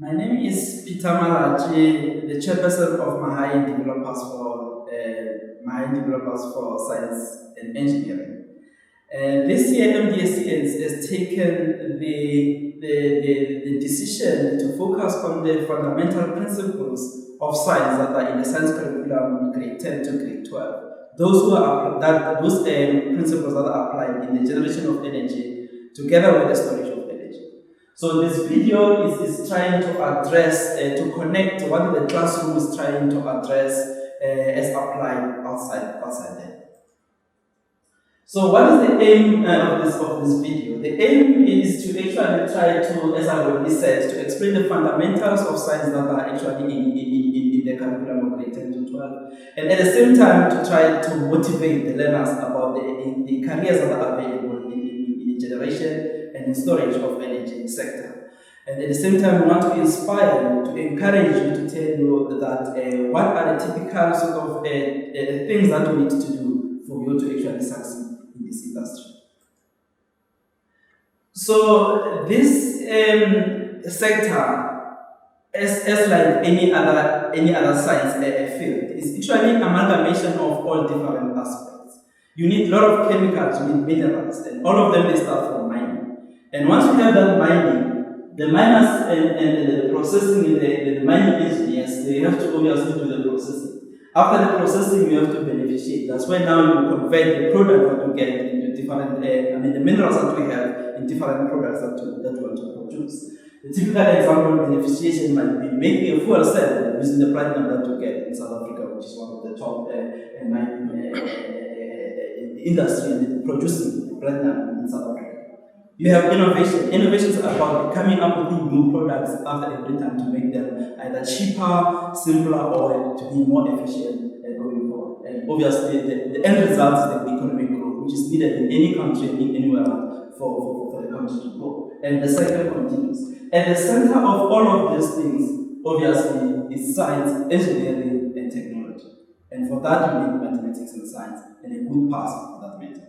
My name is Peter Malachi, the chairperson of Mahai Developers for Science and Engineering. This year, Mdse has taken the decision to focus on the fundamental principles of science that are in the science curriculum grade 10 to grade 12. Those principles that are applied in the generation of energy together with the storage of energy. So this video is trying to address, to connect what the classroom is trying to address as applied outside there. So what is the aim of this video? The aim is to actually try to, as I already said, to explain the fundamentals of science that are actually in the curriculum of grade 10 to 12. And at the same time to try to motivate the learners about the careers that are available in the generation and in storage of energy sector. And at the same time, we want to inspire you, to encourage you, to tell you that what are the typical sort of things that we need to do for you to actually succeed in this industry. So this sector, as like any other science field, is actually an amalgamation of all different aspects. You need a lot of chemicals, you need minerals, and all of them they start from mining. And once you have that mining, the miners and the processing and the mining engineers, they have to obviously do the processing. After the processing, you have to beneficiate. That's why now you convert the product that you get into different, the minerals that we have in different products that you want to produce. The typical example of beneficiation might be making a fuel cell using the platinum that you get in South Africa, which is one of the top mining industry in producing platinum in South Africa. You have innovation. Innovations are about coming up with new products after every time to make them either cheaper, simpler, or to be more efficient going forward. And obviously, the end result is the economic growth, which is needed in any country, anywhere for the country to grow. And the cycle continues. At the center of all of these things, obviously, is science, engineering, and technology. And for that, you need mathematics and science, and a good pass for that matter.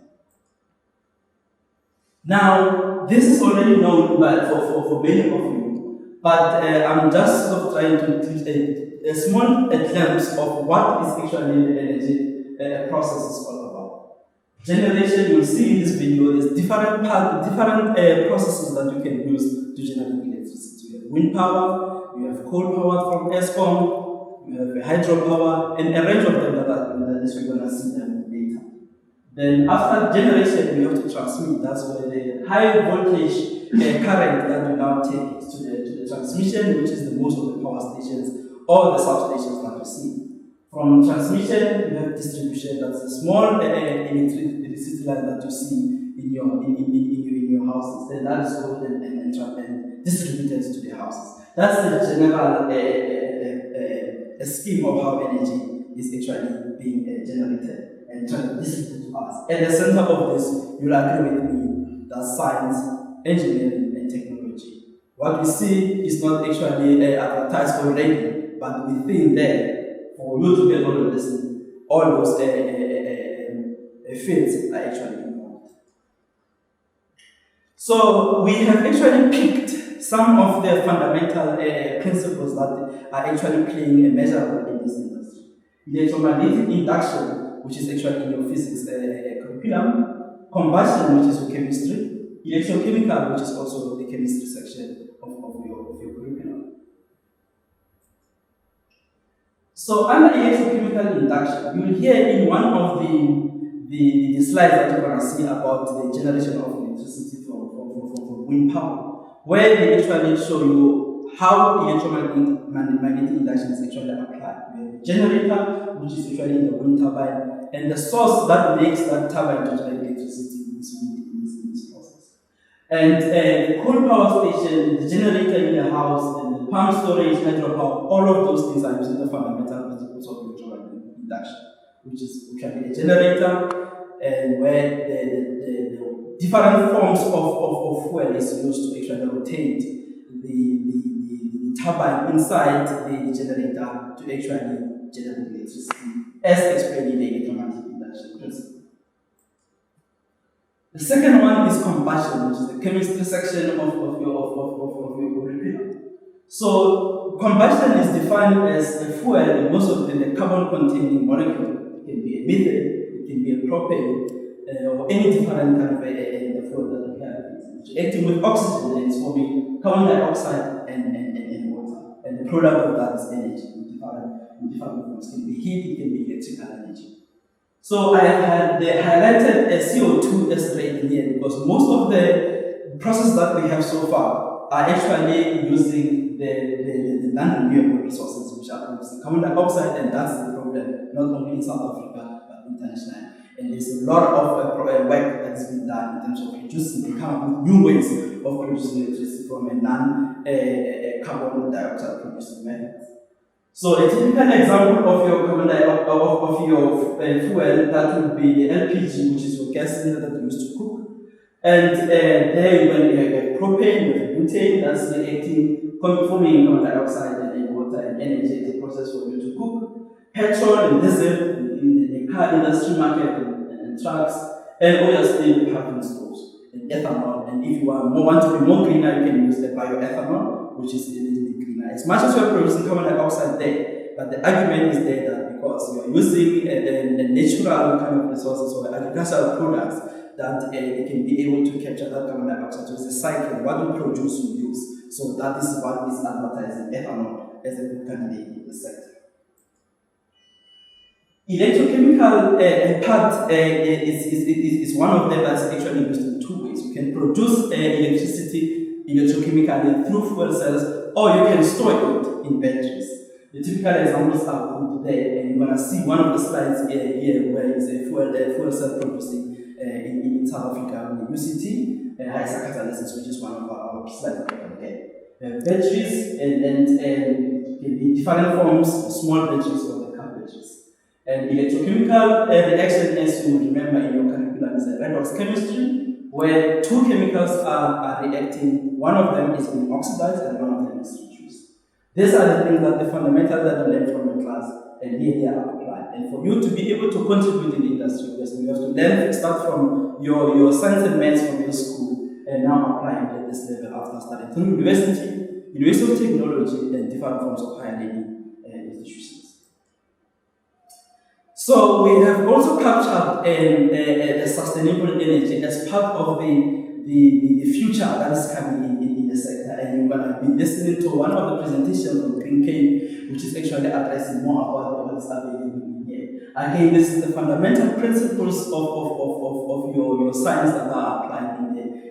Now, this is already known for many of you, but I'm just sort of trying to teach a small glimpse of what is actually the energy process is all about. Generation, you'll see in this video, there's different processes that you can use to generate electricity. You have wind power, you have coal power from ESCOM, you have hydropower, and a range of them that we're going to see them later. Then after generation, we have to transmit. That's where the high voltage current that we now take to the transmission, which is the most of the power stations or the substations that we see. From transmission, we have distribution. That's a small electricity line that you see in your houses. Then that is going and distributed to the houses. That's the general scheme of how energy is actually being generated and distributed to us. At the center of this, you'll agree with me that science, engineering, and technology. What we see is not actually advertised already, but within there, for you to get all of this, all those fields are actually involved. So we have actually picked some of the fundamental principles that are actually playing a major role in this industry. Electromagnetic induction, which is actually in your physics curriculum, combustion, which is your chemistry, electrochemical, which is also the chemistry section of your curriculum. So under electrochemical induction, you will hear in one of the slides that you're going to see about the generation of electricity from wind power, where they actually show you how electromagnetic induction is actually applied. We have a generator, which is actually in the wind turbine, and the source that makes that turbine to generate electricity is wind in this process. And the coal power station, the generator in the house, and the pump storage, hydropower, all of those things are using the fundamental principles of electromagnetic induction, which is actually a generator, and where the different forms of fuel is used to actually rotate the turbine inside the generator to actually generate electricity, as explained in the electromagnetic induction principle. The second one is combustion, which is the chemistry section of your curriculum. So combustion is defined as a fuel, and most of the carbon-containing molecule. It can be a methane, it can be a propane, or any different kind of a fuel that we have. It's acting with oxygen and it's forming carbon dioxide and water. And the product of that is energy in different forms. It can be heat, it can be electrical energy. So I have highlighted a CO2 as rate here because most of the processes that we have so far are actually using the non-renewable resources which are producing carbon dioxide, and that's the problem, not only in South Africa but internationally. And there's a lot of work that's been done in terms of reducing and come up with new ways of producing electricity from a non-carbon dioxide producing methods. So a typical example of your carbon dioxide of your fuel, that would be the LPG, which is your gas cylinder that you use to cook. And there you have propane, you have butane, that's reacting, forming carbon dioxide and water and energy as a process for you to cook. Petrol and diesel in the car industry market and trucks, and obviously parking stoves and ethanol. And if you want to be more greener, you can use the bioethanol, which is a little bit greener. As much as you are producing carbon dioxide there, but the argument is there that because you are using a natural kind of resources or agricultural products, that they can be able to capture that carbon dioxide. So it's a cycle. What you produce, you use. So that is what is advertising ethanol as a good candidate in the sector. Electrochemical part is one of them that's actually used in two ways. You can produce electricity electrochemically through fuel cells, or you can store it in batteries. The typical examples are put there, and you're going to see one of the slides here where it's a fuel cell producing in South Africa with UCT, Hysa catalysis, which is one of our slides that we can get. Batteries and can be different forms, small batteries or the car batteries. And electrochemical reaction, as you remember in your curriculum, is a redox chemistry, where two chemicals are reacting. One of them is being oxidized and one of them is reduced. These are the things that the fundamentals that you learn from the class, and here they are applied. And for you to be able to contribute in the industry, you have to learn, start from your science and maths from your school, and now applying at this level after studying through University of Technology, and different forms of higher learning institutions. So we have also captured the sustainable energy as part of the future that is coming in the sector, and you're going to be listening to one of the presentations from Green Cape, which is actually addressing more about what is available in here. Again, this is the fundamental principles of your science that are applied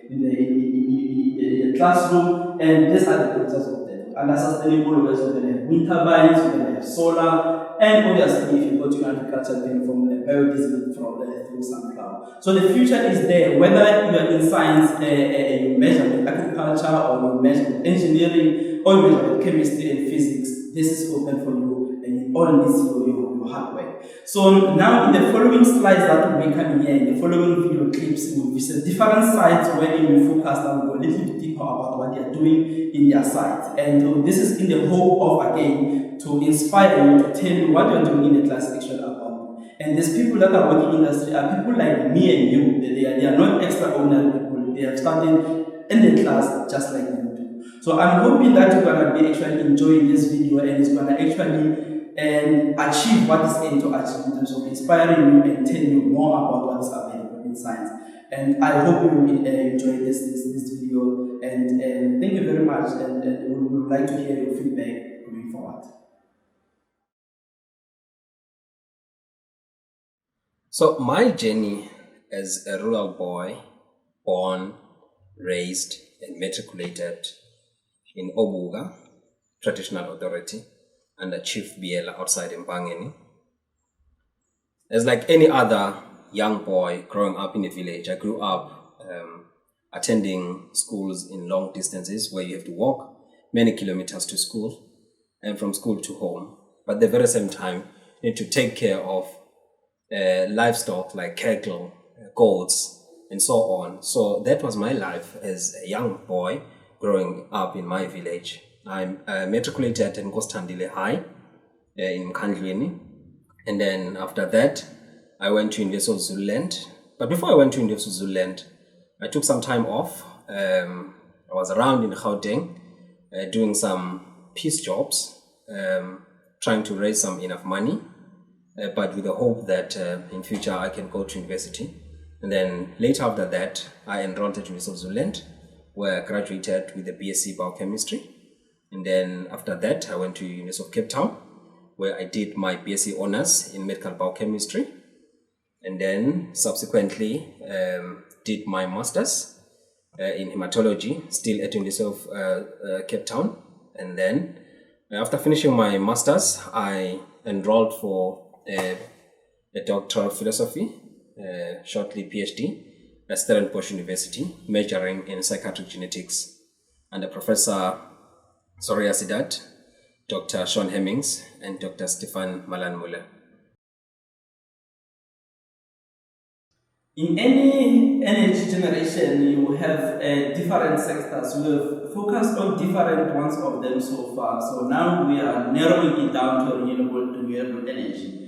in the classroom, and these are the principles of that. And sustainable, we're going to have wind turbines, we're going to have solar. And obviously, if you go to agriculture, then from biodiesel through sunflower. So the future is there. Whether you are in science, you measure with agriculture, or you measure with engineering, or you measure with chemistry and physics, this is open for you, and it all needs your hard work. So now, in the following slides that will be coming here, in the following video clips, we will visit different sites where we focus and go a little bit deeper about what they are doing in their sites. And this is in the hope of, again, to inspire you, to tell you what you're doing in the class actually about. And these people that are working in the industry are people like me and you. They are not extraordinary people. They have studied in the class just like you do. So I'm hoping that you're going to be actually enjoying this video, and it's going to actually achieve what is aimed to achieve in terms of inspiring you and telling you more about what is available in science. And I hope you will enjoy this video. And thank you very much. And we would like to hear your feedback going forward. So my journey as a rural boy, born, raised, and matriculated in Obuga Traditional Authority under Chief Biela outside Mbangeni. As like any other young boy growing up in a village, I grew up attending schools in long distances where you have to walk many kilometers to school and from school to home. But at the very same time, you need to take care of livestock like cattle, goats, and so on. So that was my life as a young boy growing up in my village. I matriculated in Kostandile High in Mkhandlweni. And then after that, I went to University of Zululand. But before I went to University of Zululand, I took some time off. I was around in Gauteng doing some piece jobs, trying to raise some enough money, but with the hope that in future I can go to university. And then later after that, I enrolled at University of Zululand, where I graduated with the BSc Biochemistry. And then after that, I went to University of Cape Town, where I did my BSc Honours in Medical Biochemistry. And then subsequently did my Masters in Hematology, still at University of Cape Town. And then after finishing my Masters, I enrolled for a Doctor of Philosophy, shortly PhD, at Stellenbosch University, majoring in psychiatric genetics, under Professor Soria Sidat, Dr. Sean Hemmings, and Dr. Stefan Malan-Muller. In any energy generation, you have different sectors. We have focused on different ones of them so far. So now we are narrowing it down to renewable energy.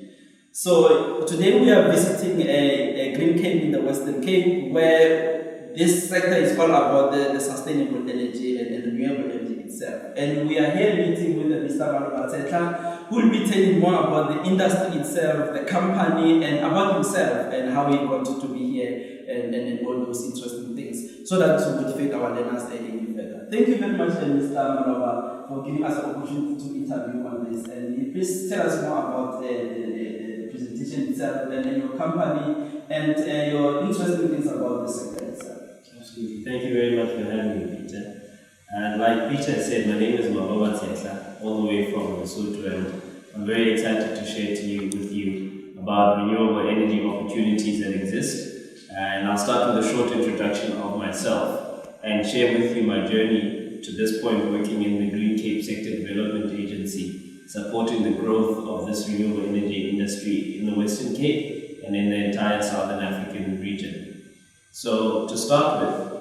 So today we are visiting a Green Cape in the Western Cape, where this sector is all about the sustainable energy and the renewable energy itself. And we are here meeting with Mr. Mdse, who will be telling more about the industry itself, the company, and about himself and how he wanted to be here and all those interesting things, so that to motivate our learners even further. Thank you very much, Mr. Malova, for giving us the opportunity to interview on this. And please tell us more about the presentation itself and your company and your interesting things about the sector itself. Absolutely. Thank you very much for having me, Peter. And like Peter said, my name is Mdse, all the way from Lesotho, and I'm very excited to share with you about renewable energy opportunities that exist. And I'll start with a short introduction of myself and share with you my journey to this point, working in the Green Cape Sector Development Agency, supporting the growth of this renewable energy industry in the Western Cape and in the entire Southern African region. So to start with,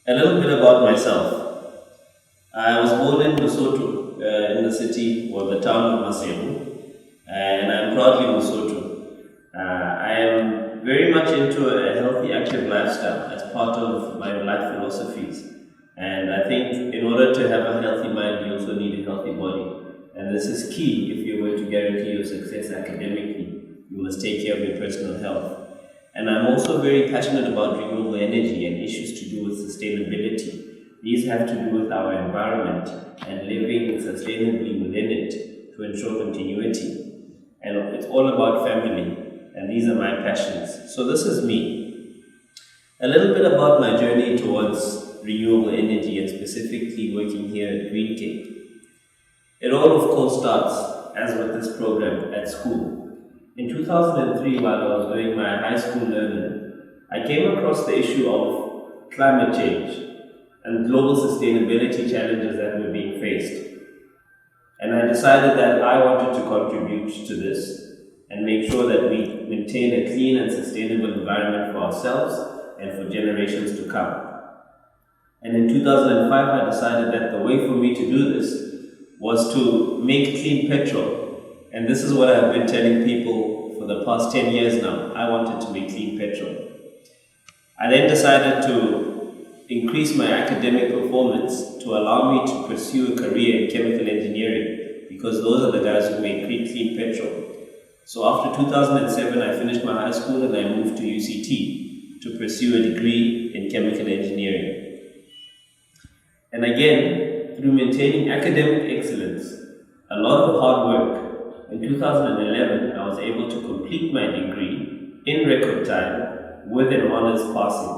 a little bit about myself. I was born in Lesotho, in the city or the town of Mdse, and I'm proudly Lesotho. I am very much into a healthy, active lifestyle as part of my life philosophies. And I think in order to have a healthy mind, you also need a healthy body. And this is key if you're going to guarantee your success academically. You must take care of your personal health. And I'm also very passionate about renewable energy and issues to do with sustainability. These have to do with our environment and living sustainably within it to ensure continuity. And it's all about family, and these are my passions. So this is me. A little bit about my journey towards renewable energy and specifically working here at Green Cape. It all, of course, starts, as with this program, at school. In 2003, while I was doing my high school learning, I came across the issue of climate change and global sustainability challenges that were being faced. And I decided that I wanted to contribute to this and make sure that we maintain a clean and sustainable environment for ourselves and for generations to come. And in 2005, I decided that the way for me to do this was to make clean petrol. And this is what I've been telling people for the past 10 years now. I wanted to make clean petrol. I then decided to increase my academic performance to allow me to pursue a career in chemical engineering, because those are the guys who make clean petrol. So after 2007, I finished my high school and I moved to UCT to pursue a degree in chemical engineering. And again, through maintaining academic excellence, a lot of hard work, in 2011, I was able to complete my degree in record time with an honors passing.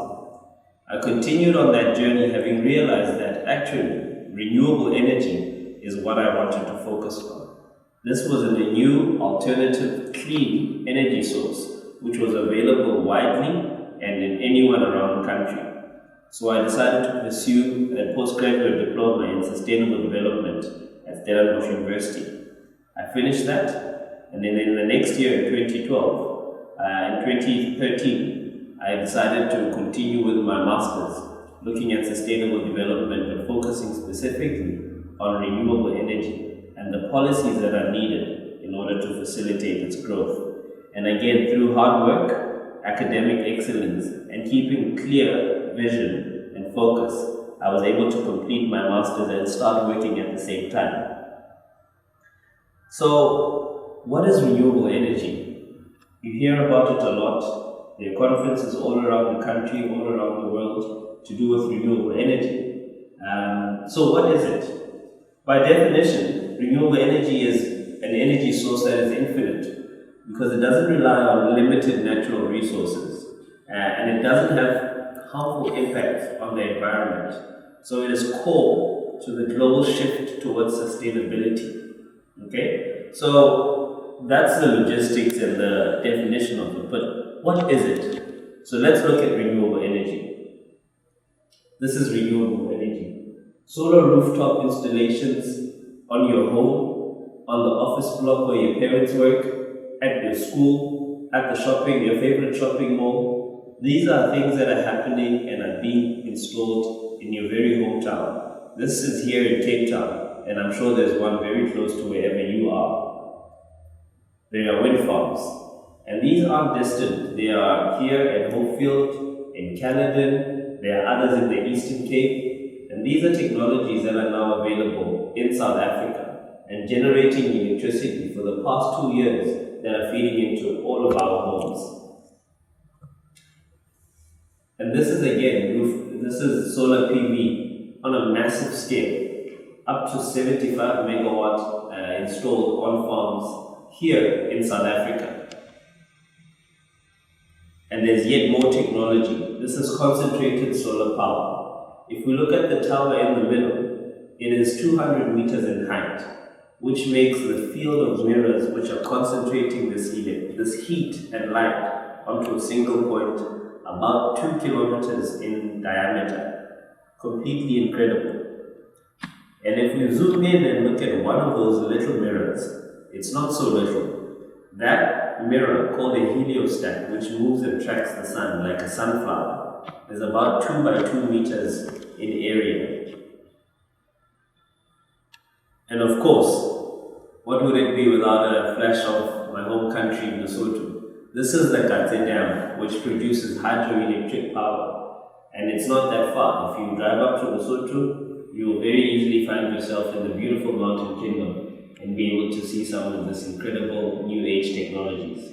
I continued on that journey, having realized that actually renewable energy is what I wanted to focus on. This was a new, alternative, clean energy source which was available widely and in anyone around the country. So I decided to pursue a postgraduate diploma in sustainable development at Stellenbosch University. I finished that, and then in the next year, in 2012, in 2013, I decided to continue with my master's, looking at sustainable development but focusing specifically on renewable energy and the policies that are needed in order to facilitate its growth. And again, through hard work, academic excellence, and keeping clear vision and focus, I was able to complete my master's and start working at the same time. So, what is renewable energy? You hear about it a lot. There are conferences all around the country, all around the world to do with renewable energy. So what is it? By definition, renewable energy is an energy source that is infinite because it doesn't rely on limited natural resources and it doesn't have harmful impacts on the environment. So it is core to the global shift towards sustainability. Okay? So that's the logistics and the definition of it. But what is it? So let's look at renewable energy. This is renewable energy. Solar rooftop installations on your home, on the office block where your parents work, at your school, at the shopping, your favorite shopping mall. These are things that are happening and are being installed in your very hometown. This is here in Cape Town, and I'm sure there's one very close to wherever you are. There are wind farms, and these aren't distant. They are here at Hopefield, in Caledon. There are others in the Eastern Cape. And these are technologies that are now available in South Africa and generating electricity for the past 2 years that are feeding into all of our homes. And this is again, this is solar PV on a massive scale, up to 75 megawatt installed on farms here in South Africa. And there's yet more technology. This is concentrated solar power. If we look at the tower in the middle, it is 200 meters in height, which makes the field of mirrors which are concentrating this heat and light onto a single point about 2 kilometers in diameter. Completely incredible. And if we zoom in and look at one of those little mirrors, it's not so little. That mirror, called a heliostat, which moves and tracks the sun like a sunflower, is about 2 by 2 meters in area. And of course, what would it be without a flash of my home country, Lesotho? This is the Mdse Dam, which produces hydroelectric power. And it's not that far. If you drive up to Lesotho, you will very easily find yourself in the beautiful mountain kingdom and be able to see some of this incredible new age technologies.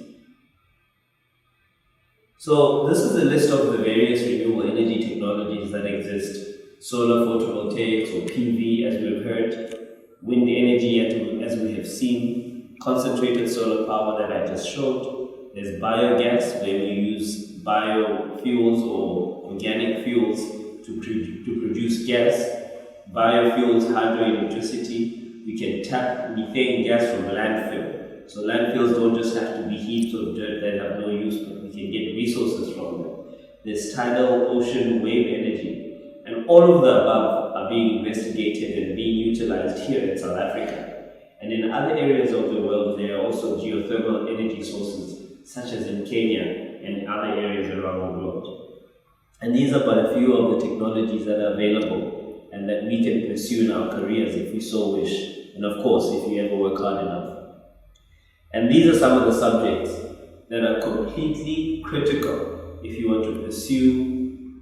So this is a list of the various renewable energy technologies that exist. Solar photovoltaics or PV, as we've heard, wind energy as we have seen, concentrated solar power that I just showed. There's biogas, where we use biofuels or organic fuels to produce gas. Biofuels, hydroelectricity. We can tap methane gas from landfill. So landfills don't just have to be heaps of dirt that have no use, but we can get resources from them. There's tidal ocean wave energy. And all of the above are being investigated and being utilized here in South Africa. And in other areas of the world, there are also geothermal energy sources, such as in Kenya and other areas around the world. And these are but a few of the technologies that are available and that we can pursue in our careers if we so wish. And of course, if you ever work hard enough. And these are some of the subjects that are completely critical if you want to pursue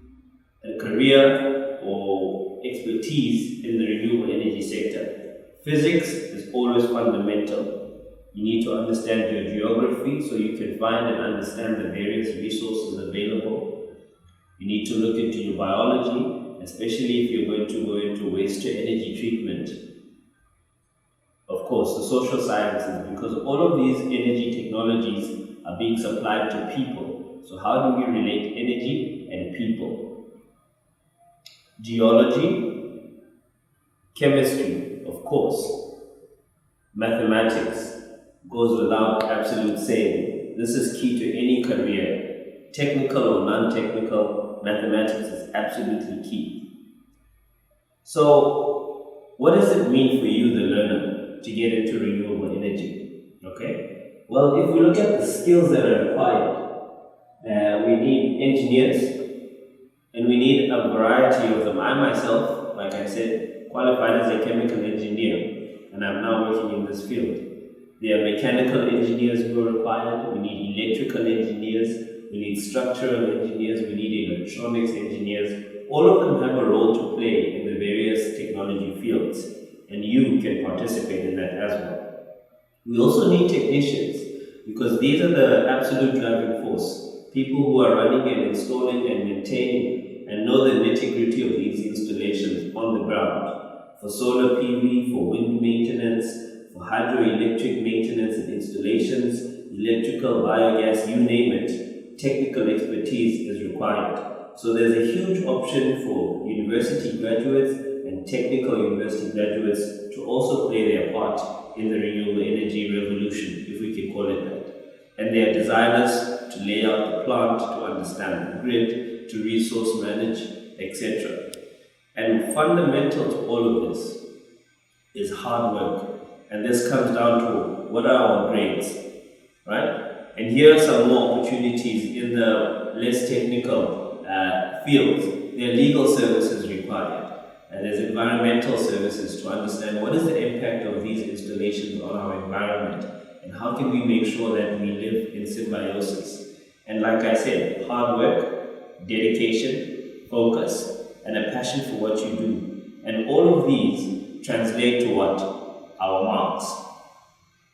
a career or expertise in the renewable energy sector. Physics is always fundamental. You need to understand your geography so you can find and understand the various resources available. You need to look into your biology, especially if you're going to go into waste to energy treatment. Of course, the social sciences, because all of these energy technologies are being supplied to people. So how do we relate energy and people? Geology, chemistry, of course. Mathematics goes without absolute saying. This is key to any career. Technical or non-technical, mathematics is absolutely key. So, what does it mean for you, the learner, to get into renewable energy? Okay? Well, if we look at the skills that are required, we need engineers, and we need a variety of them. I myself, like I said, qualified as a chemical engineer, and I'm now working in this field. There are mechanical engineers who are required, we need electrical engineers, we need structural engineers, we need electronics engineers. All of them have a role to play in the various technology fields, and you can participate in that as well. We also need technicians because these are the absolute driving force. People who are running and installing and maintaining and know the nitty-gritty of these installations on the ground. For solar PV, for wind maintenance, for hydroelectric maintenance and installations, electrical, biogas, you name it, technical expertise is required. So there's a huge option for university graduates and technical university graduates to also play their part in the renewable energy revolution, if we can call it that. And they are designers to lay out the plant, to understand the grid, to resource manage, etc. And fundamental to all of this is hard work. And this comes down to what are our grades, right? And here are some more opportunities in the less technical fields. There are legal services required. And there's environmental services to understand what is the impact of these installations on our environment and how can we make sure that we live in symbiosis. And like I said, hard work, dedication, focus, and a passion for what you do. And all of these translate to what? Our marks.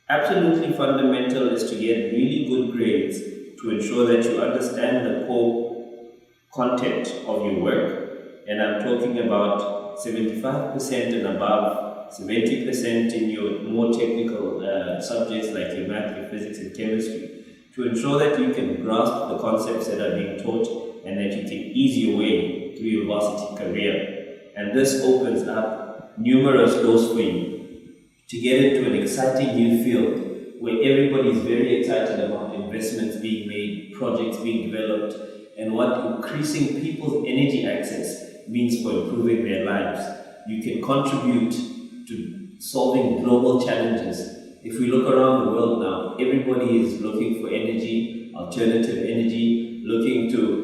Absolutely fundamental is to get really good grades to ensure that you understand the core content of your work. And I'm talking about 75% and above, 70% in your more technical subjects like your math, your physics, and chemistry, to ensure that you can grasp the concepts that are being taught and that you can ease your way through your varsity career. And this opens up numerous doors for you to get into an exciting new field where everybody is very excited about investments being made, projects being developed, and what increasing people's energy access means for improving their lives. You can contribute to solving global challenges. If we look around the world now, everybody is looking for energy, alternative energy, looking to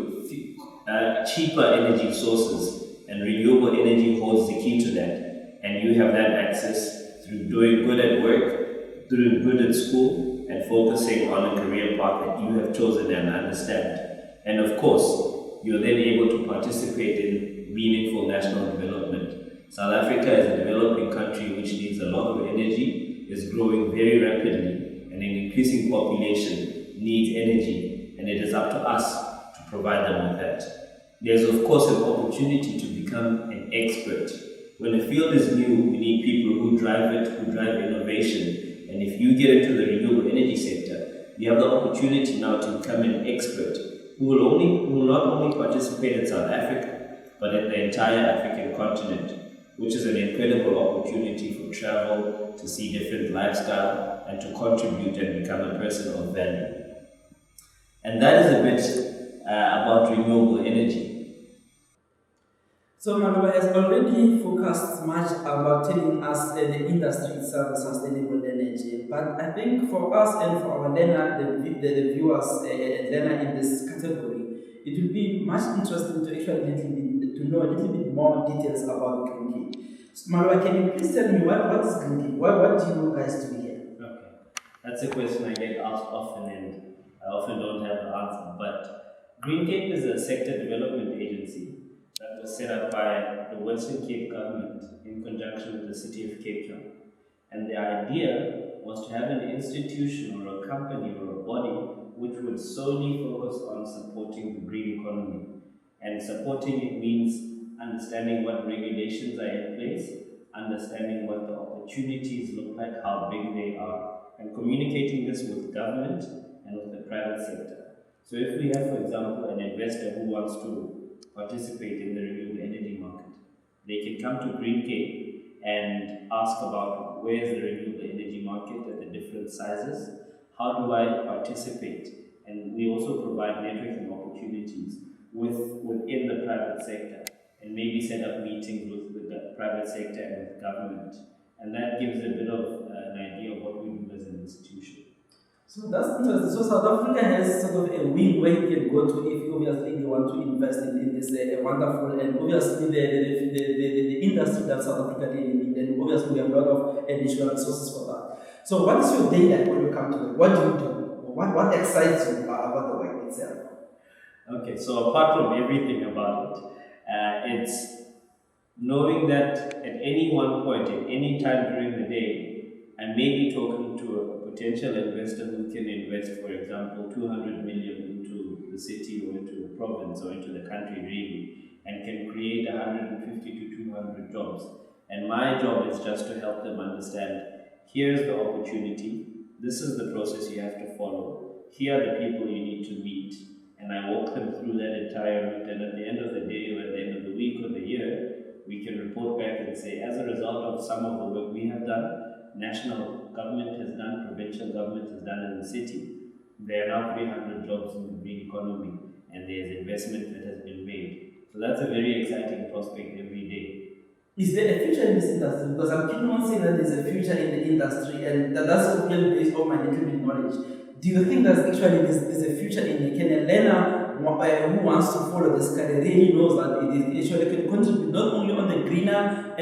cheaper energy sources, and renewable energy holds the key to that. And you have that access through doing good at work, doing good at school, and focusing on a career path that you have chosen and understand. And of course, you're then able to participate in meaningful national development. South Africa is a developing country which needs a lot of energy, is growing very rapidly, and an increasing population needs energy, and it is up to us to provide them with that. There's of course an opportunity to become an expert. When a field is new, we need people who drive it, who drive innovation. And if you get into the renewable energy sector, you have the opportunity now to become an expert who will not only participate in South Africa, but in the entire African continent, which is an incredible opportunity for travel, to see different lifestyle, and to contribute and become a person of value. And that is a bit about renewable energy. So Manuel has already focused much about telling us the industry itself, sustainable energy. But I think for us and for our learner, the viewers, learner in this category, it will be much interesting to actually to know a little bit more details about Green Key. So Manuel, can you please tell me what is Green Key? What do you guys do here? Okay, that's a question I get asked often, and I often don't have the answer. But Green Cape is a sector development agency that was set up by the Western Cape government in conjunction with the city of Cape Town. And the idea was to have an institution or a company or a body which would solely focus on supporting the green economy. And supporting it means understanding what regulations are in place, understanding what the opportunities look like, how big they are, and communicating this with government and with the private sector. So if we have, for example, an investor who wants to participate in the renewable energy market, they can come to Green Cape and ask about where is the renewable energy market at the different sizes, how do I participate, and we also provide networking opportunities within the private sector, and maybe set up meetings with the private sector and with government, and that gives a bit of an idea of what we do as an institution. So that's interesting. So South Africa has sort of a wing where you can go to if obviously they want to invest in this wonderful, and obviously the industry that South Africa needs, and obviously we have a lot of additional resources for that. So what is your day like when you come to it? What do you do? What excites you about the work itself? Okay, so apart from everything about it, it's knowing that at any one point, at any time during the day, I may be talking to a potential investor who can invest, for example, 200 million into the city or into the province or into the country really, and can create 150 to 200 jobs. And my job is just to help them understand, here's the opportunity, this is the process you have to follow, here are the people you need to meet, and I walk them through that entire route. And at the end of the day, or at the end of the week or the year, we can report back and say, as a result of some of the work we have done, national government has done, provincial government has done in the city, there are now 300 jobs in the green economy, and there's investment that has been made. So that's a very exciting prospect every day. Is there a future in this industry? Because I'm keeping on saying that there's a future in the industry, and that's really based on my little bit knowledge. Do you think that actually there's a future in it? Can a learner who wants to follow this career really knows that it actually can contribute not only on the greener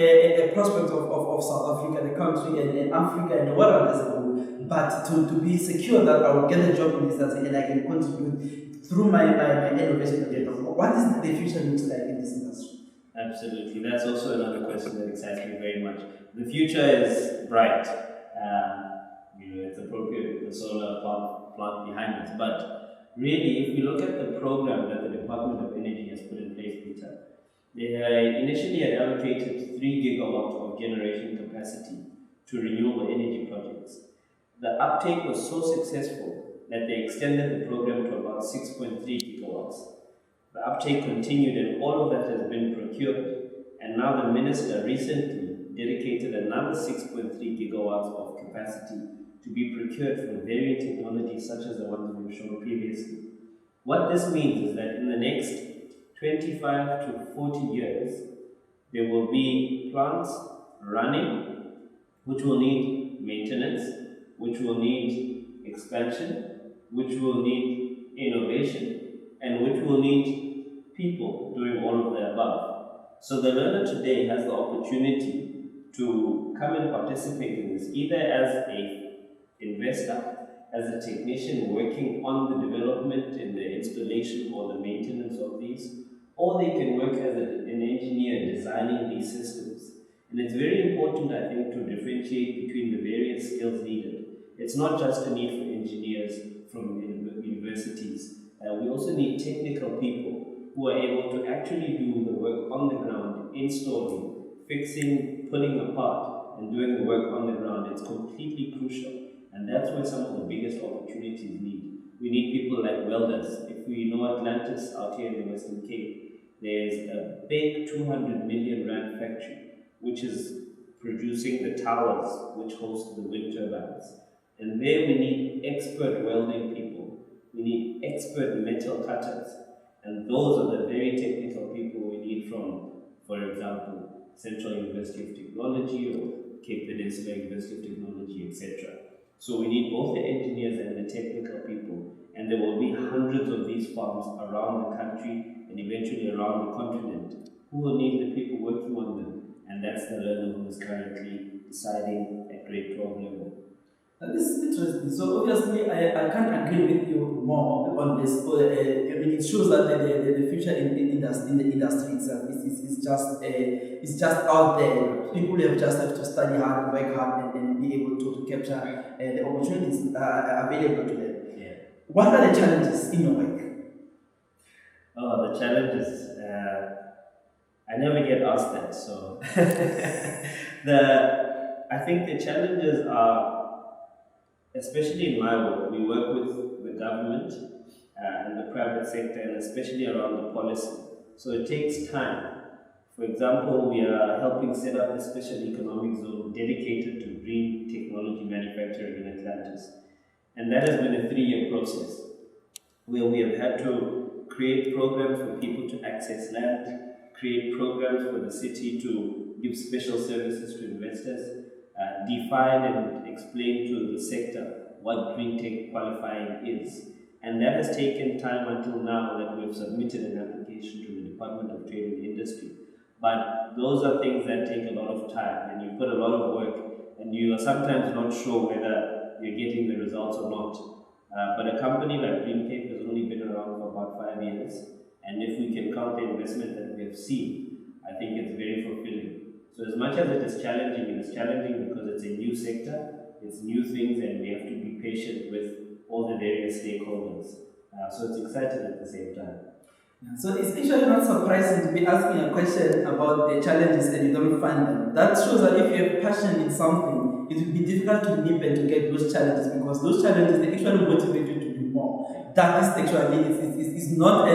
prospect of South Africa, the country, and Africa, and the world as a whole, but to be secure that I will get a job in this industry and I can contribute through my innovation agenda? What is the future looks like in this industry? Absolutely. That's also another question that excites me very much. The future is bright. It's appropriate with the solar plant behind us. But really, if we look at the program that the Department of Energy has put in place, Peter, they initially had allocated 3 gigawatts of generation capacity to renewable energy projects. The uptake was so successful that they extended the program to about 6.3 gigawatts. The uptake continued and all of that has been procured, and now the minister recently dedicated another 6.3 gigawatts of capacity to be procured for varying technologies such as the ones we've shown previously. What this means is that in the next 25 to 40 years, there will be plants running which will need maintenance, which will need expansion, which will need innovation, and which will need people doing all of the above. So the learner today has the opportunity to come and participate in this, either as an investor, as a technician working on the development and the installation or the maintenance of these, or they can work as an engineer designing these systems. And it's very important, I think, to differentiate between the various skills needed. It's not just a need for engineers from universities. We also need technical people who are able to actually do the work on the ground, installing, fixing, pulling apart, and doing the work on the ground. It's completely crucial. And that's where some of the biggest opportunities need. We need people like welders. If we know Atlantis out here in the Western Cape, there's a big 200 million rand factory which is producing the towers which host the wind turbines. And there we need expert welding people. We need expert metal cutters. And those are the very technical people we need from, for example, Central University of Technology or Cape Peninsula University of Technology, etc. So we need both the engineers and the technical people. And there will be hundreds of these farms around the country and eventually around the continent who will need the people working on them. And that's the learner who is currently deciding at grade 12 level. This is interesting. So obviously, I can't agree with you more on this. I mean, it shows that the future in the industry itself is just out there. People just have to study hard, work hard, and be able to capture the opportunities available to them. Yeah. What are the challenges in your work? Oh, the challenges. I never get asked that. So I think the challenges are, especially in my work, we work with the government and the private sector, and especially around the policy. So it takes time. For example, we are helping set up a special economic zone dedicated to green technology manufacturing in Atlantis. And that has been a 3-year process where we have had to create programs for people to access land, create programs for the city to give special services to investors, define and explain to the sector what green tech qualifying is. And that has taken time until now that we've submitted an application to the Department of Trade and Industry. But those are things that take a lot of time, and you put a lot of work, and you are sometimes not sure whether you're getting the results or not. But a company like Green Cape has only been around for about 5 years, and if we can count the investment that we have seen, I think it's very fulfilling. So as much as it is challenging because it's a new sector, it's new things, and we have to be patient with all the various stakeholders. So it's exciting at the same time. So it's actually not surprising to be asking a question about the challenges and you don't find them. That shows that if you have passion in something, it will be difficult to nip and to get those challenges, because those challenges, they actually motivate you to do more. That is actually is not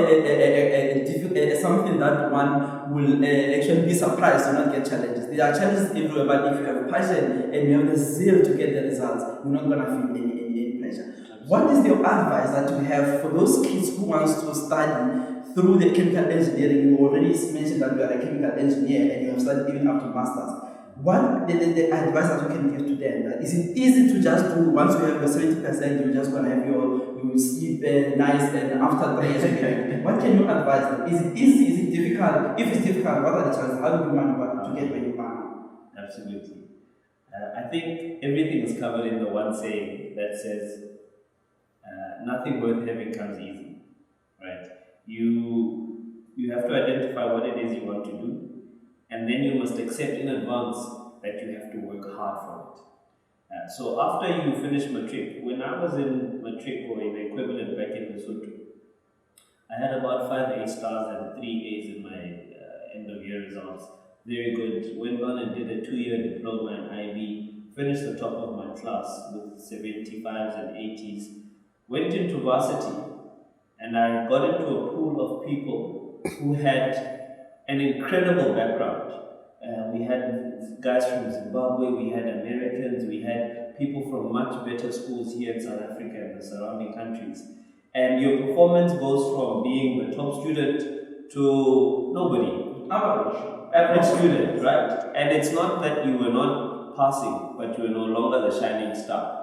something that one will actually be surprised to not get challenges. There are challenges everywhere, but if you have passion and you have the zeal to get the results, you're not going to feel any pressure. What is your advice that you have for those kids who wants to study through the chemical engineering? You already mentioned that you are a chemical engineer and you have studied even up to masters. What the advice that you can give to them? Is it easy to just do, once you have your 70%, you're just going to have you sleep nice, and after 3 years, what can you advise them? Is it easy? Is it difficult? If it's difficult, what are the chances? How do you maneuver to get where you are? Absolutely. I think everything is covered in the one saying that says, nothing worth having comes easy, right? You have to identify what it is you want to do, and then you must accept in advance that you have to work hard for it. So after you finish matric, when I was in matric, or in the equivalent back in Lesotho, I had about 5 A stars and 3 A's in my end of year results. Very good. Went on and did a 2-year diploma in IB, finished the top of my class with 75s and 80s. Went into varsity, and I got into a pool of people who had an incredible background. We had guys from Zimbabwe, we had Americans, we had people from much better schools here in South Africa and the surrounding countries. And your performance goes from being the top student to nobody. Average student, right? And it's not that you were not passing, but you were no longer the shining star.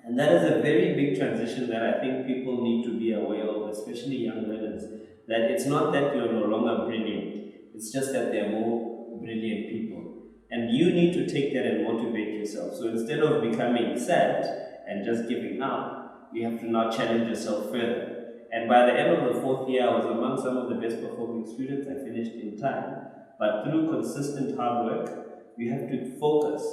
And that is a very big transition that I think people need to be aware of, especially young learners, that it's not that you're no longer brilliant, it's just that there are more brilliant people. And you need to take that and motivate yourself. So instead of becoming sad and just giving up, you have to now challenge yourself further. And by the end of the 4th year, I was among some of the best performing students. I finished in time. But through consistent hard work, you have to focus.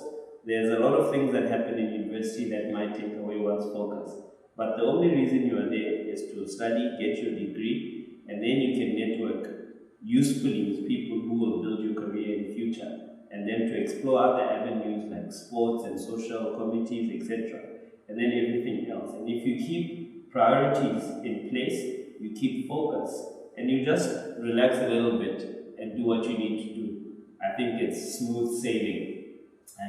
There's a lot of things that happen in university that might take away one's focus. But the only reason you are there is to study, get your degree, and then you can network usefully with people who will build your career in the future. And then to explore other avenues like sports and social committees, etc. And then everything else. And if you keep priorities in place, you keep focus, and you just relax a little bit and do what you need to do, I think it's smooth sailing,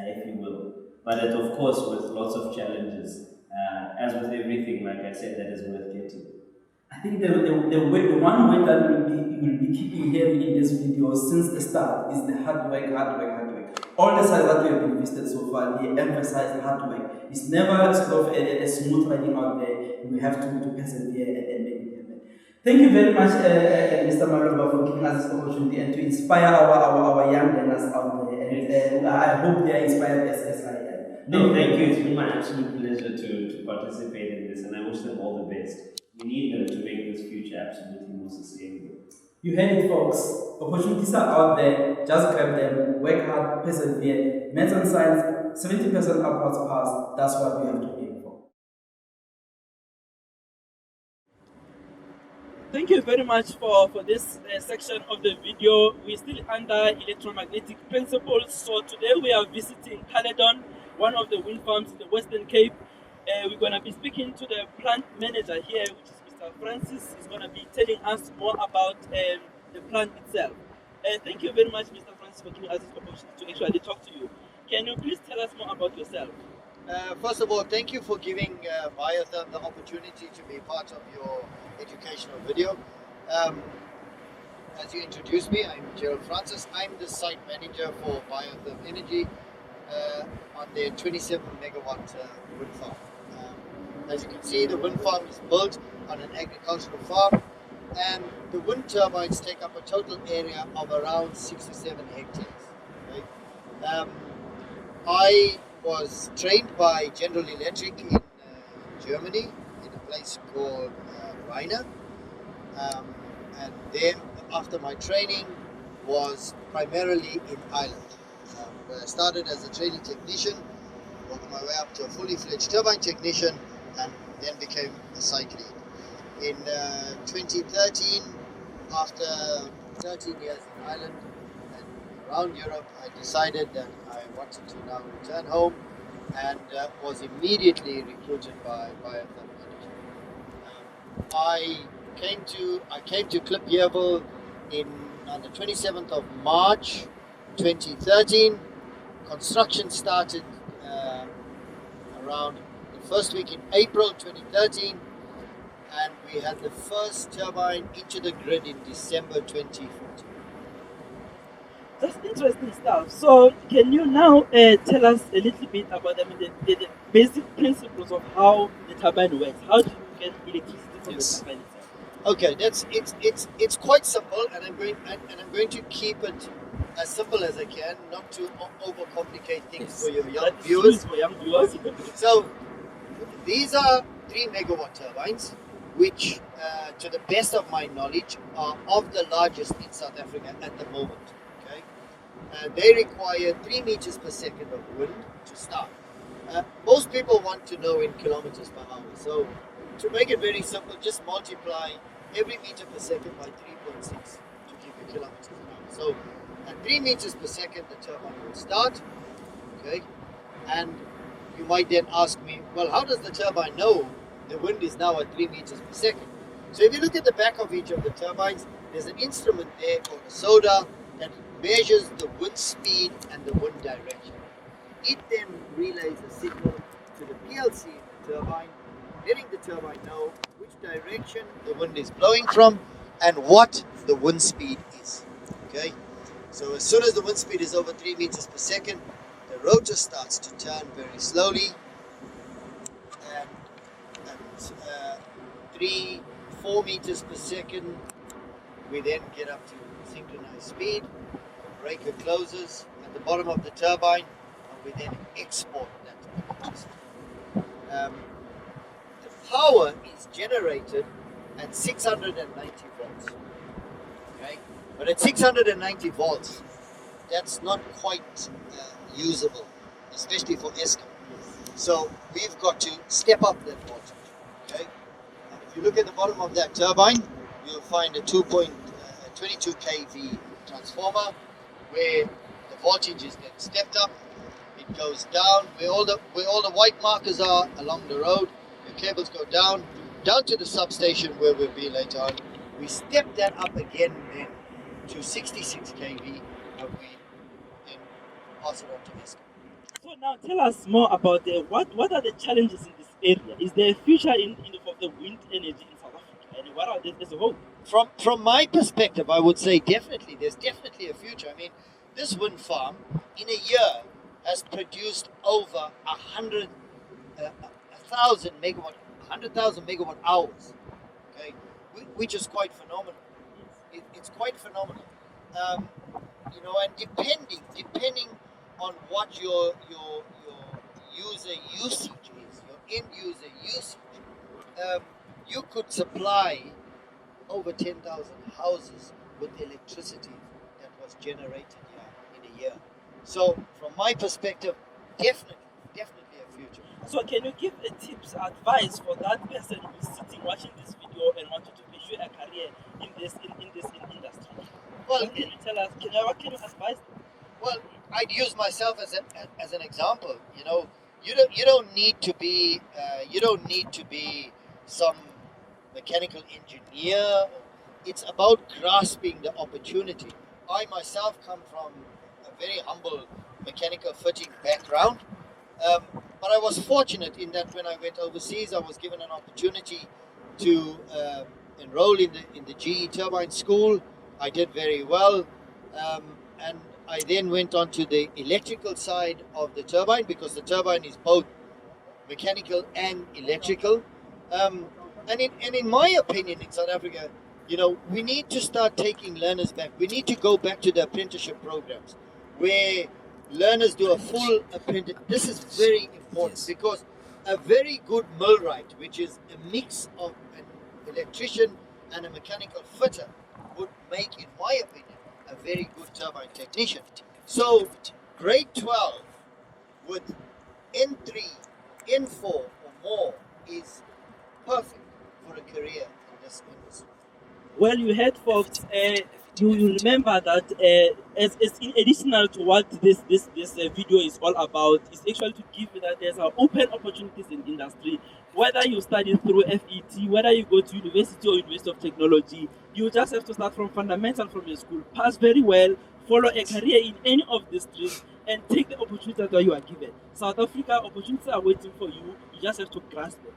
if you will. But it, of course, with lots of challenges. As with everything, like I said, that is worth getting. I think the one way that will be keeping hearing in this video since the start is the hard work. All the sides that we have invested so far, they emphasize hard work. It's never sort of a smooth riding out there. We have to persevere and make it happen. Thank you very much, Mr. Maloba, for giving us this opportunity and to inspire our young learners out there. And I hope they are inspired as I am. No, thank you. It's been my absolute pleasure to participate in this, and I wish them all the best. We need them to make this future absolutely more sustainable. You heard it, folks. Opportunities are out there. Just grab them, work hard, persevere. Maths and science, 70% upwards pass. That's what we have to aim for. Thank you very much for this section of the video. We're still under electromagnetic principles. So today we are visiting Caledon, one of the wind farms in the Western Cape. We're going to be speaking to the plant manager here, which is Mr. Francis. He's going to be telling us more about the plant itself. Thank you very much, Mr. Francis, for giving us this opportunity to actually talk to you. Can you please tell us more about yourself? First of all, thank you for giving Biotherm the opportunity to be part of your educational video. As you introduced me, I'm Gerald Francis. I'm the site manager for Biotherm Energy on their 27 megawatt wind farm. As you can see, the wind farm is built on an agricultural farm, and the wind turbines take up a total area of around 6 to 7 hectares. Right? I was trained by General Electric in Germany, in place called Reiner. And then after my training was primarily in Ireland, where I started as a training technician, worked my way up to a fully fledged turbine technician, and then became a site lead. In 2013, after 13 years in Ireland and around Europe, I decided that I wanted to now return home, and was immediately recruited by Biotherm Energy. I came to Clip Yeovil on the 27th of March 2013. Construction started around the first week in April 2013, and we had the first turbine into the grid in December 2014. That's interesting stuff. So, can you now tell us a little bit about the basic principles of how the turbine works? How do you get electricity from the turbine itself? Okay, it's quite simple, and I'm going to keep it as simple as I can, not to overcomplicate things for your young viewers. So, these are 3 megawatt turbines, which, to the best of my knowledge, are of the largest in South Africa at the moment. Okay, they require 3 meters per second of wind to start. Most people want to know in kilometers per hour. So, to make it very simple, just multiply every meter per second by 3.6 to give you kilometers an hour. So, at 3 meters per second, the turbine will start. Okay, and you might then ask me, well, how does the turbine know the wind is now at 3 meters per second? So if you look at the back of each of the turbines, there's an instrument there called a soda that measures the wind speed and the wind direction. It then relays a signal to the PLC in the turbine, letting the turbine know which direction the wind is blowing from and what the wind speed is. Okay, so as soon as the wind speed is over 3 meters per second, the rotor starts to turn very slowly, and at 4 meters per second, we then get up to synchronized speed. The breaker closes at the bottom of the turbine, and we then export that electricity. The power is generated at 690 volts. Okay, but at 690 volts, that's not quite usable, especially for Eskom. So we've got to step up that voltage. Okay, and if you look at the bottom of that turbine, you'll find a 22 kV transformer where the voltage is then stepped up. It goes down where all the white markers are along the road. The cables go down to the substation where we'll be later on. We step that up again then to 66 kV, and we then pass it on to Eskom. So now tell us more about what are the challenges in this area? Is there a future for the wind energy in South Africa, and what are they as a whole? From my perspective, I would say definitely there's definitely a future. I mean, this wind farm in a year has produced over 100,000 megawatt hours. Okay, which is quite phenomenal. It's quite phenomenal. And depending on what your user usage is, your end user usage, you could supply over 10,000 houses with electricity that was generated here in a year. So from my perspective, definitely a future. So can you give a tips, advice for that person who's sitting watching this video and wanted to pursue a career in this industry? Well, so can you tell us? What can you advise them? Well, I'd use myself as an example. You don't need to be some mechanical engineer. It's about grasping the opportunity. I myself come from a very humble mechanical fitting background, but I was fortunate in that when I went overseas, I was given an opportunity to enroll in the GE turbine school. I did very well, and I then went on to the electrical side of the turbine, because the turbine is both mechanical and electrical. And in my opinion, in South Africa, we need to start taking learners back. We need to go back to the apprenticeship programs where learners do a full apprenticeship. This is very important, because a very good millwright, which is a mix of an electrician and a mechanical fitter, would make, in my opinion, a very good turbine technician. So, grade 12 with N3, N4 or more is perfect for a career in this industry. Well, you heard, folks. You remember that as in additional to what this video is all about, is actually to give you that there's open opportunities in industry. Whether you study through FET, whether you go to university or University of Technology, you just have to start from fundamental from your school, pass very well, follow a career in any of these streams, and take the opportunities that you are given. South Africa, opportunities are waiting for you. You just have to grasp them.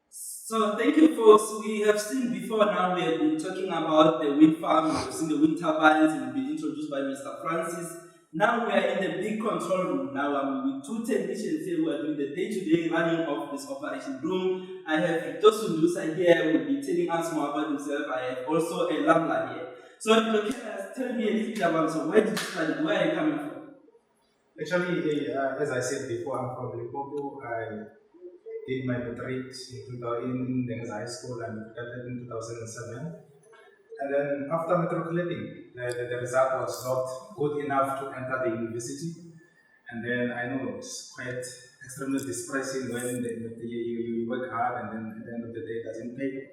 So thank you, folks. We have seen before now, we have been talking about the wind farm, we have seen the wind turbines, and been introduced by Mr. Francis. Now we are in the big control room. Now I'm with two technicians here who are doing the day-to-day running of this operation room. I have Victor Sundusa here who will be telling us more about himself. I have also a Lamla here. So Victor, tell me a little bit about yourself. Where did you study? Where are you coming from? Actually, as I said before, I'm from Limpopo. I did my matric in Mdse High School and graduated in 2007. And then after matriculating, the result was not good enough to enter the university. And then I know it's quite extremely depressing when you work hard and then at the end of the day it doesn't pay.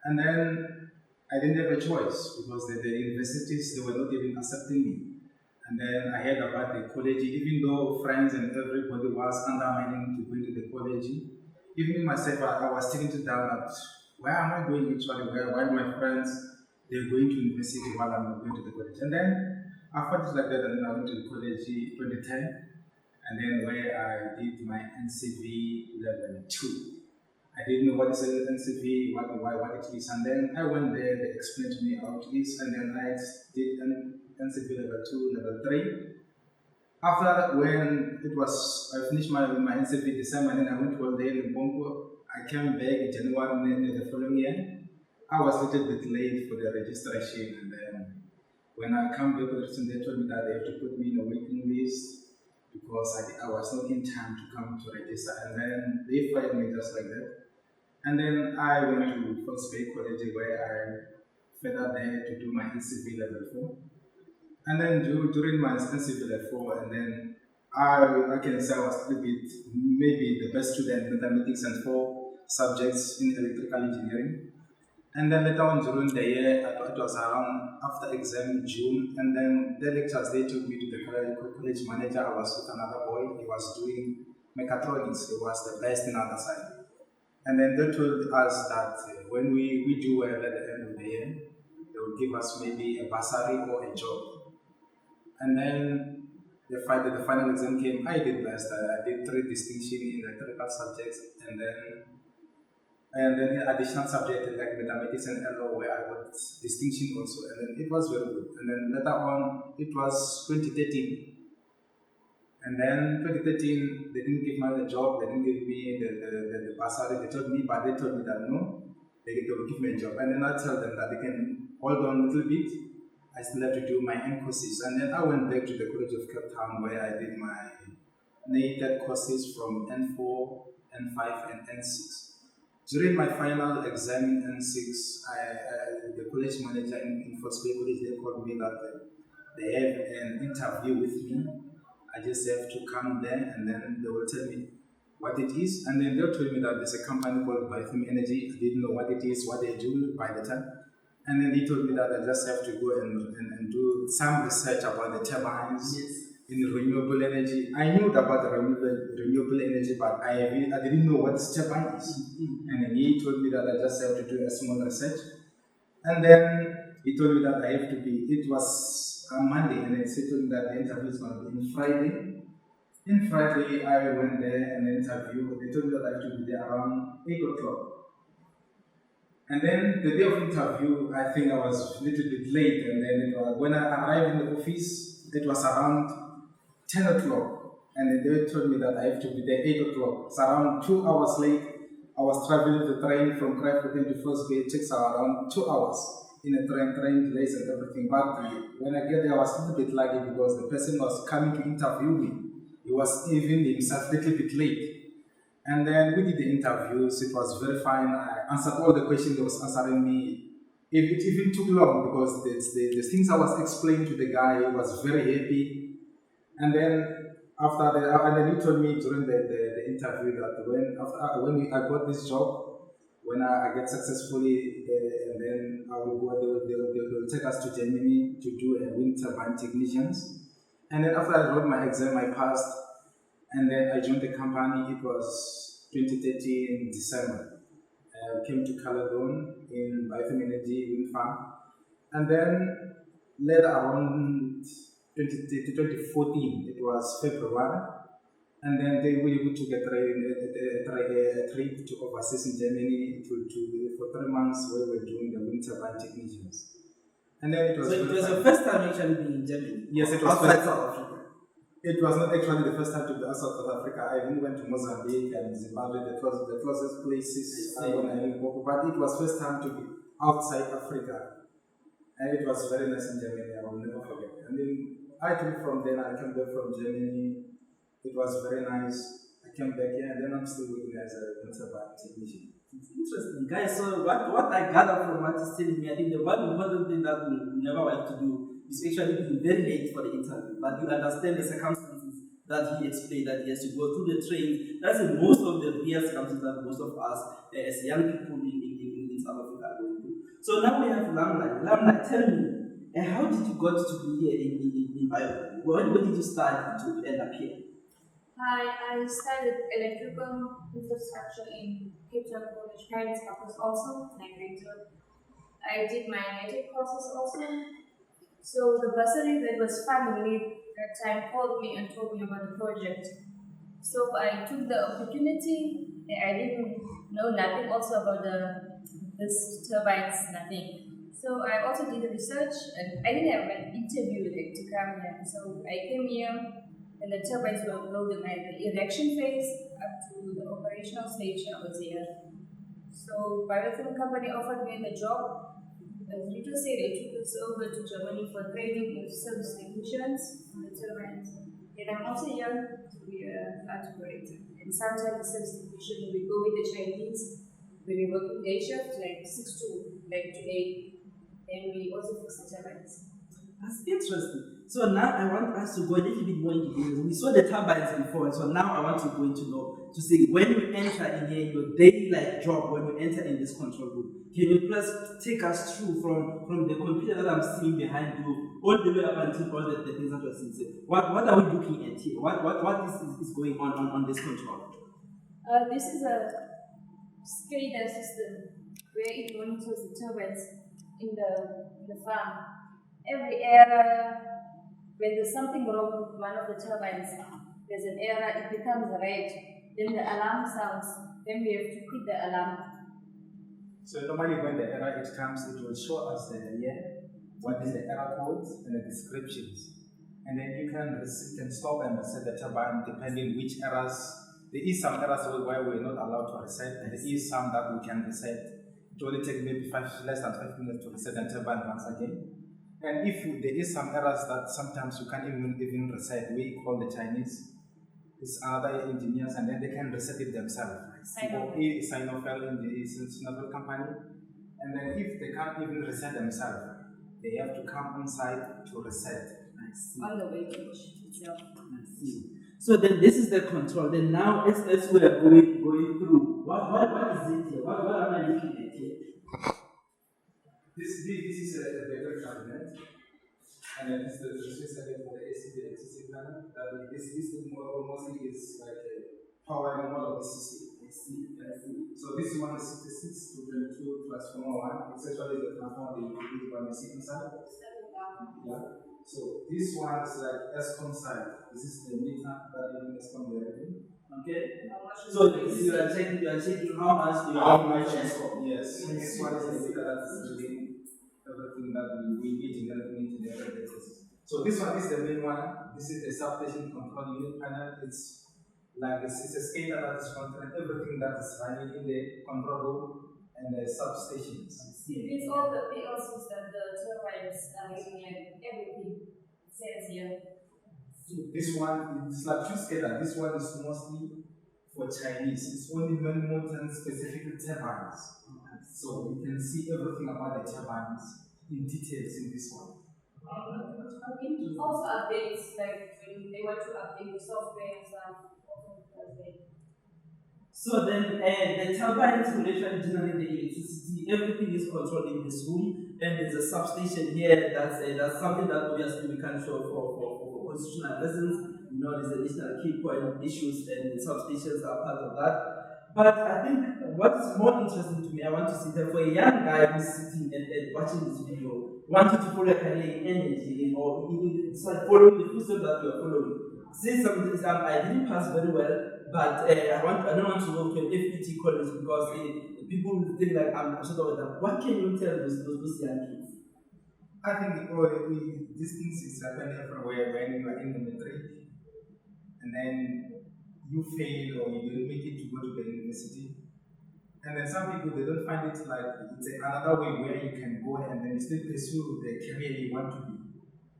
And then I didn't have a choice because the universities, they were not even accepting me. And then I heard about the college, even though friends and everybody was undermining to go to the college. Even myself, I was taking to down that where am I going actually? Why my friends, they're going to university while I'm not going to the college. And then after this like that, and then I went to the college 2010, and then where I did my NCV level 2. I didn't know what is an NCV, what it is, and then I went there, they explained to me how it is, and then I did an NCV level 2, level 3. After that, when I finished my NCV December, and then I went to holiday in Bongo. I came back in January the following year. I was a little bit late for the registration, and then when I come back, they told me that they have to put me in a waiting list because I was not in time to come to register, and then they fired me just like that. And then I went to First Bay College where I further there to do my NCV level 4. And then during my NCV level 4, and then I can say I was a little bit maybe the best student in mathematics and 4 subjects in electrical engineering. And then later on during the year, it was around after exam June, and then the lectures, they took me to the college manager. I was with another boy, he was doing mechatronics, he was the best in other side. And then they told us that when we do well at the end of the year, they will give us maybe a bursary or a job. And then the final exam came, I did best. I did 3 distinctions in electrical subjects, and then additional subject like mathematics and LO where I got distinction also, and then it was very good. And then later on, it was 2013. And then 2013, they didn't give me the job, they didn't give me the bursary, they told me that no, they will give me a job. And then I told them that they can hold on a little bit, I still have to do my N courses. And then I went back to the College of Cape Town where I did my NATED courses from N4, N5, and N6. During my final exam in N6, the college manager in First Bay College, they called me that they have an interview with me. I just have to come there, and then they will tell me what it is. And then they'll tell me that there's a company called Biotherm Energy. I didn't know what it is, what they do by the time. And then they told me that I just have to go and do some research about the turbines in renewable energy. I knew about the renewable energy, but I didn't know what turbine is. And then he told me that I just have to do a small research. And then he told me that I have to be, it was on Monday, and then he told me that the interview is going to be on Friday. In Friday, I went there and interviewed. They told me that I have to be there around 8 o'clock. And then the day of interview, I think I was a little bit late, and then when I arrived in the office, it was around 10 o'clock. And then they told me that I have to be there 8 o'clock. It's around 2 hours late. I was traveling the train from Kraaifontein to First Bay. It takes around 2 hours in a train delays and everything. But when I get there, I was a little bit lucky because the person was coming to interview me. He was even himself a little bit late. And then we did the interviews. It was very fine. I answered all the questions he was answering me. It even took long because the things I was explaining to the guy, he was very happy. And then and then he told me during the interview that I got this job, when I get successfully, and then I will go, they will take us to Germany to do a wind turbine technicians. And then after I wrote my exam, I passed, and then I joined the company. It was 2013 December. I came to Caledon in Bioenergy Wind Farm. And then later around 2014, it was February, and then we took a trip to overseas in Germany for 3 months where we were doing the wind turbine technicians. And then it was. So it was your first time actually being in Germany? Yes, it was outside South Africa. It was not actually the first time to be outside South Africa. I even went to Mozambique and Zimbabwe, the closest places when I went, but it was first time to be outside Africa. And it was very nice in Germany, I will never forget. And then I came from then, I came back from Germany. It was very nice. I came back here, and then I'm still working as a conservative technician. It's interesting, guys. So what I gather from what he's telling me, I think the one important thing that we never have to do is actually being very late for the interview. But you understand the circumstances that he explained, that he has to go through the trains. That's in most of the real circumstances that most of us as young people in South Africa are going through. So now we have Lamla. Lamla, tell me, how did you got to be here in Bio? Where did you start to end up here? Hi, I studied electrical infrastructure in Cape Town College, Parents Campus also, like Rachel. I did my native courses also. So the bursary that was funding that time called me and told me about the project. So I took the opportunity. I didn't know nothing also about this turbines, nothing. So I also did the research, and I didn't have an interview to come here. So I came here, and the turbines were built at the erection phase up to the operational stage. I was here. So Biothermal company offered me the job. As Rito said, they took us over to Germany for training with service technicians on the turbines. And I'm also here to be a plant operator. And sometimes the service technician we go with the Chinese. We work in day shift, like 6 to like to 8. And we also fix the turbines. That's interesting. So now I want us to go a little bit more into details. We saw the turbines before, so now I want to go into say when you enter in here, your daily job, when you enter in this control room, can you please take us through from the computer that I'm seeing behind you all the way up until all the things that you're seeing? What are we looking at here? What is going on this control? This is a SCADA system where it monitors the turbines in the farm. Every error, when there's something wrong with one of the turbines, there's an error, it becomes red, then the alarm sounds, then we have to quit the alarm. So normally when the error comes, it will show us what is the error code and the descriptions. And then you can stop and reset the turbine depending which errors. There is some errors where we're not allowed to reset, and there is some that we can reset. It only takes maybe less than 5 minutes to reset the turbine once again. And if there is some errors that sometimes you can't even reset, we call the Chinese, it's other engineers, and then they can reset it themselves. Sinofel in the Sinofel company. And then if they can't even reset themselves, they have to come on site to reset. On the way to itself. I see. So then this is the control. Then now as we are going through, what is it here? What am I looking at here? This is a better cabinet, and then this is the switch cabinet for the AC, the electricity panel. This mostly is like a powering all of the system. I see. So this one is 66 to 22 transformer 1. It's actually the transformer that you use on the second side. Yeah. So this one is like ESCOM side. This is the meter that you ESCOM directly. Okay. So you are checking how much ESCOM. Yes. This one is the meter that is reading everything that we need in the databases. So this one is the main one. This is the substation control unit panel. It's like it's a SCADA that is controlling everything that is running in the control room and the substations. It's all the PLCs that the turbines are using, and everything says here. This one is like two SCADA. This one is mostly for Chinese. It's only modern specific turbines. So you can see everything about the turbines in details in this one. Also updates, like when they want to update the software and stuff, also does that. So then the turbines will actually generate the electricity. Everything is controlled in this room, and there's a substation here. That's something that obviously we can't show for constitutional reasons. You know, there's additional key point issues, and the substations are part of that. But I think what's more interesting to me, I want to see that for a young guy who's sitting and watching this video, wanting to follow a career in energy or even start following the footsteps that you are following. Say something, I didn't pass very well, but I don't want to go to an FET college because people will think like I'm sort of them. What can you tell those young kids? I think these things is happen everywhere when you are in the matric and then you fail or you don't make it to go to the university. And then some people they don't find it like it's another way where you can go and then still pursue the career you want to be.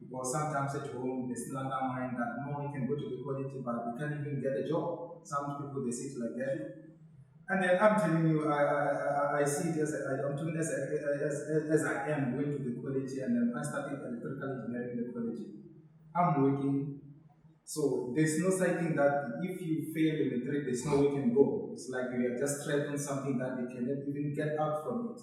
Because sometimes at home they still undermine that no, you can go to the college but you can't even get a job. Some people they see it like that. And then I'm telling you, I see it I'm doing as I am going to the college and then I started electrical engineering in the college. I'm working. So there's no such thing that if you fail in the trade, there's no way you can go. It's like you are just threatening something that they cannot even get out from it.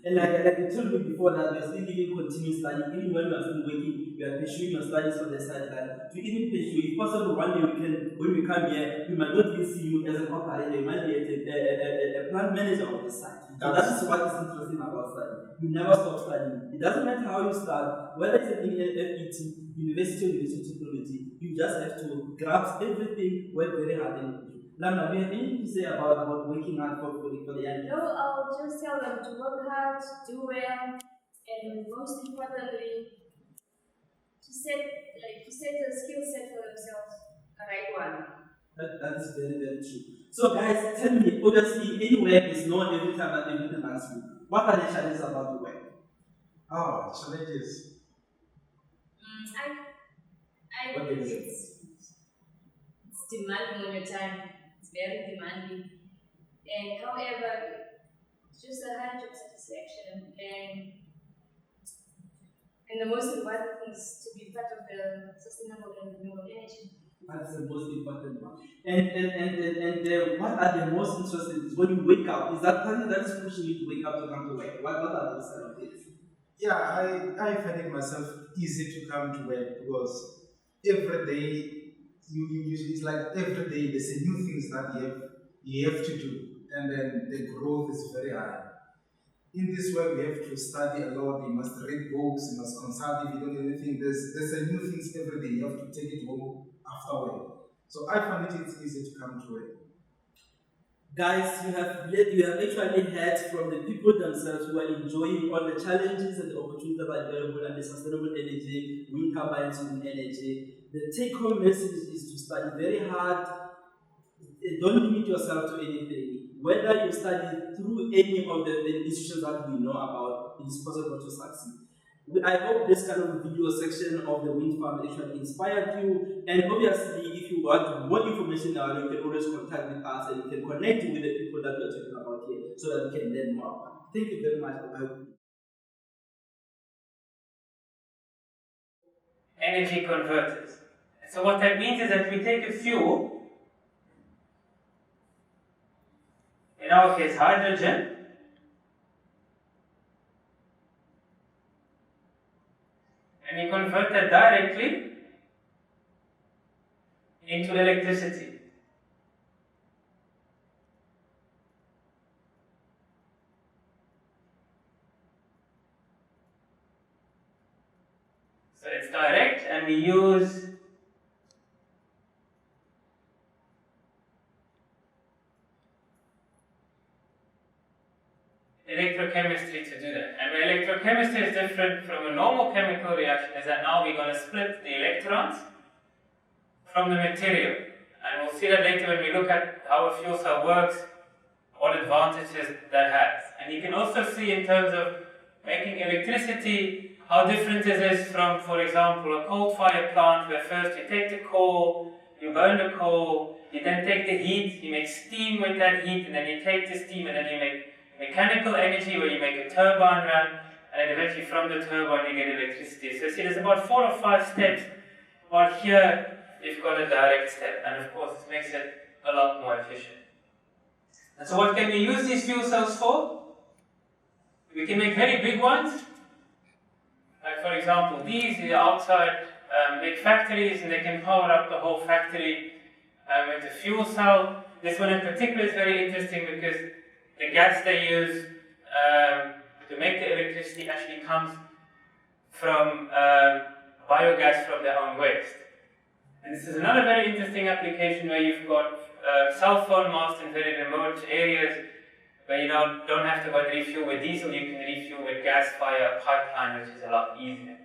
And like you told me before that you're still even continue studying, even when you're still working, you are pursuing your studies on the sideline. To even pursue, if possible, one day when we come here, we might not even see you as an operator, you might be a plant manager of the site. So that is what is interesting about studying. You never stop studying. It doesn't matter how you start, whether it's in FET, university or university technology, you just have to grasp everything, work very hard and Lama, do you have anything to say about working hard for the young? No, I'll just tell them to work hard, do well, and most importantly, to set a skill set for themselves, a right one. That is very, very true. So guys, tell me, obviously anywhere is not every time that everything asks you. What are the challenges about the work? Oh, challenges. I think it's demanding on your time. It's very demanding. And however, it's just a high job satisfaction. And the most important thing is to be part of the sustainable and renewable energy. That's the most important one. And what are the most interesting is when you wake up, is that something that is pushing you to wake up to come to work? What are the side of this? Yeah, I find it myself easy to come to work because every day it's like every day there's a new things that you have to do, and then the growth is very high. In this work, we have to study a lot. You must read books. You must consult. If you don't know anything, there's a new things every day. You have to take it home after work. So I find it's easy to come to work. Guys, you have actually heard from the people themselves who are enjoying all the challenges and the opportunities that are available and the sustainable energy, wind turbines, wind energy. The take-home message is to study very hard. Don't limit yourself to anything. Whether you study through any of the institutions that we know about, it is possible to succeed. I hope this kind of video section of the wind farm actually inspired you. And obviously, if you want more information now, you can always contact with us and you can connect with the people that we are talking about here so that we can learn more. Thank you very much. Energy converters. So what that means is that we take a fuel, in our case hydrogen, and we convert that directly into electricity. So it's direct, and we use electrochemistry to do that. And electrochemistry is different from a normal chemical reaction is that now we're going to split the electrons from the material. And we'll see that later when we look at how a fuel cell works, what advantages that has. And you can also see in terms of making electricity, how different it is from, for example, a coal-fired plant where first you take the coal you burn the coal, you then take the heat, you make steam with that heat, and then you take the steam and then you make mechanical energy where you make a turbine run, and then eventually from the turbine you get electricity. So see, there's about 4 or 5 steps, while here you've got a direct step, and of course this makes it a lot more efficient. And so what can we use these fuel cells for? We can make very big ones. Like for example, these are outside big factories, and they can power up the whole factory with a fuel cell. This one in particular is very interesting because the gas they use to make the electricity actually comes from biogas from their own waste. And this is another very interesting application where you've got cell phone masts in very remote areas where you now don't have to go and refuel with diesel, you can refuel with gas via a pipeline, which is a lot easier.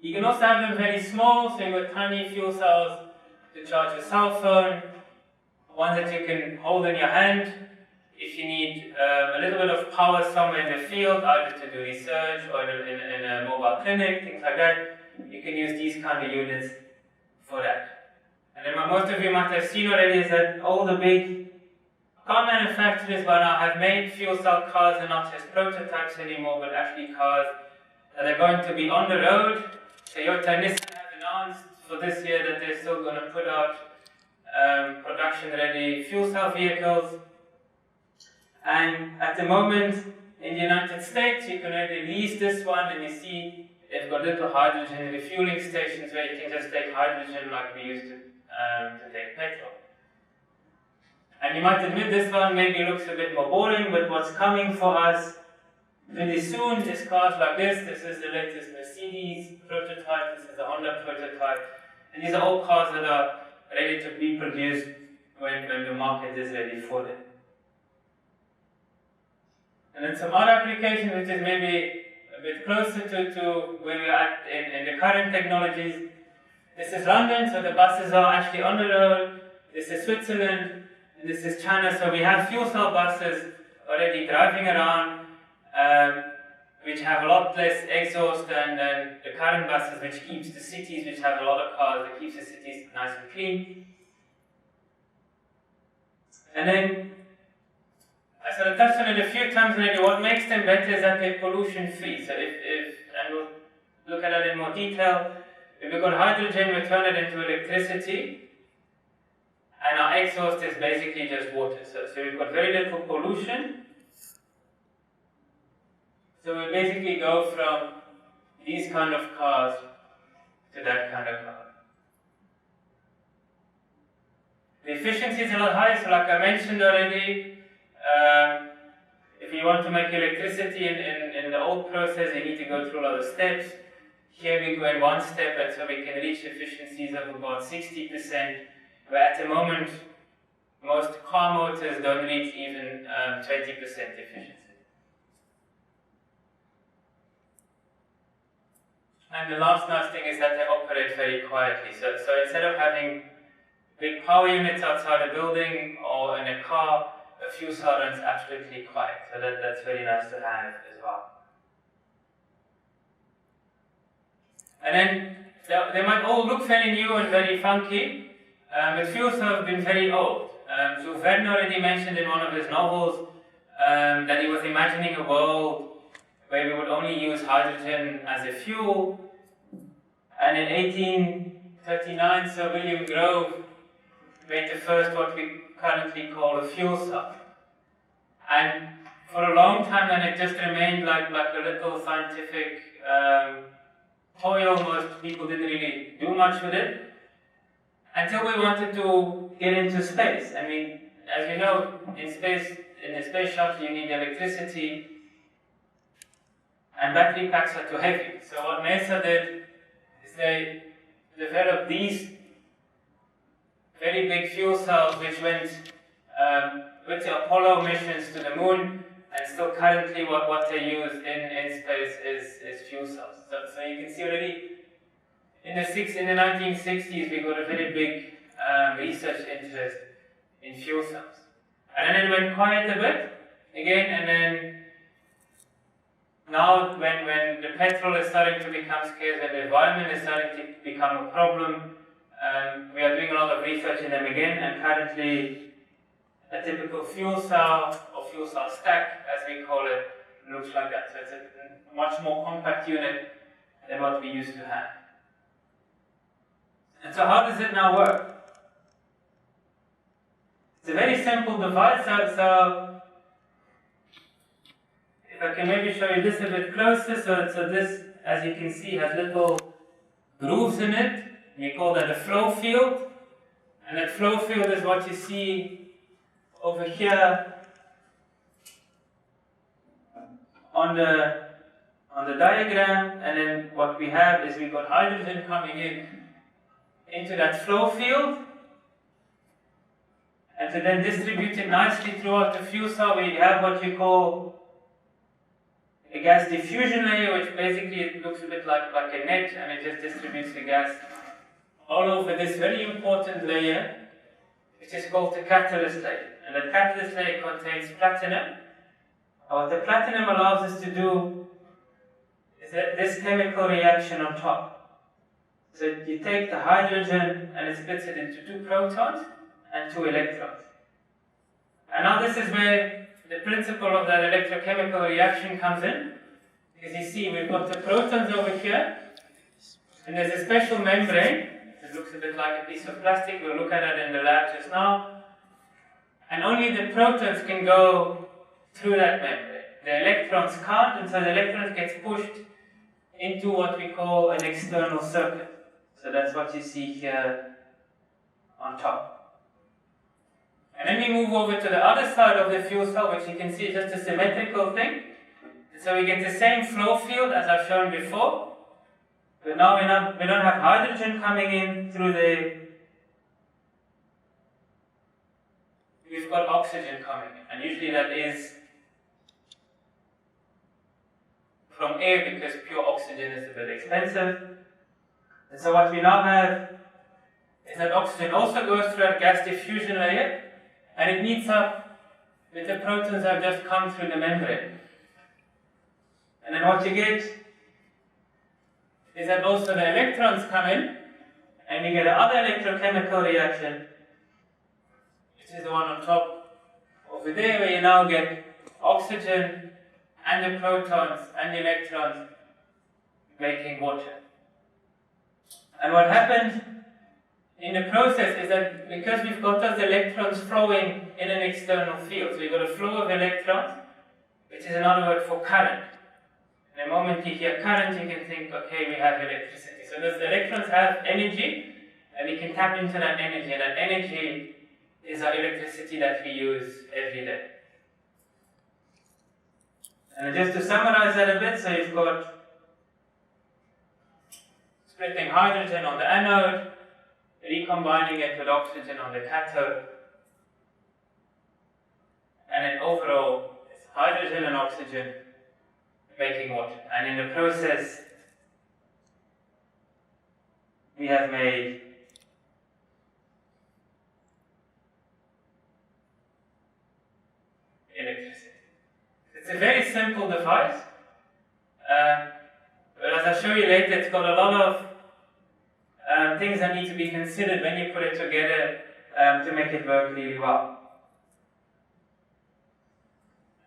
You can also have them very small, so you've got tiny fuel cells to charge a cell phone, ones that you can hold in your hand if you need a little bit of power somewhere in the field, either to do research or in a mobile clinic, things like that. You can use these kind of units for that. And then what most of you might have seen already is that all the big car manufacturers by now have made fuel cell cars, and not just prototypes anymore, but actually cars that are going to be on the road. Toyota and Nissan have announced for this year that they're still going to put out production-ready fuel cell vehicles. And at the moment, in the United States, you can already lease this one, and you see they've got little hydrogen refueling stations where you can just take hydrogen like we used to take petrol. And you might admit this one maybe looks a bit more boring, but what's coming for us really soon is cars like this. This is the latest Mercedes prototype, this is the Honda prototype, and these are all cars that are ready to be produced when the market is ready for them. And then some other applications which is maybe a bit closer to where we are at in the current technologies. This is London, so the buses are actually on the road. This is Switzerland, and this is China. So we have fuel cell buses already driving around, which have a lot less exhaust than the current buses, which keeps the cities, which have a lot of cars, that keeps the cities nice and clean. And then, I sort of touched on it a few times already, what makes them better is that they're pollution free. So and we'll look at that in more detail, if we've got hydrogen, we turn it into electricity, and our exhaust is basically just water. So we've got very little pollution. So we basically go from these kind of cars to that kind of car. The efficiency is a lot higher, so like I mentioned already, if you want to make electricity in the old process, you need to go through a lot of steps. Here we go in one step, and so we can reach efficiencies of about 60%, where at the moment, most car motors don't reach even 20% efficiency. And the last nice thing is that they operate very quietly. So instead of having big power units outside a building or in a car, a fuel cell runs absolutely quiet. So that's very nice to have as well. And then they might all look very new and very funky, but fuel cells have been very old. So Verne already mentioned in one of his novels that he was imagining a world where we would only use hydrogen as a fuel. And in 1839, Sir William Grove made the first what we currently call a fuel cell. And for a long time then it just remained like a little scientific toil. Most people didn't really do much with it until we wanted to get into space. I mean, as you know, in the space shuttle you need electricity, and battery packs are too heavy. So what NASA did is they developed these very big fuel cells which went with the Apollo missions to the moon, and still currently what they use in space is fuel cells. So you can see already in the 1960s we got a very big research interest in fuel cells. And then it went quiet a bit again, and then now when the petrol is starting to become scarce, when the environment is starting to become a problem, we are doing a lot of research in them again, and currently a typical fuel cell or fuel cell stack, as we call it, looks like that. So it's a much more compact unit than what we used to have. And so how does it now work? It's a very simple device. So if I can maybe show you this a bit closer, so this, as you can see, has little grooves in it. We call that a flow field. And that flow field is what you see over here on the diagram. And then what we have is we've got hydrogen coming into that flow field. And to then distribute it nicely throughout the fuel cell, we have what you call a gas diffusion layer, which basically it looks a bit like a net, and it just distributes the gas all over this very important layer, which is called the catalyst layer. And the catalyst layer contains platinum. And what the platinum allows us to do is this chemical reaction on top. So you take the hydrogen and it splits it into 2 protons and 2 electrons. And now this is where the principle of that electrochemical reaction comes in. Because you see, we've got the protons over here, and there's a special membrane. It looks a bit like a piece of plastic. We'll look at it in the lab just now. And only the protons can go through that membrane. The electrons can't, and so the electrons get pushed into what we call an external circuit. So that's what you see here on top. And then we move over to the other side of the fuel cell, which you can see is just a symmetrical thing. And so we get the same flow field as I've shown before. But now we don't have hydrogen coming in through we've got oxygen coming in. And usually that is from air, because pure oxygen is a bit expensive. And so what we now have is that oxygen also goes through that gas diffusion layer, and it meets up with the protons that have just come through the membrane. And then what you get is that also the electrons come in, and you get another electrochemical reaction, which is the one on top over there, where you now get oxygen and the protons and the electrons making water. And what happens in the process is that because we've got those electrons flowing in an external field, so you've got a flow of electrons, which is another word for current. And the moment you hear current, you can think, okay, we have electricity. So those electrons have energy, and we can tap into that energy, and that energy is our electricity that we use every day. And just to summarize that a bit, so you've got splitting hydrogen on the anode, recombining it with oxygen on the cathode, and then overall it's hydrogen and oxygen making water. And in the process, we have made electricity. It's a very simple device, but as I'll show you later, it's got a lot of things that need to be considered when you put it together to make it work really well.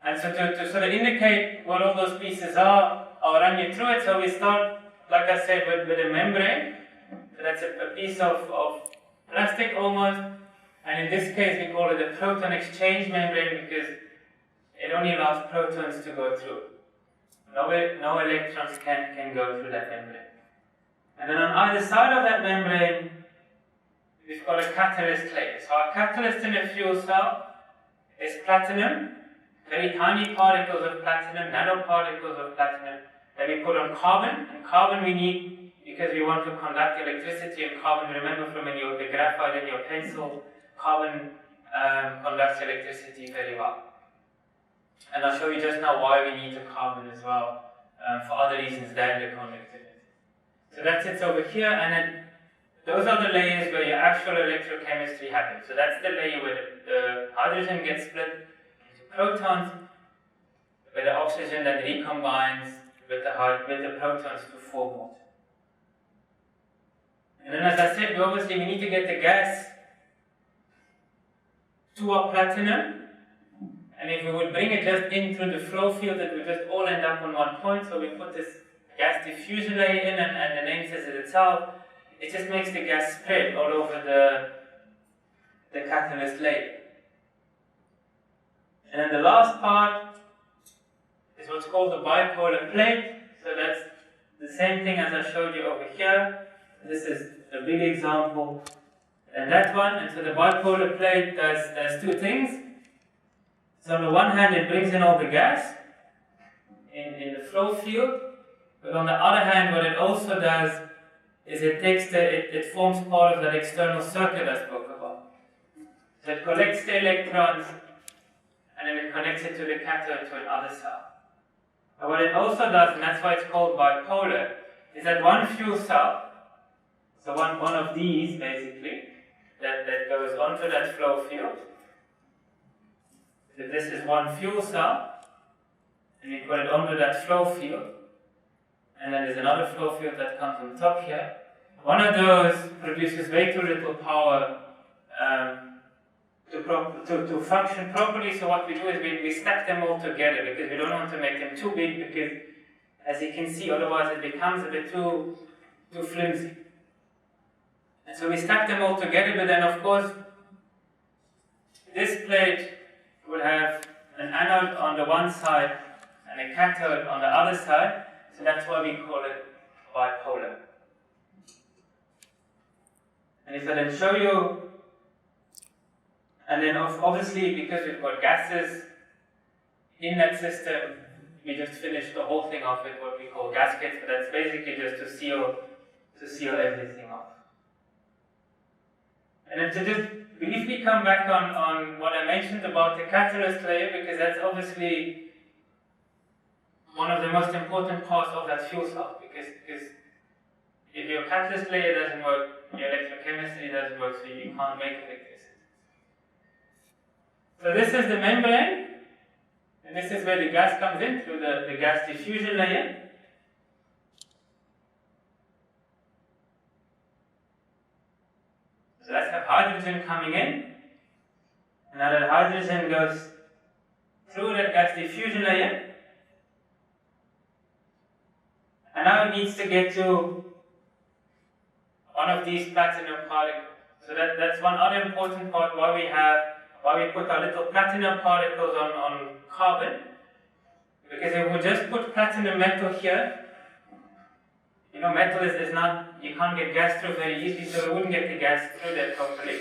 And so to sort of indicate what all those pieces are, I'll run you through it. So we start, like I said, with a membrane. So that's a piece of plastic almost, and in this case we call it a proton exchange membrane because it only allows protons to go through. No electrons can go through that membrane. And then on either side of that membrane, we've got a catalyst layer. So our catalyst in a fuel cell is platinum, very tiny particles of platinum, nanoparticles of platinum that we put on carbon. And carbon we need because we want to conduct electricity, and carbon, remember from the graphite in your pencil, carbon conducts electricity very well. And I'll show you just now why we need the carbon as well, for other reasons than the conductivity. So that sits over here, and then those are the layers where your actual electrochemistry happens. So that's the layer where the hydrogen gets split into protons, where the oxygen then recombines with the protons to form water. And then, as I said, we need to get the gas to our platinum. And if we would bring it just in through the flow field, it would just all end up on one point. So we put this gas diffusion layer in, and the name says it itself. It just makes the gas spread all over the catalyst layer. And then the last part is what's called the bipolar plate. So that's the same thing as I showed you over here. This is a big example. And that one, and so the bipolar plate does two things. So on the one hand, it brings in all the gas in the flow field, but on the other hand, what it also does is it forms part of that external circuit I spoke about. So it collects the electrons, and then it connects it to the cathode to another cell. And what it also does, and that's why it's called bipolar, is that one fuel cell, so one of these basically, that goes onto that flow field. So this is one fuel cell, and we put it onto that flow field, and then there's another flow field that comes on top here. One of those produces way too little power to function properly, so what we do is we stack them all together because we don't want to make them too big, because as you can see, otherwise it becomes a bit too flimsy. And so we stack them all together, but then of course this plate would have an anode on the one side and a cathode on the other side, so that's why we call it bipolar. And if I then show you, and then obviously because we've got gases in that system, we just finished the whole thing off with what we call gaskets, but that's basically just to seal everything off. And then to just briefly come back on what I mentioned about the catalyst layer, because that's obviously one of the most important parts of that fuel cell, because if your catalyst layer doesn't work, your electrochemistry doesn't work, so you can't make electricity. So this is the membrane, and this is where the gas comes in through the gas diffusion layer. So let's have hydrogen coming in, and now that hydrogen goes through that gas diffusion layer, and now it needs to get to one of these platinum particles. So that's one other important part why we put our little platinum particles on carbon, because if we just put platinum metal here, you know, metal is not, you can't get gas through very easily, so we wouldn't get the gas through there properly.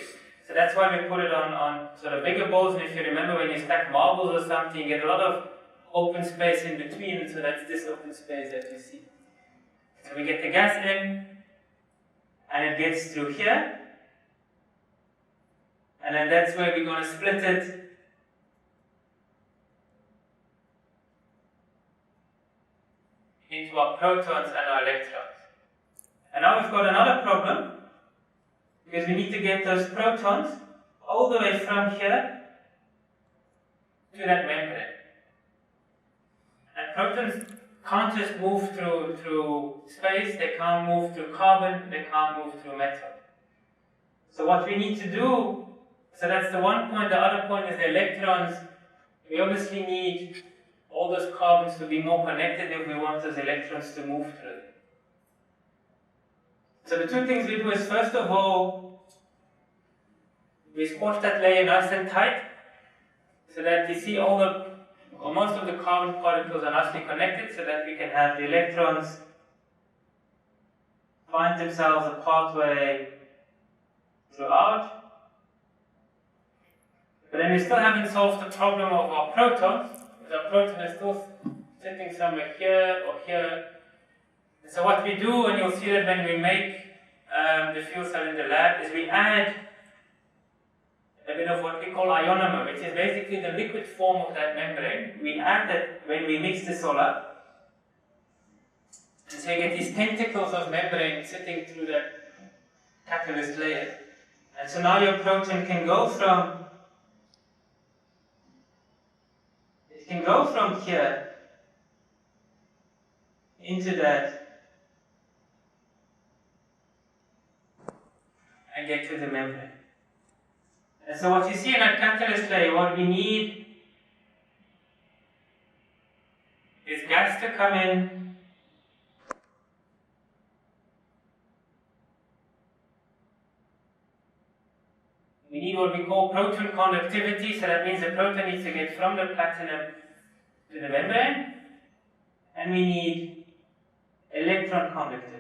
So that's why we put it on sort of bigger balls, and if you remember when you stack marbles or something, you get a lot of open space in between, and so that's this open space that you see. So we get the gas in, and it gets through here, and then that's where we're going to split it into our protons and our electrons. And now we've got another problem, because we need to get those protons all the way from here to that membrane. And protons can't just move through space, they can't move through carbon, they can't move through metal. So what we need to do, so that's the one point, the other point is the electrons. We obviously need all those carbons to be more connected if we want those electrons to move through. So the two things we do is, first of all, we squash that layer nice and tight, so that you see most of the carbon particles are nicely connected, so that we can have the electrons find themselves a pathway throughout. But then we still haven't solved the problem of our protons. The proton is still sitting somewhere here or here. And so what we do, and you'll see that when we make the fuel cell in the lab, is we add a bit of what we call ionomer, which is basically the liquid form of that membrane. We add that when we mix this all up. And so you get these tentacles of membrane sitting through that catalyst layer. And so now your proton can go from can go from here into that and get to the membrane. And so what you see in that catalyst layer, what we need is gas to come in, we need what we call proton conductivity, so that means the proton needs to get from the platinum to the membrane, and we need electron conductivity.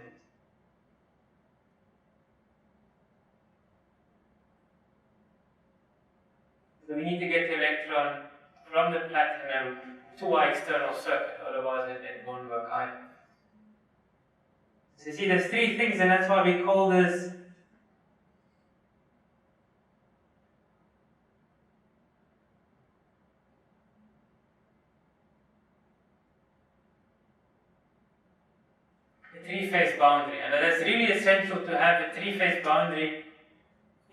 So we need to get the electron from the platinum to our external circuit, otherwise it won't work either. So you see there's three things, and that's why we call this the three-phase boundary. And that's really essential to have a three-phase boundary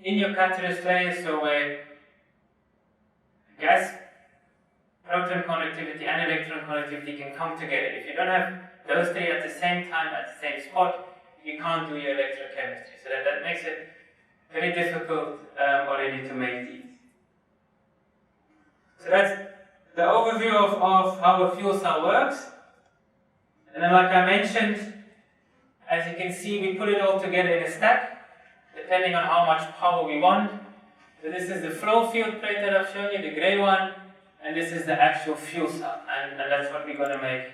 in your catalyst layer, so where gas, proton conductivity and electron conductivity can come together. If you don't have those three at the same time, at the same spot, you can't do your electrochemistry. So that makes it very difficult already to make these. So that's the overview of how a fuel cell works. And then like I mentioned, as you can see, we put it all together in a stack, depending on how much power we want. So this is the flow field plate that I've shown you, the grey one, and this is the actual fuel cell, and that's what we're going to make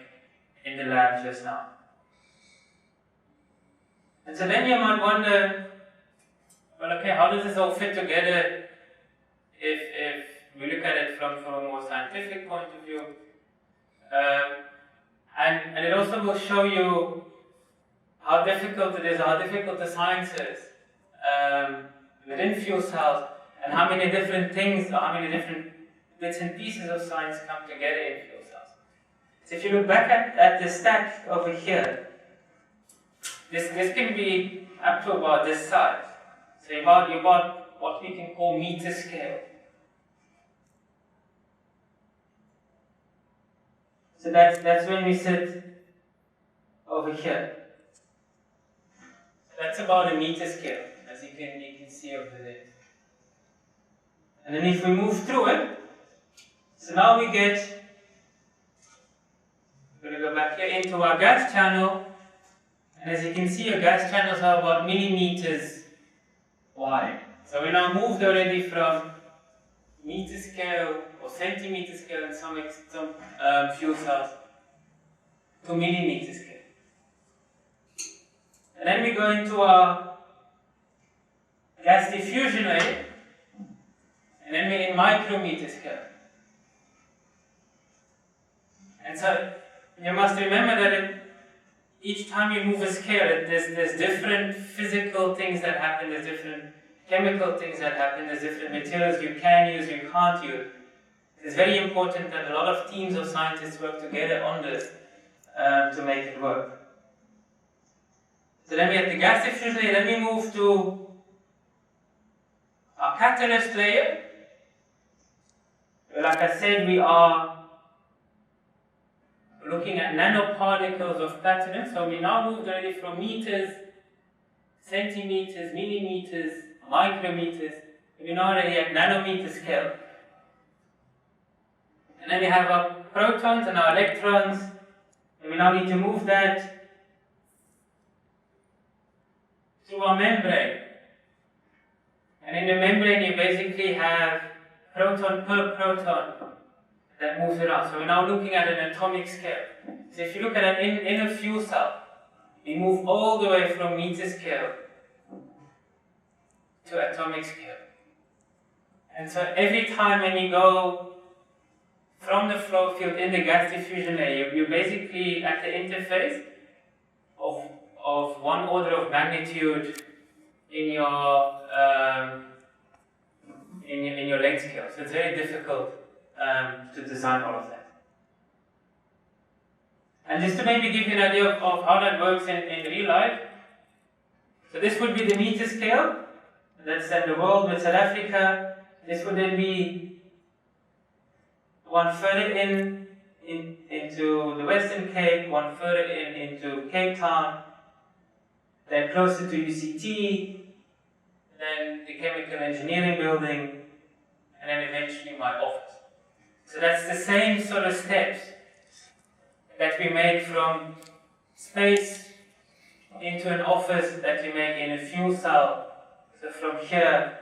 in the lab just now. And so then you might wonder, well, okay, how does this all fit together if we look at it from a more scientific point of view? And it also will show you how difficult it is, how difficult the science is within fuel cells, and how many different things, or how many different bits and pieces of science come together in fuel cells. So if you look back at the stack over here, this can be up to about this size. So you got what we can call meter scale. So that's when we sit over here. That's about a meter scale, as you can see over there. And then if we move through it, so now we're going to go back here into our gas channel, and as you can see, our gas channels are about millimeters wide. So we now moved already from meter scale or centimeter scale in some fuel cells to millimeter scale. And then we go into our gas diffusion layer, and then we're in micrometer scale. And so you must remember that each time you move a scale, there's different physical things that happen, there's different chemical things that happen, there's different materials you can use, you can't use. It's very important that a lot of teams of scientists work together on this to make it work. So then we have the gas diffusion layer, then we move to our catalyst layer. Like I said, we are looking at nanoparticles of platinum, so we now moved already from meters, centimeters, millimeters, micrometers, we're now already at nanometer scale. And then we have our protons and our electrons, and we now need to move that through our membrane. And in the membrane you basically have proton per proton that moves around. So we're now looking at an atomic scale. So if you look at it in a fuel cell, we move all the way from meter scale to atomic scale. And so every time when you go from the flow field in the gas diffusion layer, you're basically at the interface of one order of magnitude in your length scale. So it's very difficult to design all of that. And just to maybe give you an idea of how that works in real life, so this would be the meter scale. That's the world with South Africa. This would then be one further into the Western Cape, one further into Cape Town, then closer to UCT, then the chemical engineering building, and then eventually my office. So that's the same sort of steps that we make from space into an office that we make in a fuel cell. So from here,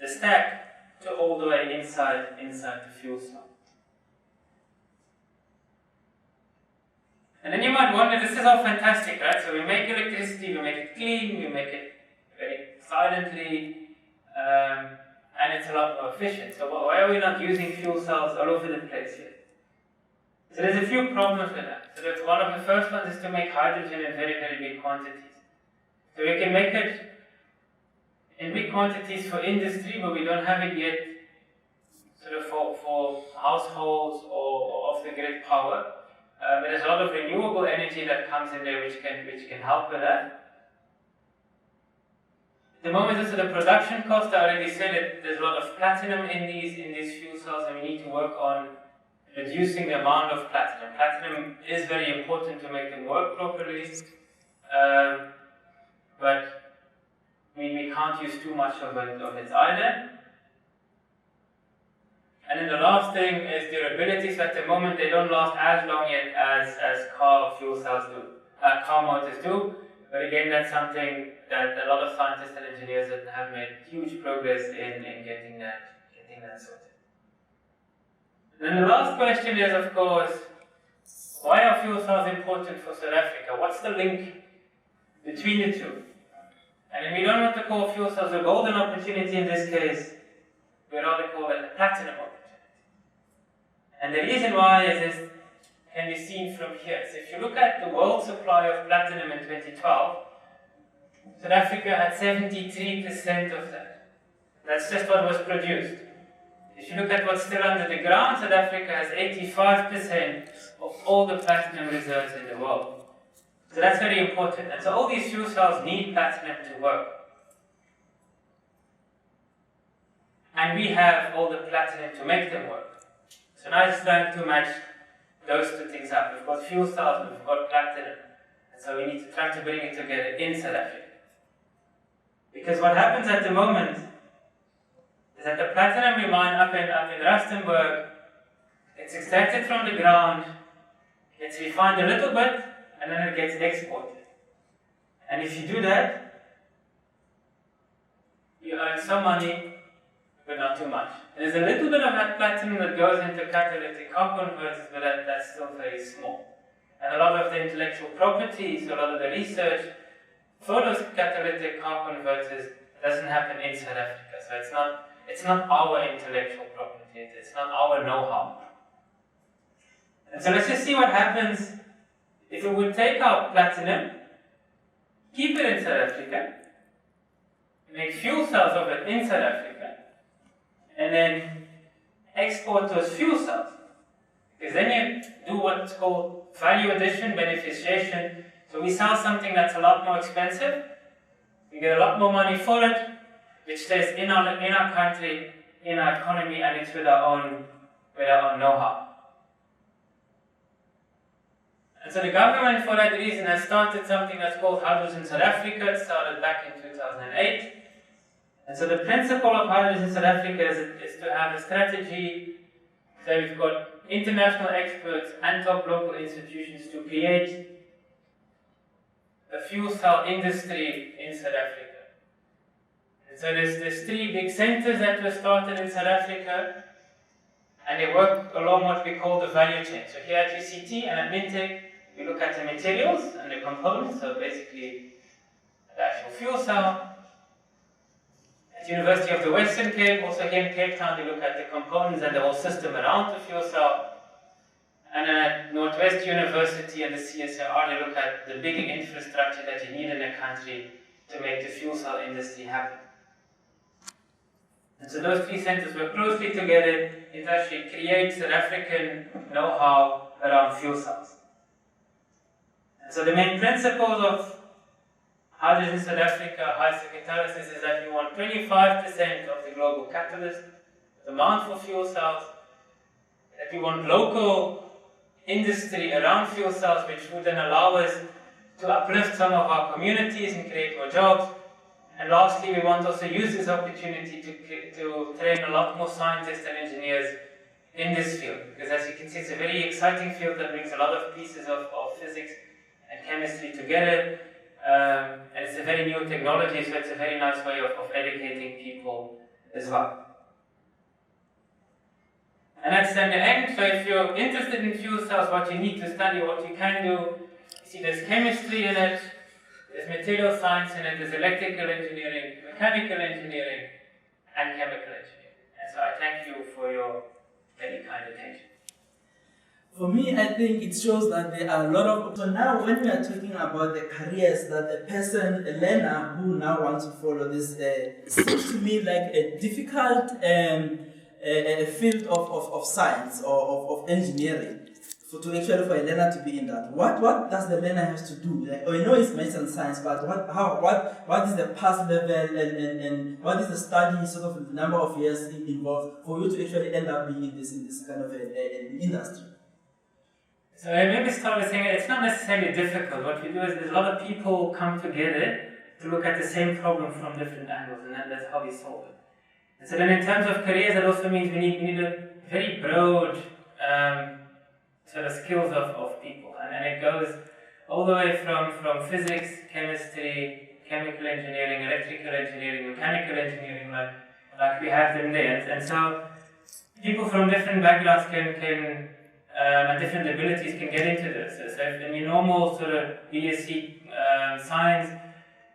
the stack, to all the way inside the fuel cell. And then you might wonder, this is all fantastic, right? So we make electricity, we make it clean, we make it very silently, and it's a lot more efficient. So why are we not using fuel cells all over the place here? So there's a few problems with that. So that's one of the first ones is to make hydrogen in very, very big quantities. So we can make it in big quantities for industry, but we don't have it yet sort of for households or off-the-grid power. There's a lot of renewable energy that comes in there which can help with that. At the moment, also the production cost, I already said that there's a lot of platinum in these fuel cells, and we need to work on reducing the amount of platinum. Platinum is very important to make them work properly, but we can't use too much of it either. And then the last thing is durability. So at the moment they don't last as long yet as car fuel cells do, car motors do. But again, that's something that a lot of scientists and engineers have made huge progress in getting that sorted. And then the last question is, of course, why are fuel cells important for South Africa? What's the link between the two? And we don't want to call fuel cells a golden opportunity in this case, we rather call it a platinum opportunity. And the reason why is this can be seen from here. So if you look at the world supply of platinum in 2012, South Africa had 73% of that. That's just what was produced. If you look at what's still under the ground, South Africa has 85% of all the platinum reserves in the world. So that's very important. And so all these fuel cells need platinum to work. And we have all the platinum to make them work. So now it's trying to match those two things up. We've got fuel cells, we've got platinum. And so we need to try to bring it together in South Africa. Because what happens at the moment is that the platinum we mine up in Rustenburg, it's extracted from the ground, it's refined a little bit, and then it gets exported. And if you do that, you earn some money, but not too much. And there's a little bit of that platinum that goes into catalytic car converters, but that's still very small. And a lot of the intellectual property, so a lot of the research for those catalytic car converters doesn't happen in South Africa. So it's not our intellectual property, it's not our know-how. And so let's just see what happens if we would take our platinum, keep it in South Africa, make fuel cells of it in South Africa, and then export those fuel cells. Because then you do what's called value addition, beneficiation. So we sell something that's a lot more expensive, we get a lot more money for it, which stays in our country, in our economy, and it's with our own know-how. And so the government, for that reason, has started something that's called Hydrogen South Africa. It started back in 2008. And so the principle of Hydrogen South Africa is to have a strategy. So we've got international experts and top local institutions to create a fuel cell industry in South Africa. And so there's three big centers that were started in South Africa, and they work along what we call the value chain. So here at UCT and at Mdse, we look at the materials and the components, so basically the actual fuel cell. At the University of the Western Cape, also here in Cape Town, we look at the components and the whole system around the fuel cell. And then at Northwest University and the CSIR, they look at the bigger infrastructure that you need in a country to make the fuel cell industry happen. And so those three centers work closely together to actually create South African know-how around fuel cells. And so the main principles of Hydrogen South Africa, high-second catalysis, is that you want 25% of the global catalyst, demand for fuel cells, that we want local industry around fuel cells, which would then allow us to uplift some of our communities and create more jobs. And lastly, we want also use this opportunity to train a lot more scientists and engineers in this field, because as you can see, it's a very exciting field that brings a lot of pieces of physics and chemistry together, and it's a very new technology, so it's a very nice way of educating people as well. And that's then the end. So if you're interested in fuel cells, what you need to study, what you can do, you see there's chemistry in it, there's material science in it, there's electrical engineering, mechanical engineering, and chemical engineering. And so I thank you for your very kind attention. For me, I think it shows that there are a lot of... So now when we are talking about the careers that a person, a learner who now wants to follow this, seems to me like a difficult a field of science or of engineering for a learner to be in that. What does the learner have to do? Like, I know it's medicine science, but what is the pass level and what is the study sort of number of years involved for you to actually end up being in this kind of an industry? So maybe start with saying it's not necessarily difficult. What we do is there's a lot of people come together to look at the same problem from different angles, and that's how we solve it. And so then in terms of careers, that also means we need a very broad sort of skills of people. And it goes all the way from physics, chemistry, chemical engineering, electrical engineering, mechanical engineering, like we have them there. And so people from different backgrounds can and different abilities can get into this. So if in your normal sort of BSc science,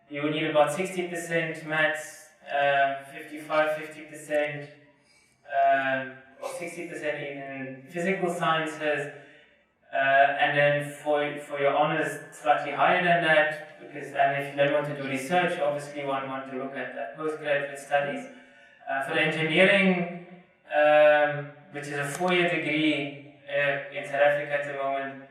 you would need about 60% maths, 50% or 60% in physical sciences, and then for your honors slightly higher than that, and if you then want to do research, obviously you want to look at that postgraduate studies. For the engineering, which is a 4-year degree in South Africa at the moment,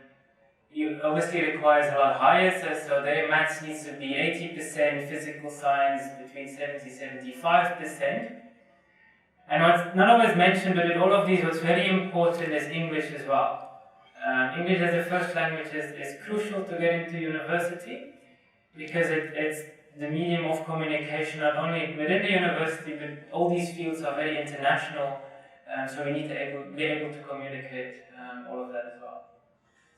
it obviously requires a lot higher, so their maths needs to be 80%, physical science between 70-75%. And what's not always mentioned, but in all of these, what's very important is English as well. English as a first language is crucial to get into university, because it's the medium of communication, not only within the university, but all these fields are very international, so we need to be able to communicate all of that as well.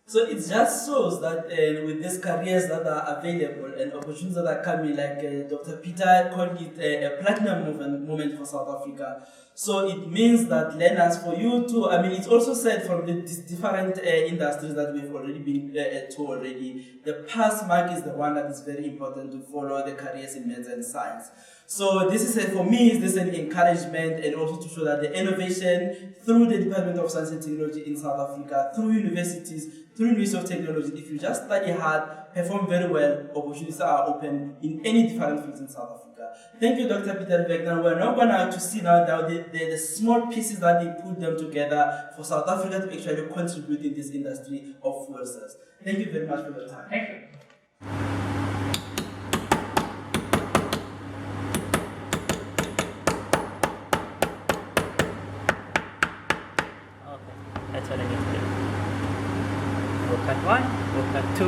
So it just shows that with these careers that are available and opportunities that are coming, like Dr. Peter called it a platinum moment for South Africa. So it means that learners, for you to, I mean, it's also said from the different industries that we've already been to already, the pass mark is the one that is very important to follow the careers in maths and science. So this is, for me, is this an encouragement and also to show that the innovation through the Department of Science and Technology in South Africa, through universities, through University of Technology, if you just study hard, perform very well, opportunities are open in any different fields in South Africa. Thank you, Dr. Peter Wegner. We're now going to see now the small pieces that they put them together for South Africa to actually contribute in this industry of fuel cells. Thank you very much for your time. Thank you. That's what I need to do. We'll cut 1, we'll cut 2,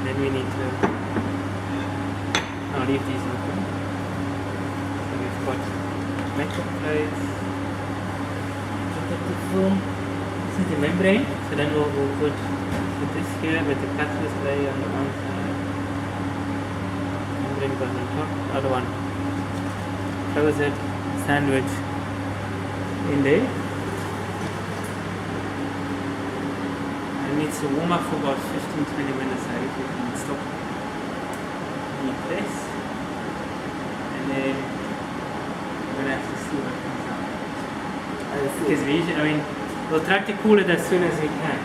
then we need to now leave these open. So we've got metal plates, protective film, this is the membrane, so then we'll put this here with the catalyst layer on the one side, membrane goes on top, the other one close it, sandwich in there. It needs to warm up for about 15-20 minutes. I think we can stop the press, and then we're going to have to see what comes out. Because we usually, I mean, we'll try to cool it as soon as we can.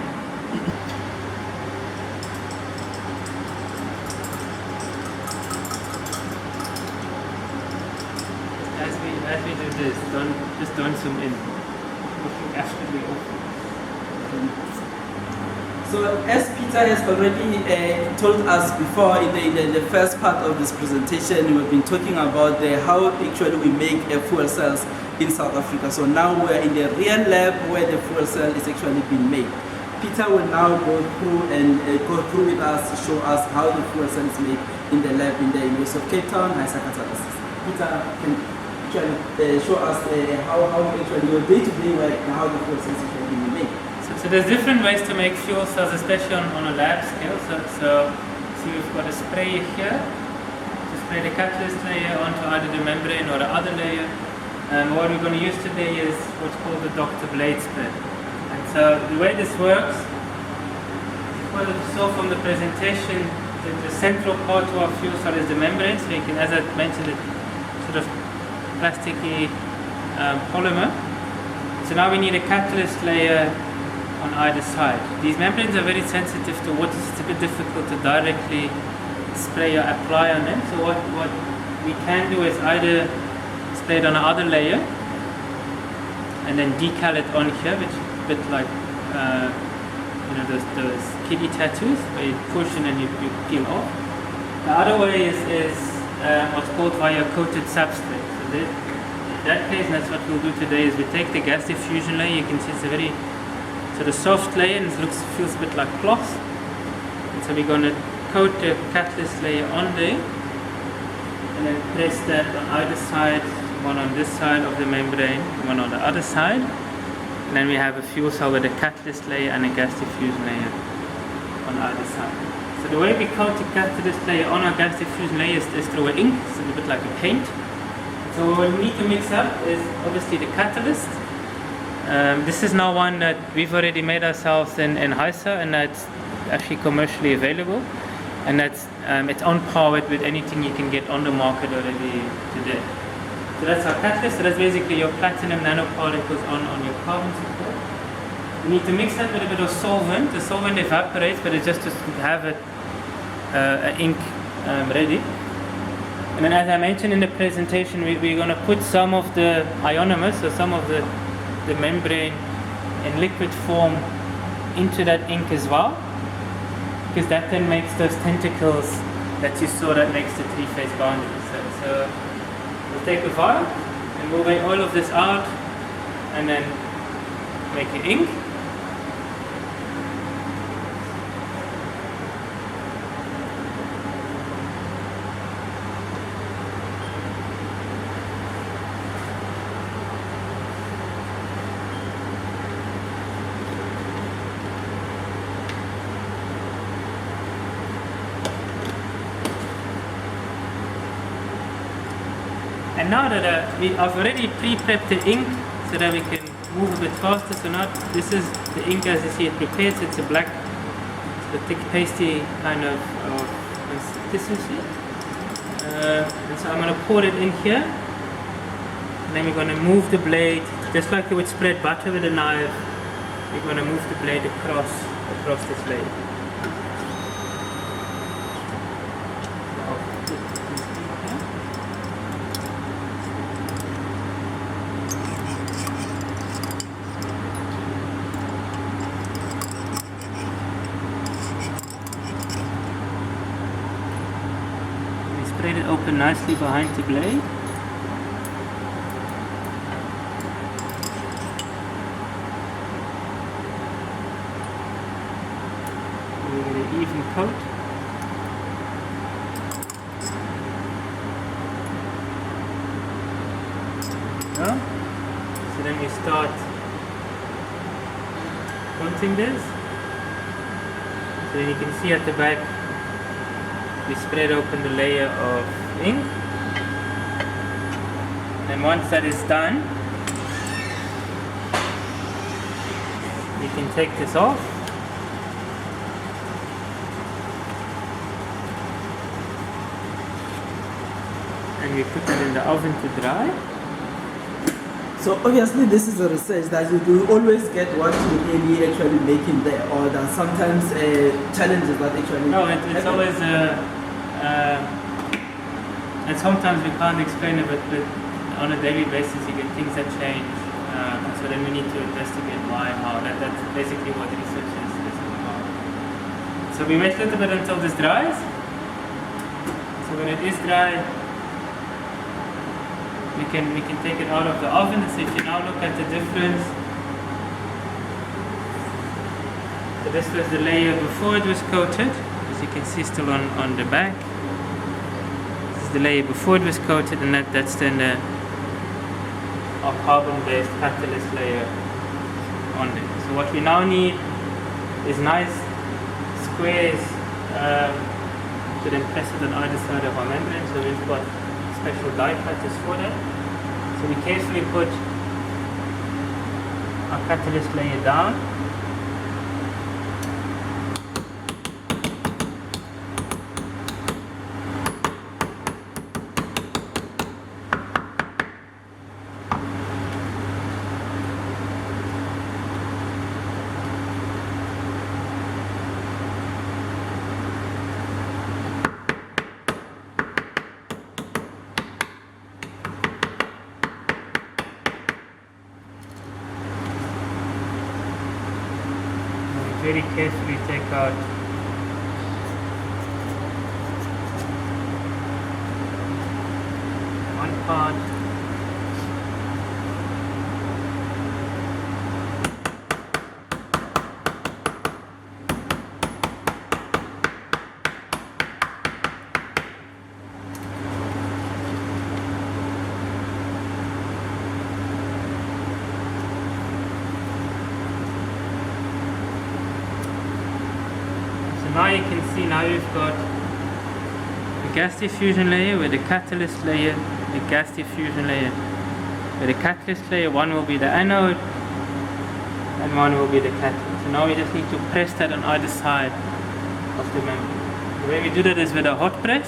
As we do this, don't zoom in. Looking absolutely open. So as Peter has already told us before in the first part of this presentation, we've been talking about how actually we make fuel cells in South Africa. So now we're in the real lab where the fuel cell is actually being made. Peter will now go through with us to show us how the fuel cell is made in the lab in the University of Cape Town. Peter can actually show us how actually your day-to-day work and how the fuel cells is actually being made. So there's different ways to make fuel cells, especially on a lab scale. So we've got a sprayer here to spray the catalyst layer onto either the membrane or the other layer. What we're going to use today is what's called the Dr. Blade spread. And so the way this works, well, you saw from the presentation, the central part to our fuel cell is the membrane. So you can, as I mentioned, it sort of plasticky polymer. So now we need a catalyst layer on either side. These membranes are very sensitive to water, so it's a bit difficult to directly spray or apply on them. So what we can do is either spray it on another layer and then decal it on here, which is a bit like those kiddie tattoos where you push and then you peel off. The other way is what's called via coated substrate. So in that case, and that's what we'll do today, is we take the gas diffusion layer. You can see it's a very sort of soft layer, and it feels a bit like cloth. And so we're going to coat the catalyst layer on there and then press that on either side, one on this side of the membrane, one on the other side. And then we have a fuel cell with a catalyst layer and a gas diffusion layer on either side. So the way we coat the catalyst layer on our gas diffusion layer is through an ink. It's a bit like a paint. So what we need to mix up is obviously the catalyst. This is now one that we've already made ourselves in HISA, and that's actually commercially available, and that's it's on par with anything you can get on the market already today. So that's our catalyst. So that's basically your platinum nanoparticles on your carbon support. You need to mix that with a bit of solvent. The solvent evaporates, but it's just to have an ink ready. And then, as I mentioned in the presentation, we're going to put some of the ionomers, so some of the membrane in liquid form into that ink as well, because that then makes those tentacles that you saw that makes the three-phase boundary. So we'll take a vial and we'll weigh all of this out and then make an ink. And now that I've already pre-prepped the ink so that we can move a bit faster. So now this is the ink as you see it prepared. So it's a black, it's a thick pasty kind of consistency. And so I'm going to pour it in here. And then we're going to move the blade, just like you would spread butter with a knife. We're going to move the blade across this blade. Spread it open nicely behind the blade. We get an even coat. So then we start coating this. So then you can see at the back we spread open the layer of ink, and once that is done, you can take this off, and we put it in the oven to dry. So obviously this is a research that you do always get what you really actually make in there, or there are sometimes challenges that actually... No, it's always and sometimes we can't explain it, but on a daily basis you get things that change, so then we need to investigate why, how. That's basically what the research is about. So we wait a little bit until this dries. So when it is dry, we can take it out of the oven. So if you now look at the difference, so this was the layer before it was coated, as you can see still on the back. This is the layer before it was coated, and that's then our carbon-based catalyst layer on it. So what we now need is nice squares to then press it on either side of our membrane. So we've got special die cutters for that. So we carefully put our catalyst layer down. Very carefully take out one part. Now you can see, now we've got the gas diffusion layer with the catalyst layer, the gas diffusion layer. With the catalyst layer, one will be the anode and one will be the cathode. So now we just need to press that on either side of the membrane. The way we do that is with a hot press.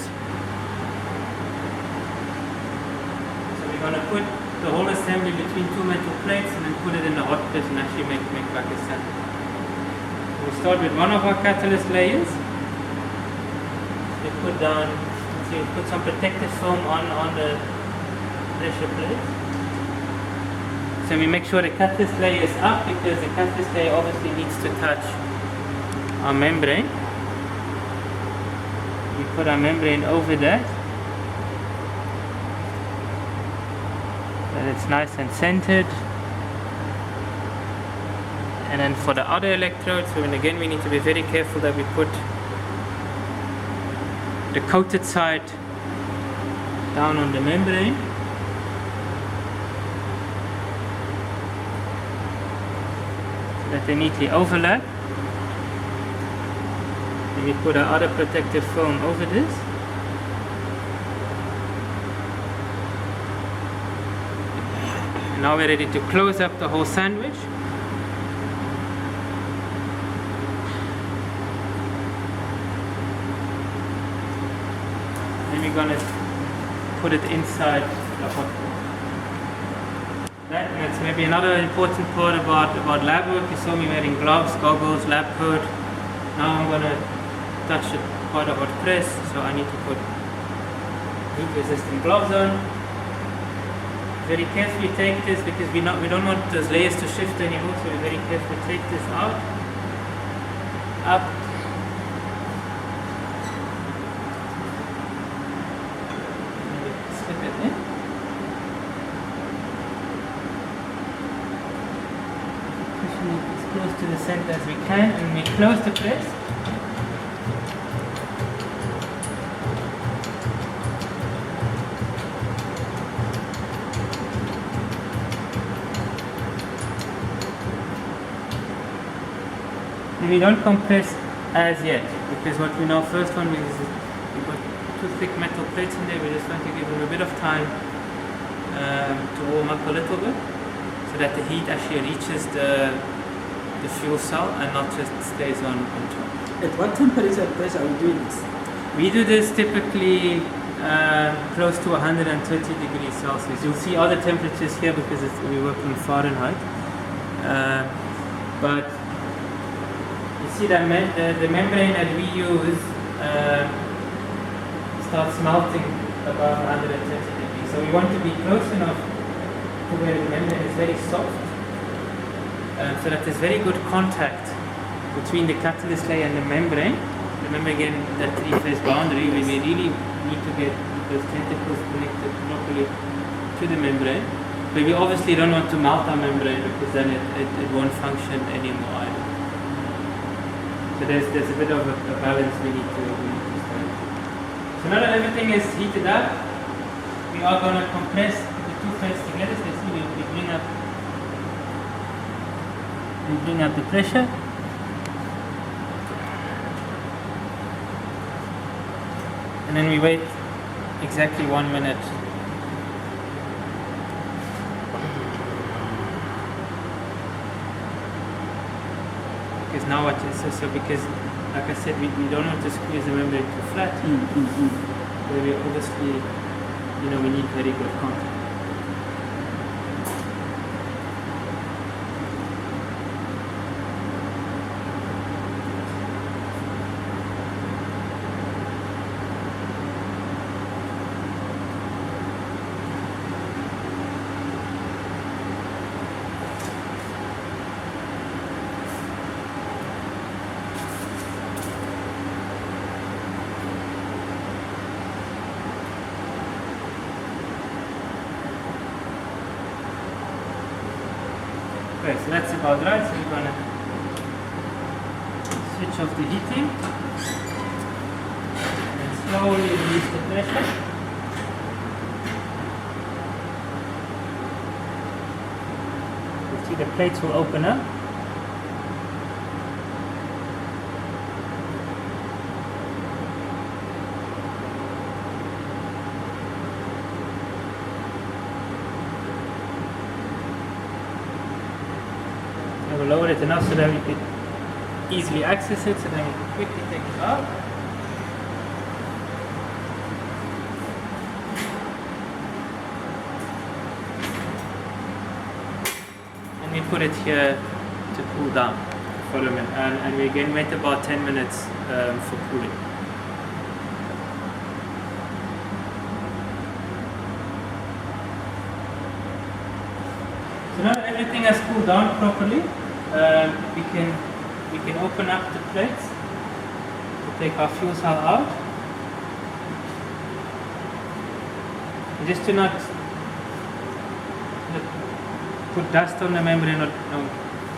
So we're going to put the whole assembly between two metal plates and then put it in the hot press and actually make like a sample. We'll start with one of our catalyst layers. We put down, so we put some protective film on the pressure plate. So we make sure the catalyst layer is up because the catalyst layer obviously needs to touch our membrane. We put our membrane over that. And it's nice and centered. And then for the other electrode, so again we need to be very careful that we put the coated side down on the membrane. So that they neatly overlap. And we put our other protective film over this. And now we're ready to close up the whole sandwich. We're going to put it inside the hot plate. And that's maybe another important part about lab work. You saw me wearing gloves, goggles, lab coat. Now I'm going to touch it quite a hot press, so I need to put heat resistant gloves on. Very carefully take this because we don't want those layers to shift anymore, so we very carefully take this out, up. Close to the center as we can, and we close the press. And we don't compress as yet, because what we know first one is we've got two thick metal plates in there. We just want to give them a bit of time to warm up a little bit, so that the heat actually reaches the fuel cell and not just stays on top. At what temperature and pressure are we doing this? We do this typically close to 130 degrees Celsius. You'll see other temperatures here because we work in Fahrenheit. But you see that the membrane that we use starts melting above 130 degrees. So we want to be close enough to where the membrane is very soft. So that there's very good contact between the catalyst layer and the membrane. remember again that three-phase boundary, we really need to get those tentacles connected properly to the membrane. But we obviously don't want to melt our membrane because then it won't function anymore. So there's a bit of a balance we need to strike. So now that everything is heated up, we are going to compress the two plates together. So see, we bring up the pressure. And then we wait exactly 1 minute. Because now what is so because like I said, we don't want to squeeze the membrane too flat. Where we obviously, we need very good contact. Okay, so that's about right. So we're gonna switch off the heating and slowly release the pressure. You see the plates will open up. We'll lower it enough so that we can easily access it, so then we can quickly take it out. And we put it here to cool down for a minute, and we again wait about 10 minutes for cooling. So now that everything has cooled down properly, we can open up the plates to take our fuel cell out. And just to not put dust on the membrane or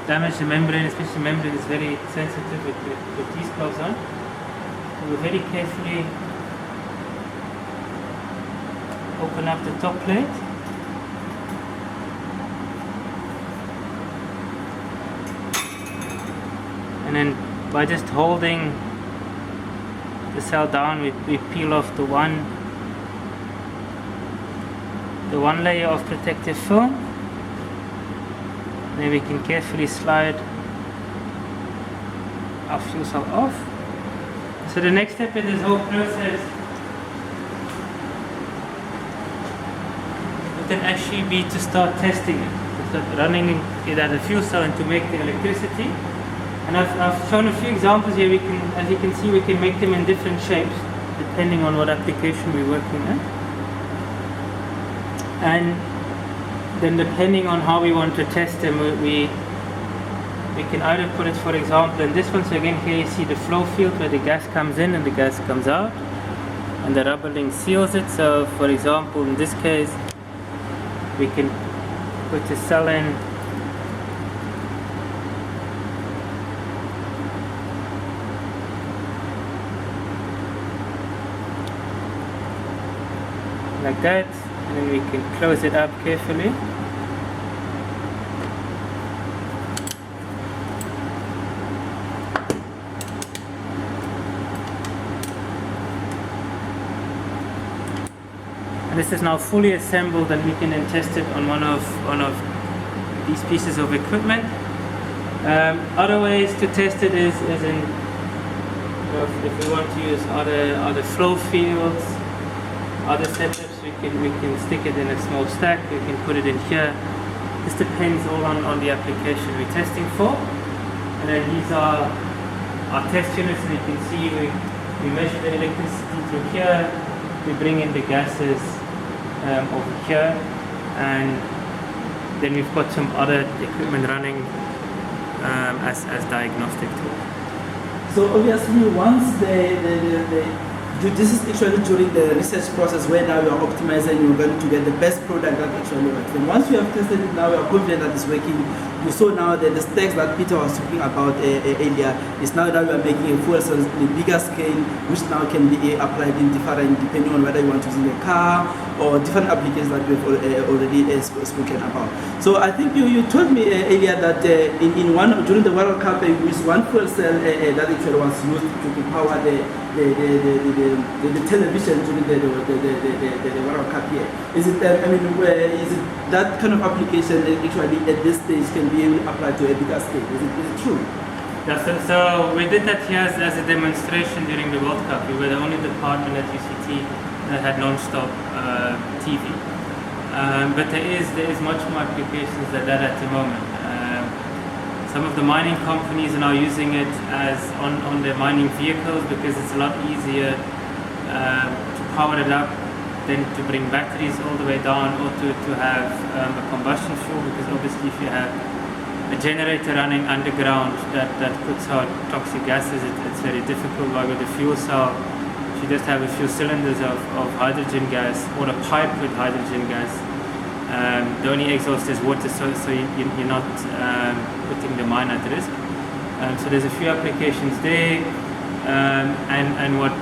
damage the membrane, especially the membrane is very sensitive with these gloves on. So we'll very carefully open up the top plate. And then by just holding the cell down, we peel off the one layer of protective film. Then we can carefully slide our fuel cell off. So the next step in this whole process would then actually be to start testing it, to start running it at the fuel cell and to make the electricity. And I've shown a few examples here. As you can see, we can make them in different shapes depending on what application we're working at. And then depending on how we want to test them, we can either put it, for example, in this one. So again, here you see the flow field where the gas comes in and the gas comes out, and the rubber link seals it. So for example, in this case, we can put the cell in like that, and then we can close it up carefully. And this is now fully assembled, and we can then test it on one of these pieces of equipment. Other ways to test it is in if we want to use other flow fields, other setups. We can stick it in a small stack, we can put it in here. This depends all on the application we're testing for. And then these are our test units, and you can see we measure the electricity through here, we bring in the gases over here, and then we've got some other equipment running as diagnostic tools. So obviously, once this is actually during the research process where now you are optimizing, you're going to get the best product that actually works. And once you have tested it, now you are confident that it's working. You saw now that the stacks that Peter was talking about earlier is now that we are making a fuel cell in a bigger scale, which now can be applied in different, depending on whether you want to use in a car or different applications that we've already spoken about. So I think you told me earlier that during the World Cup, you used one fuel cell that actually was used to power the television during the World Cup here. Is it is it that kind of application that actually at this stage can be applied to a bigger scale? Is it true? Yeah, so we did that here as a demonstration during the World Cup. We were the only department at UCT that had non-stop TV. But there is much more applications than that at the moment. Some of the mining companies are now using it as on their mining vehicles because it's a lot easier to power it up than to bring batteries all the way down, or to have a combustion fuel, because obviously if you have a generator running underground that puts out toxic gases, it's very difficult. Like with the fuel cell, if you just have a few cylinders of hydrogen gas or a pipe with hydrogen gas, the only exhaust is water, so you're not putting the mine at risk. So there's a few applications there, and what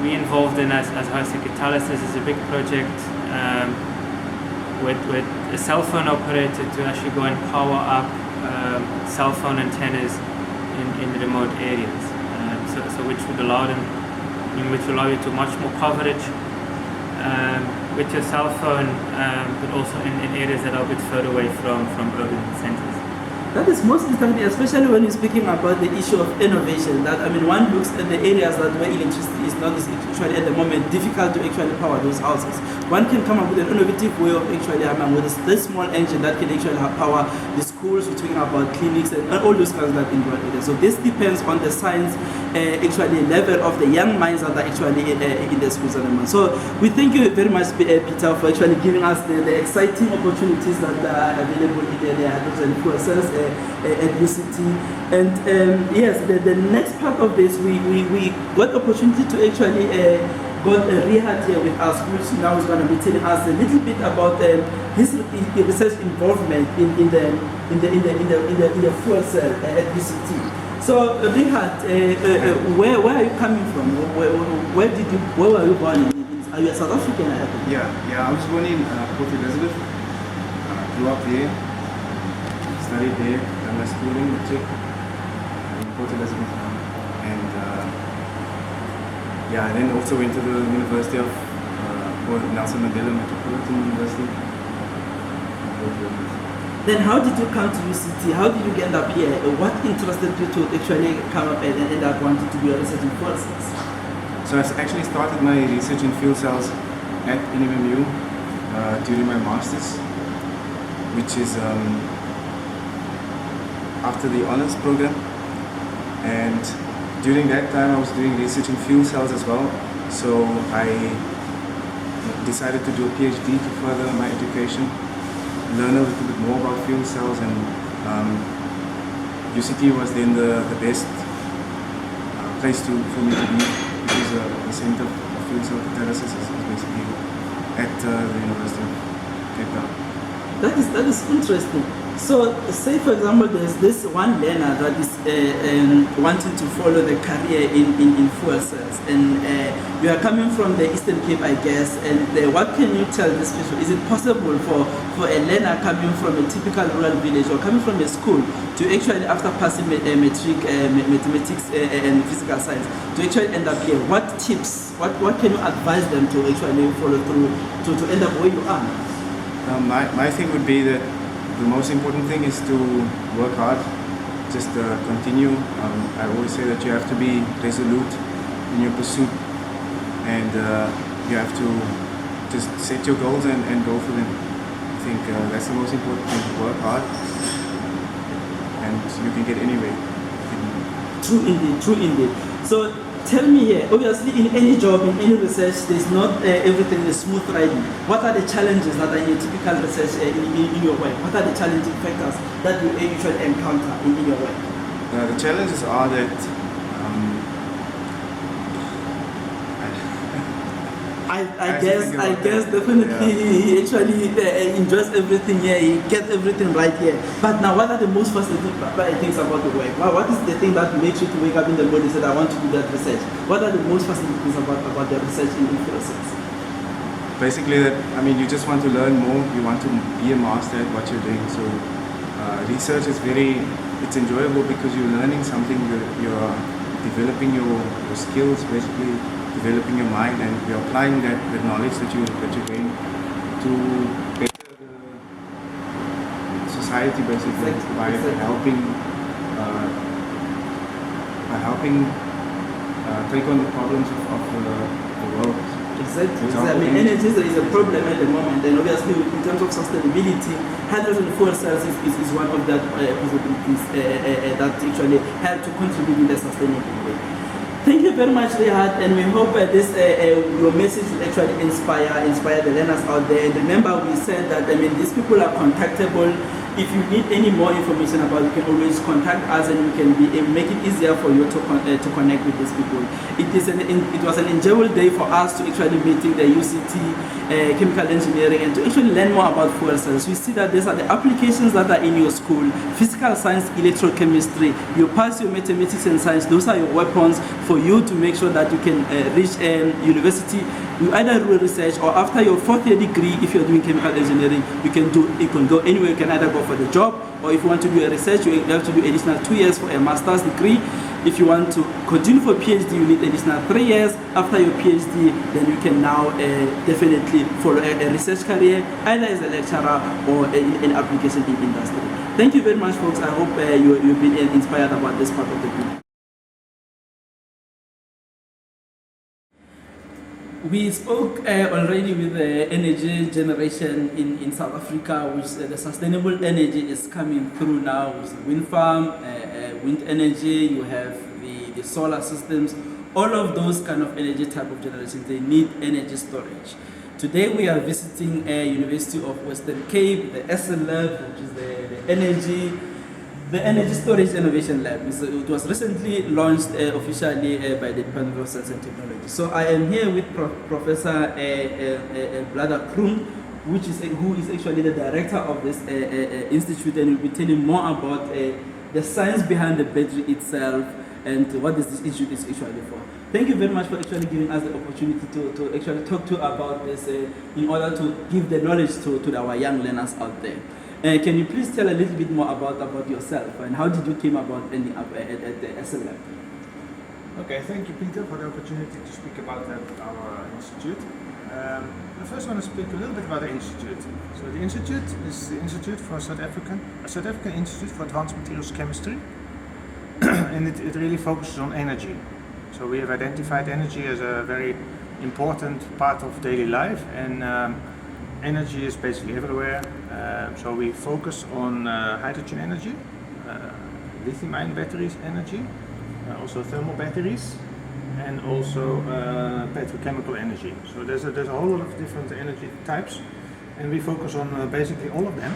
we involved in as House Catalysis is a big project with a cell phone operator to actually go and power up cell phone antennas in remote areas, so which would allow you to much more coverage with your cell phone, but also in areas that are a bit further away from urban centers. That is most interesting, especially when you're speaking about the issue of innovation. That one looks at the areas that where electricity is not actually at the moment difficult to actually power those houses. One can come up with an innovative way of actually with this small engine that can actually power the schools. We're talking about clinics and all those kinds of that in one area. So this depends on the science actually level of the young minds that are actually in the schools at the moment. So we thank you very much, Peter, for actually giving us the exciting opportunities that are available in the hydrogen fuel cells at UCT. And yes, the next part of this, we got the opportunity to actually got Rihad here with us, which now is going to be telling us a little bit about his research involvement in the fuel cell at UCT. So Rihad, where are you coming from? Where were you born? Are you a South African? Yeah, I was born in Port Elizabeth. Grew up there, studied there, done my schooling, matric in Port Elizabeth, and and then also went to the University of Nelson Mandela Metropolitan University. Then how did you come to UCT? How did you get up here? What interested you to actually come up and end up wanting to be a research in fuel cells? So I actually started my research in fuel cells at NMMU during my master's, which is after the honors program. And during that time I was doing research in fuel cells as well. So I decided to do a PhD to further my education, learn a little bit more about fuel cells, and UCT was then the best place for me to be, because the Center for Fuel Cell Catalysis is basically at the University of Cape Town. That is interesting. So say for example there's this one learner that is wanting to follow the career in fuel cells, and you are coming from the Eastern Cape, I guess, and what can you tell this person? Is it possible for a learner coming from a typical rural village or coming from a school to actually, after passing matric mathematics and physical science, to actually end up here? What tips, what can you advise them to actually follow through to end up where you are? My thing would be that the most important thing is to work hard, just continue. I always say that you have to be resolute in your pursuit, and you have to just set your goals and go for them. I think that's the most important thing, to work hard, and you can get anywhere. True indeed. So tell me here, obviously in any job, in any research, there's not everything is smooth riding. What are the challenges that are in your typical research in your work? What are the challenging factors that you usually encounter in your work? The challenges are that I was guess thinking I about guess that. definitely Yeah. he actually enjoys everything here. He gets everything right here. But now, what are the most fascinating things about the work? What is the thing that makes you to wake up in the morning and say, I want to do that research? What are the most fascinating things about the research in influences? Basically, you just want to learn more. You want to be a master at what you're doing. So research is it's enjoyable because you're learning something. You're developing your skills, basically developing your mind, and you're applying that knowledge that you're doing to better the society, basically by helping take on the problems of the world. Exactly. Energy is a problem at the moment, and obviously in terms of sustainability, hydrogen fuel cells is one of that possibilities that actually help to contribute in a sustainable way. Thank you very much, Rehat, and we hope your message will actually inspire the learners out there. And remember, we said that these people are contactable. If you need any more information about it, you can always contact us, and we can make it easier for you to connect with these people. It was an enjoyable day for us to actually meeting the UCT chemical engineering and to actually learn more about fuel cells. We see that these are the applications that are in your school: physical science, electrochemistry. You pass your mathematics and science; those are your weapons for you to make sure that you can reach university. You either do research, or after your fourth year degree, if you're doing chemical engineering, you can go anywhere. You can either go for the job, or if you want to do a research, you have to do additional 2 years for a master's degree. If you want to continue for PhD, you need additional 3 years. After your PhD, then you can now definitely follow a research career, either as a lecturer or in application in industry. Thank you very much, folks. I hope you've been inspired about this part of the group. We spoke already with the energy generation in South Africa, which the sustainable energy is coming through now with wind farm, wind energy, you have the solar systems. All of those kind of energy type of generations, they need energy storage. Today we are visiting University of Western Cape, the SL Lab, which is the Energy Storage Innovation Lab. It was recently launched officially by the Department of Science and Technology. So I am here with Professor Blada Krum, who is actually the director of this institute, and will be telling more about the science behind the battery itself and what this institute is actually for. Thank you very much for actually giving us the opportunity to actually talk to about this in order to give the knowledge to our young learners out there. Can you please tell a little bit more about yourself, and how did you came about ending up at the SL Lab? Okay, thank you, Peter, for the opportunity to speak about our institute. I first want to speak a little bit about the institute. So the institute is the Institute for South African Institute for Advanced Materials Chemistry, and it really focuses on energy. So we have identified energy as a very important part of daily life, and energy is basically everywhere. So we focus on hydrogen energy, lithium-ion batteries energy, also thermal batteries, and also petrochemical energy. So there's a whole lot of different energy types, and we focus on basically all of them.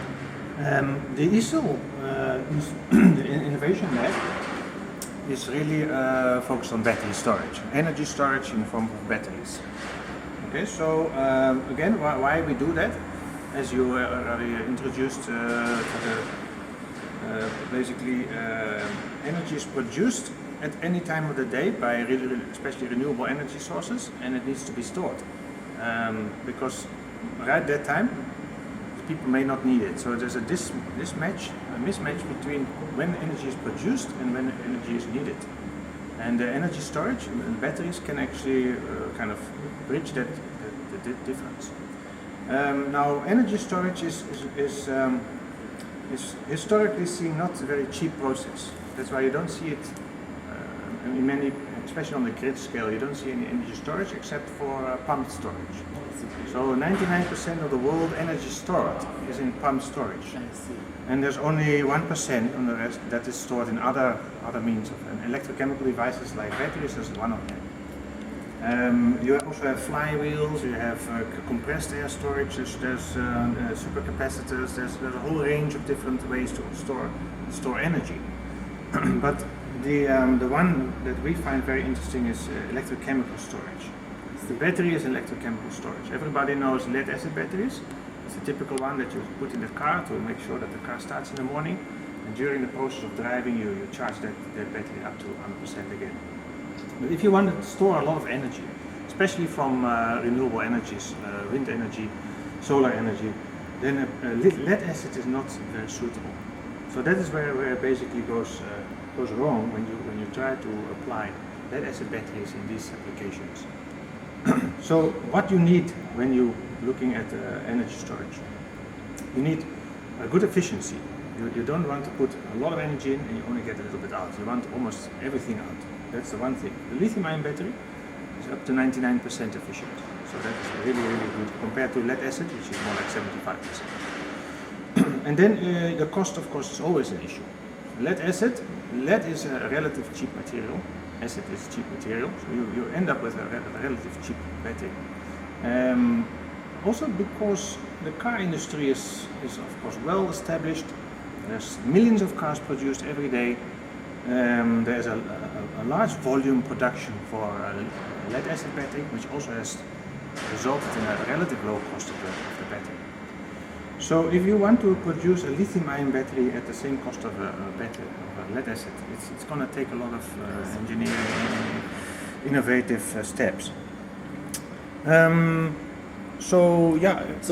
The ISIL, the Innovation Lab, is really focused on battery storage, energy storage in the form of batteries. Okay, so again, why we do that? As you already introduced, basically energy is produced at any time of the day by especially renewable energy sources, and it needs to be stored because right at that time people may not need it. So there's a mismatch between when energy is produced and when energy is needed. And the energy storage and batteries can actually kind of bridge the difference. Now, energy storage is historically seen not a very cheap process. That's why you don't see it in many, especially on the grid scale, you don't see any energy storage except for pumped storage. So 99% of the world energy stored is in pumped storage. And there's only 1% on the rest that is stored in other means of electrochemical devices like batteries is one of them. You also have flywheels, you have compressed air storage, there's supercapacitors, there's a whole range of different ways to store energy. But the one that we find very interesting is electrochemical storage. The battery is electrochemical storage. Everybody knows lead acid batteries. It's a typical one that you put in the car to make sure that the car starts in the morning, and during the process of driving you charge that battery up to 100% again. But if you want to store a lot of energy, especially from renewable energies, wind energy, solar energy, then lead acid is not very suitable. So that is where it basically goes wrong when you try to apply lead acid batteries in these applications. So what you need when you're looking at energy storage, you need a good efficiency. You don't want to put a lot of energy in and you only get a little bit out. You want almost everything out. That's the one thing. The lithium-ion battery is up to 99% efficient. So that is really, really good compared to lead acid, which is more like 75%. And then the cost, of course, is always an issue. Lead is a relative cheap material. Acid is cheap material, so you end up with a relative cheap battery. Also because the car industry is of course well established. There's millions of cars produced every day. There's a large volume production for a lead acid battery, which also has resulted in a relative low cost of the battery. So if you want to produce a lithium-ion battery at the same cost of a battery of a lead acid, it's going to take a lot of engineering and innovative steps. So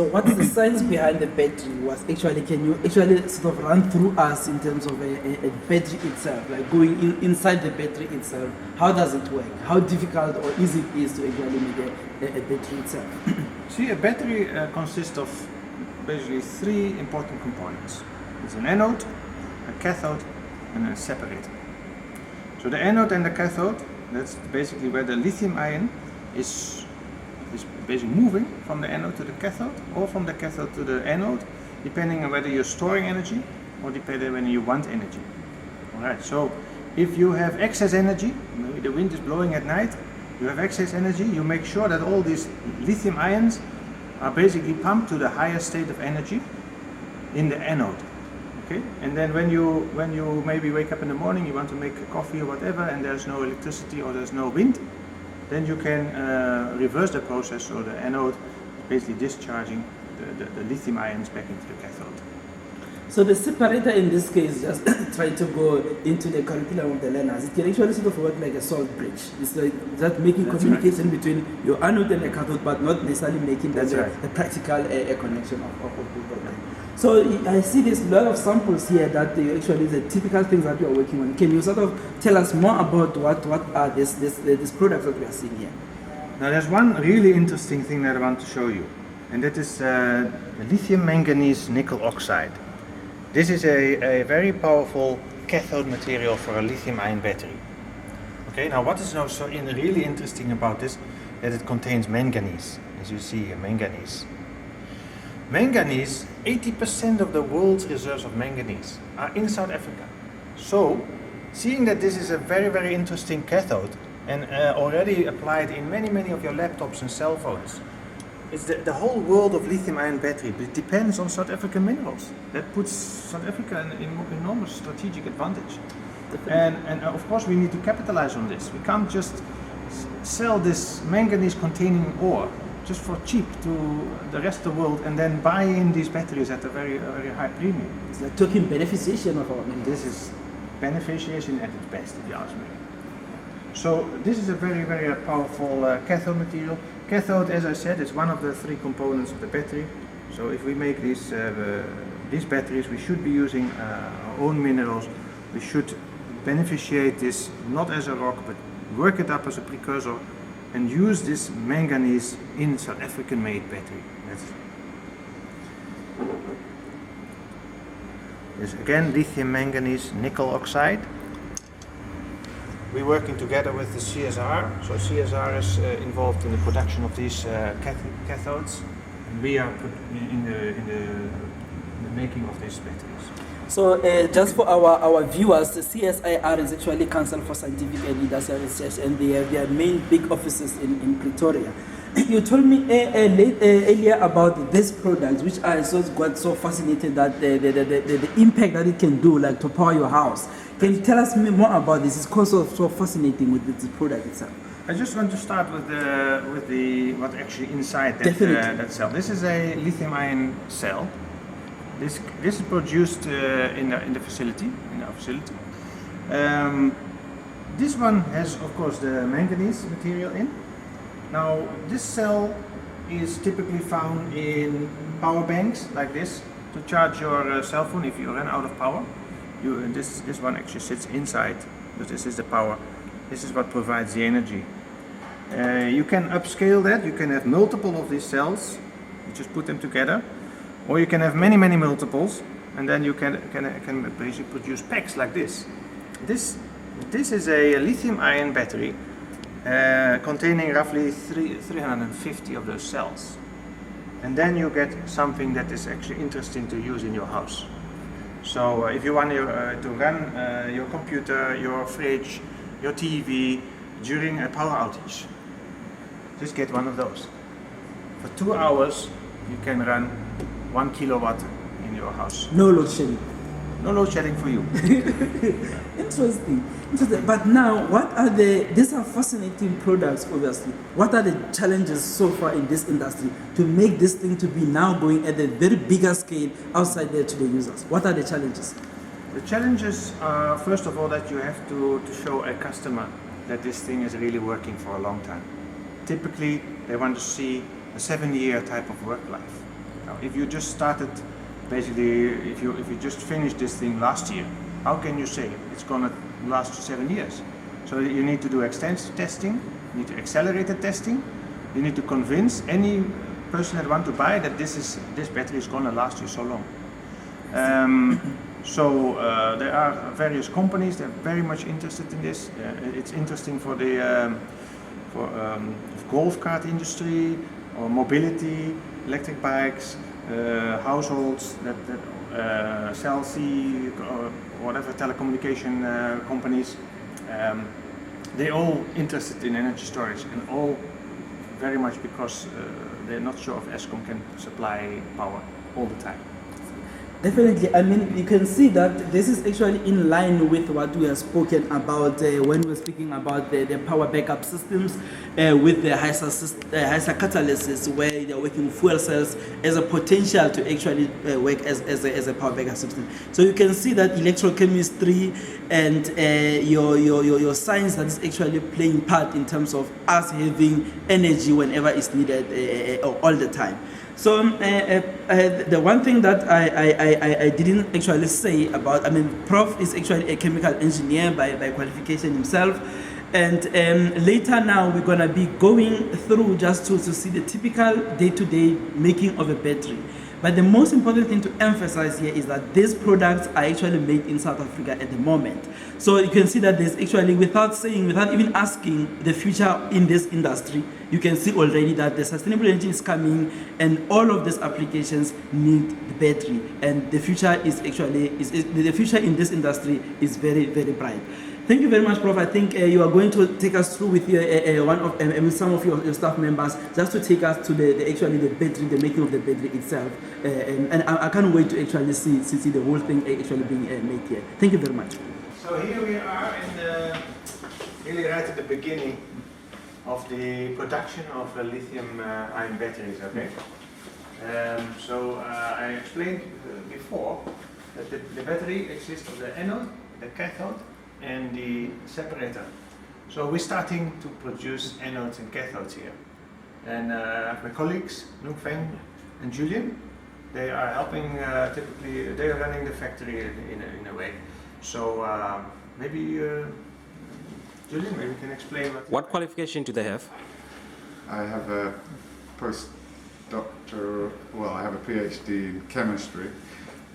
what is the science behind the battery? Can you actually sort of run through us in terms of a battery itself, like going inside the battery itself? How does it work? How difficult or easy it is to actually make a battery itself? See, a battery consists of basically three important components. It's an anode, a cathode, and a separator. So the anode and the cathode, that's basically where the lithium ion is basically moving from the anode to the cathode, or from the cathode to the anode, depending on whether you're storing energy or depending on when you want energy. Alright, so if you have excess energy, maybe the wind is blowing at night, you have excess energy, you make sure that all these lithium ions are basically pumped to the highest state of energy in the anode. Okay? And then when you maybe wake up in the morning, you want to make a coffee or whatever, and there's no electricity or there's no wind, then you can reverse the process, so the anode is basically discharging the lithium ions back into the cathode. So the separator in this case, just try to go into the curriculum of the learners. It can actually sort of work like a salt bridge. It's like that making communication between your anode and the cathode, but not necessarily making that a practical connection of both of them. So I see there's a lot of samples here that actually the typical things that you are working on. Can you sort of tell us more about what are these products that we are seeing here? Now there's one really interesting thing that I want to show you, and that is lithium manganese nickel oxide. This is a very powerful cathode material for a lithium-ion battery. Okay, now what is now so really interesting about this, that it contains manganese, as you see here, manganese. Manganese, 80% of the world's reserves of manganese are in South Africa. So, seeing that this is a very, very interesting cathode and already applied in many of your laptops and cell phones, it's the whole world of lithium-ion battery, but it depends on South African minerals. That puts South Africa in an enormous strategic advantage. And of course we need to capitalize on this. We can't just sell this manganese-containing ore just for cheap to the rest of the world and then buy in these batteries at a very high premium. It's like talking beneficiation of our minerals. This is beneficiation at its best, if you ask me. So this is a very, very powerful cathode material. Cathode, as I said, is one of the three components of the battery. So if we make these batteries, we should be using our own minerals. We should beneficiate this not as a rock, but work it up as a precursor and use this manganese in South African-made battery. This again lithium manganese nickel oxide. We're working together with the CSR. So CSR is involved in the production of these cathodes. And we are in the making of these batteries. So just for our viewers, the CSIR is actually Council for Scientific and Industrial Research, and they have their main big offices in Pretoria. You told me earlier about this product, which I got so fascinated that the impact that it can do, like to power your house. Can you tell us more about this? It's also so fascinating with this product itself. I just want to start with the what actually inside that Definitely. that cell. This is a lithium-ion cell. This is produced in the facility, in our facility. This one has, of course, the manganese material in. Now, this cell is typically found in power banks like this to charge your cell phone if you run out of power. This one actually sits inside, but this is the power. This is what provides the energy. You can upscale that. You can have multiple of these cells. You just put them together, or you can have many multiples, and then you can basically produce packs like this. This is a lithium-ion battery containing roughly 350 of those cells, and then you get something that is actually interesting to use in your house. So if you want to run your computer, your fridge, your TV during a power outage, just get one of those. For 2 hours, you can run 1 kilowatt in your house. No load shedding. No load shedding for you. Interesting. But now, these are fascinating products, obviously. What are the challenges so far in this industry to make this thing to be now going at a very bigger scale outside there to the users? What are the challenges? The challenges are, first of all, that you have to show a customer that this thing is really working for a long time. Typically, they want to see a 7-year type of work life. Now, if you just started, basically, if you just finished this thing last year, how can you say it's going to last 7 years? So you need to do extensive testing, you need to accelerate the testing, you need to convince any person that want to buy that this battery is going to last you so long. There are various companies that are very much interested in this. It's interesting for the golf cart industry, or mobility, electric bikes, households that sell or whatever telecommunication companies. They're all interested in energy storage, and all very much because they're not sure if Eskom can supply power all the time. Definitely. I mean, you can see that this is actually in line with what we have spoken about when we were speaking about the power backup systems with the HYSA catalysis, where they're working fuel cells as a potential to actually work as a power backup system. So you can see that electrochemistry and your science that is actually playing part in terms of us having energy whenever it's needed all the time. So the one thing that I didn't actually say about, I mean, Prof is actually a chemical engineer by qualification himself, and later now we're gonna be going through just to see the typical day-to-day making of a battery. But the most important thing to emphasize here is that these products are actually made in South Africa at the moment. So you can see that there's actually, without even asking the future in this industry, you can see already that the sustainable energy is coming, and all of these applications need the battery. And the future is actually, the future in this industry is very, very bright. Thank you very much, Prof. I think you are going to take us through with some of your staff members, just to take us to the battery, the making of the battery itself. And I can't wait to actually see the whole thing actually being made here. Thank you very much. So here we are really right at the beginning of the production of lithium-ion batteries. Okay. I explained before that the battery exists of the anode, the cathode, and the separator. So we're starting to produce anodes and cathodes here. And my colleagues, Nung Feng and Julian, they are helping, typically, they are running the factory in a way. So maybe, Julian, maybe you can explain What qualification do they have? I have a postdoctoral, well, I have a PhD in chemistry,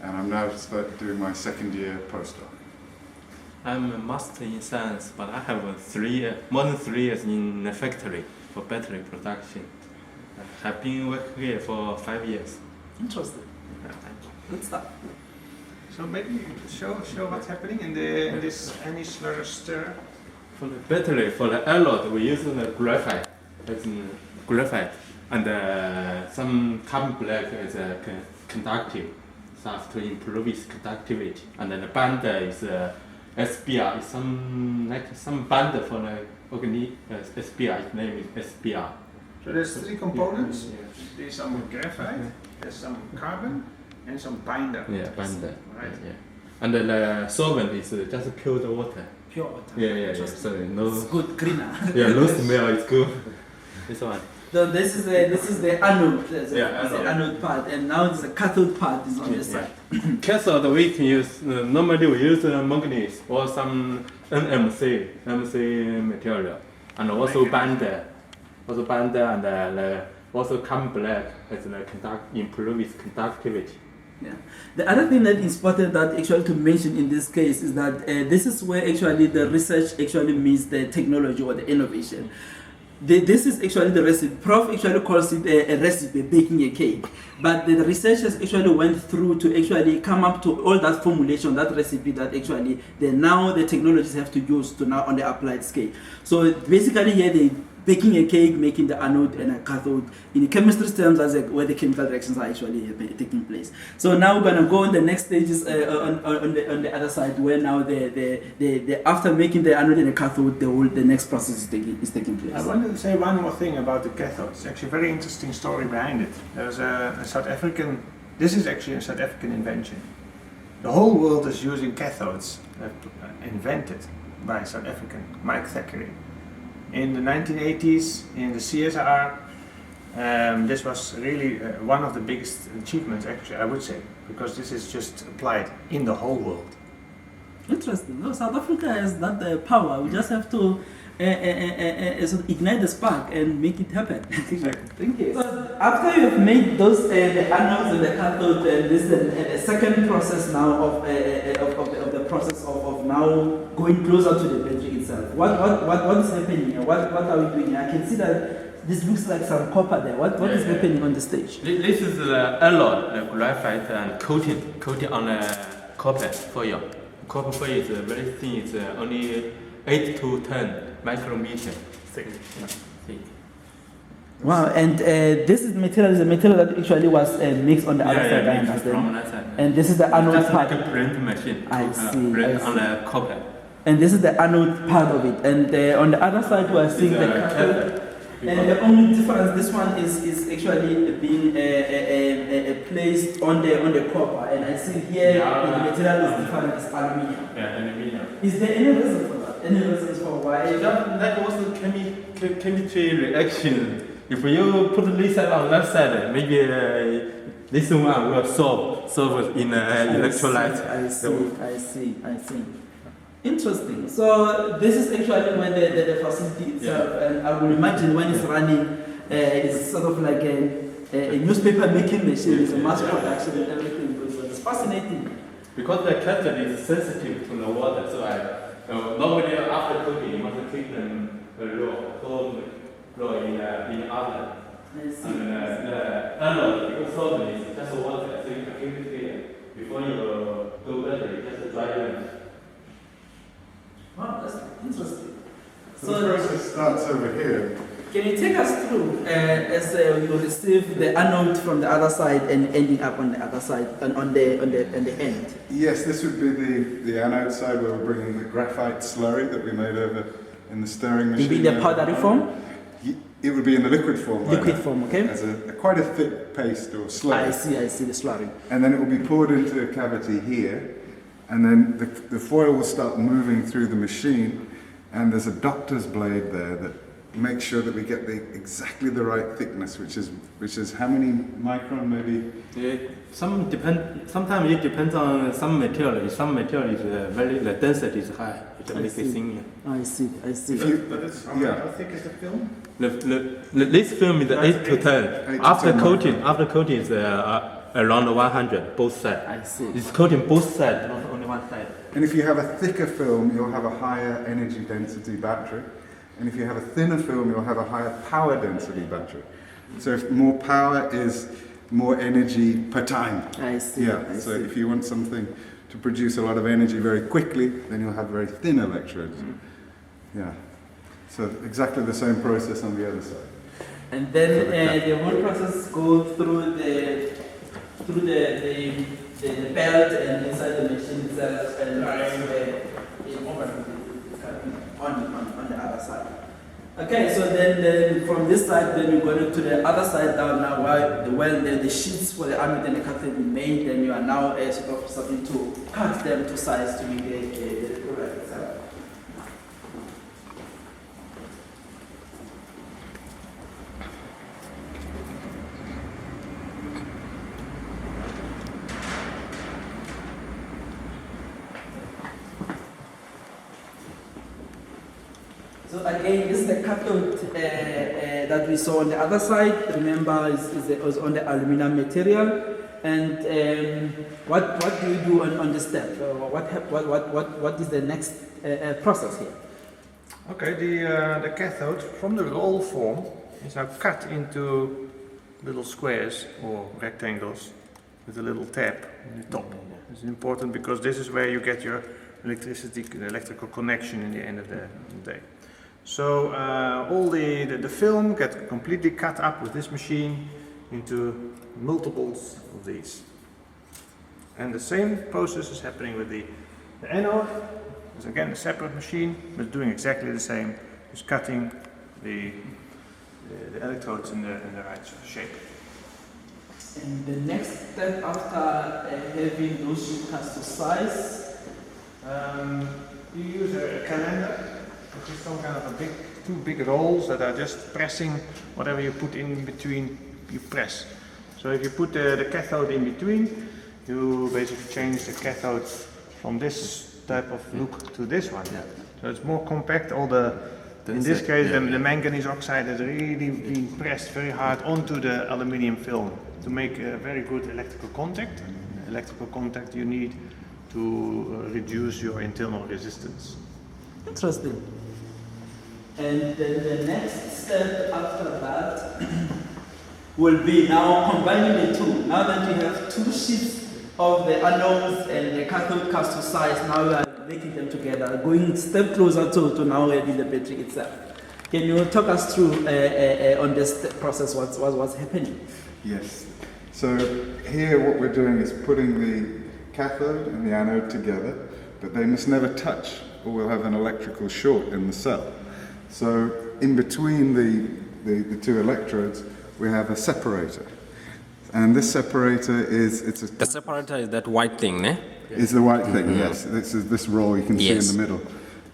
and I'm now doing my second year postdoc. I'm a master in science, but I have more than 3 years in a factory for battery production. I have been working here for 5 years. Interesting. Good stuff. So maybe show what's happening in this Anish stir. For the battery, for the anode, we use the graphite. It's graphite, and some carbon black is conductive stuff to improve its conductivity. And then the band is SPR is some band for the SPR. Its name is SPR. So there's three components. There's some graphite, there's some carbon, and some binder. Yeah, binder. Right. Yeah. And the solvent is just pure water. Pure water. Yeah. So no. It's good, greener. Yeah, no smell. It's good. This one. So this is the anode. The anode. anode part, and now the cathode part is on the side. Cathode we can use normally we use manganese or some Mdse material, and also binder, and also carbon black as improve its conductivity. Yeah. The other thing that is important that actually to mention in this case is that this is where actually the research actually meets the technology or the innovation. This is actually the recipe. Prof actually calls it a recipe, baking a cake. But the researchers actually went through to actually come up to all that formulation, that recipe that actually now the technologies have to use to now on the applied scale. So basically here they baking a cake, making the anode and a cathode. In chemistry terms, that's where the chemical reactions are actually taking place. So now we're gonna go on the next stages on the other side, where now the after making the anode and the cathode, the next process is taking place. I wanted to say one more thing about the cathode. It's actually a very interesting story behind it. There's a South African. This is actually a South African invention. The whole world is using cathodes invented by a South African, Mike Thackeray. In the 1980s, in the CSR, this was really one of the biggest achievements, actually, I would say, because this is just applied in the whole world. Interesting. No, South Africa has that power. We just have to sort of ignite the spark and make it happen. Thank you. So after you've made those the anodes and the cathode, and this the second process now of the process of now going closer to the battery itself. What is happening here? What are we doing here? I can see that this looks like some copper there. What is happening on the stage? This is the alloy, the graphite, and coated on a copper foil. Copper foil is very thin. It's only 8 to 10 micrometer thick. Wow, and this is the material that actually was mixed on the other side, I understand. And this is the anode just part. Like a print machine. I see. Print on a copper. And this is the anode part of it. And on the other side, we are seeing the cathode. And the only difference, this one is actually being placed on the copper. And I see here the material is different, it's aluminium. Yeah, aluminium. Is there any reason for that? Any reasons for why? That was a chemistry reaction. If you put this side on that side, maybe this one will solve in electrolyte. I see. Interesting. So this is actually when the facility itself, and I would imagine when it's running, it's sort of like a newspaper making machine, it's a mass production and everything goes on. It's fascinating. Because the cathode is sensitive to the water, so normally after cooking, you must keep them raw in the oven. And the anode, because solvent is just water, so you can keep it clear. Before you go battery, just dry them. Wow, that's interesting. So the process starts over here. Can you take us through as you receive the anode from the other side and ending up on the other side and on the end? Yes, this would be the anode side where we're bringing the graphite slurry that we made over in the stirring machine. Maybe in the powdery form? It would be in the liquid form. Liquid form, okay. As quite a thick paste or slurry. I see the slurry. And then it will be poured into a cavity here, and then the foil will start moving through the machine, and there's a doctor's blade there that makes sure that we get exactly the right thickness, which is how many micron maybe? Sometimes it depends on some material. Some material is the density is high. It makes it thin. I see. But it's, how thick is the film? This film is 8 to 10. After coating is around 100 both sides. I see. It's coating both sides, not only one side. And if you have a thicker film, you'll have a higher energy density battery. And if you have a thinner film, you'll have a higher power density battery. So if more power is more energy per time. I see. So if you want something to produce a lot of energy very quickly, then you'll have very thin electrodes. Yeah. So exactly the same process on the other side. And then the whole process goes through the belt and inside the machine itself, and on the other side. Okay, so then from this side, then you go to the other side down now, where the sheets for the army and the cathode be made, then you are now sort of starting to cut them to size to make the product itself. So again, this is the cathode that we saw on the other side. Remember, it was on the aluminum material. And what do you do on this step? What is the next process here? Okay, the cathode from the roll form is now cut into little squares or rectangles with a little tab on the top. It's important because this is where you get your electrical connection in the end of the day. So all the film gets completely cut up with this machine into multiples of these. And the same process is happening with the anode. It's again a separate machine, but doing exactly the same. Just cutting the electrodes in the right shape. And the next step after having those sheet cuts to size, you use a calendar. Which is some kind of two big rolls that are just pressing whatever you put in between, you press. So if you put the cathode in between, you basically change the cathode from this type of look to this one. Yeah. So it's more compact. In this case, the manganese oxide has really been pressed very hard onto the aluminium film to make a very good electrical contact. Electrical contact you need to reduce your internal resistance. Interesting. And then the next step after that will be now combining the two. Now that you have two sheets of the anodes and the cathode cast to size, now you are making them together, going a step closer to now having the battery itself. Can you talk us through on this process, what's happening? Yes. So here what we're doing is putting the cathode and the anode together, but they must never touch or we'll have an electrical short in the cell. So in between the two electrodes, we have a separator. And this separator The separator is that white thing, ne? Is the white thing, yes. This is this roll you can see in the middle.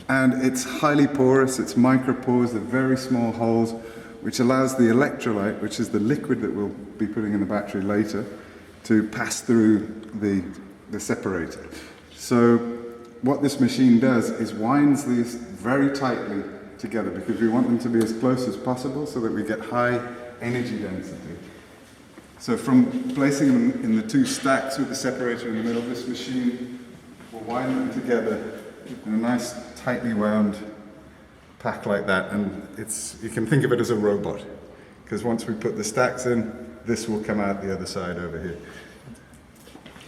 And it's highly porous, it's micropores, they're very small holes, which allows the electrolyte, which is the liquid that we'll be putting in the battery later, to pass through the separator. So what this machine does is winds these very tightly together because we want them to be as close as possible so that we get high energy density. So from placing them in the two stacks with the separator in the middle, this machine will wind them together in a nice tightly wound pack like that, and you can think of it as a robot because once we put the stacks in, this will come out the other side over here.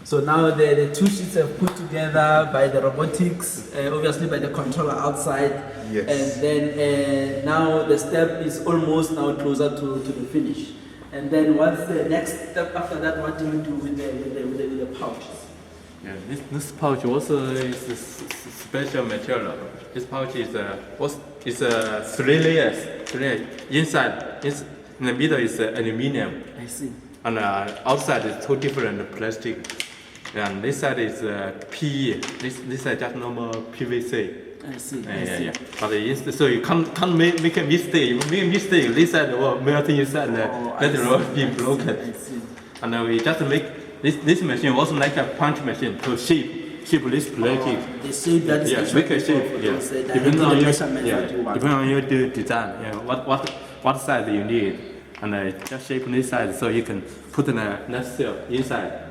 So now the two sheets are put together by the robotics, obviously by the controller outside. Yes. And then now the step is almost now closer to the finish. And then what's the next step after that? What do you do with the pouches? Yeah, this pouch also is a special material. This pouch is three layers. Inside, in the middle is aluminium. I see. And outside is two different plastic. And this side is PE. This side just normal PVC. I see. Yeah. But so you can't make a mistake. If you make a mistake, this side will melt inside. That will be broken. I see. And we just make this machine was like a punch machine to shape this plastic. The shape that is make a shape. Depending on your design. Yeah. What size you need, and just shape this size so you can put the next cell inside.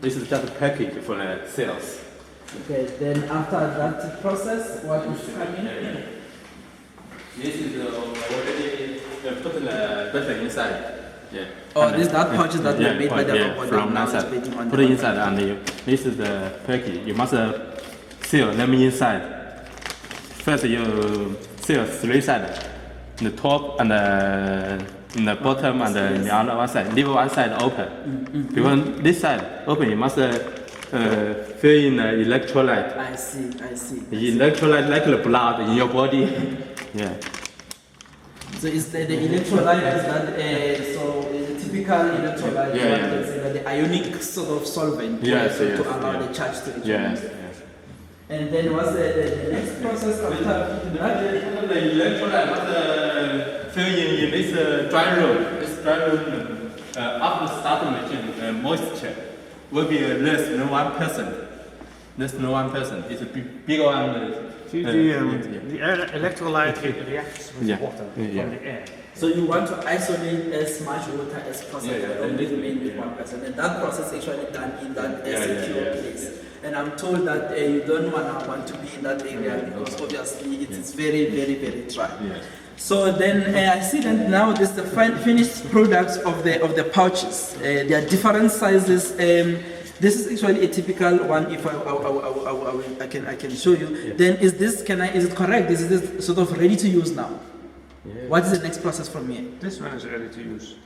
This is just a package for the cells. Okay, then after that process, what is coming? This is already put the battery inside. Yeah. Oh, that pouches that were made by the robot from now inside. is waiting on Put it inside, and this is the package. You must seal them inside. First, you seal three sides, the top and the bottom and the other one side. Leave one side open. Because this side open, you must fill in electrolyte. I see. The electrolyte like the blood in your body. Yeah. So is the electrolyte is that so the typical electrolyte the ionic sort of solvent to allow the charge to reach. Yes. And then what's the next process after that? The electrolyte was fill in this dry room. This dry room after starting machine moisture will be less than 1%. Less than 1%. It's a bigger one. The electrolyte reacts with water from the air. So you want to isolate as much water as possible and remain with 1%. And that process is actually done in that secure place. And I'm told that you don't want to be in that area because obviously it is very, very, very dry. Yes. So then I see that now this is the finished products of the pouches. There are different sizes. This is actually a typical one. If I can show you. Yes. Then is it correct? Is this sort of ready to use now? Yes. What is the next process from here? This one is ready to use.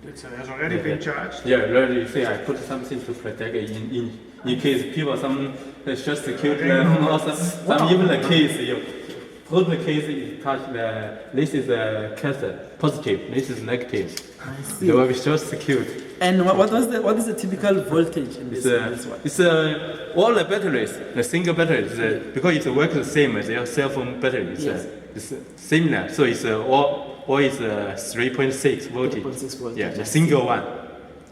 It has already been charged. Yeah, already. See, I put something to protect it in case people just secure them or some even the case you put the case you touch this is a cathode positive, this is negative. I see. They will be just secured. And what is the typical voltage in this one? It's all the batteries, the single batteries, because it works the same as your cell phone battery. It's similar, so it's all is 3.6 voltage. 3.6 voltage. Yeah, the single one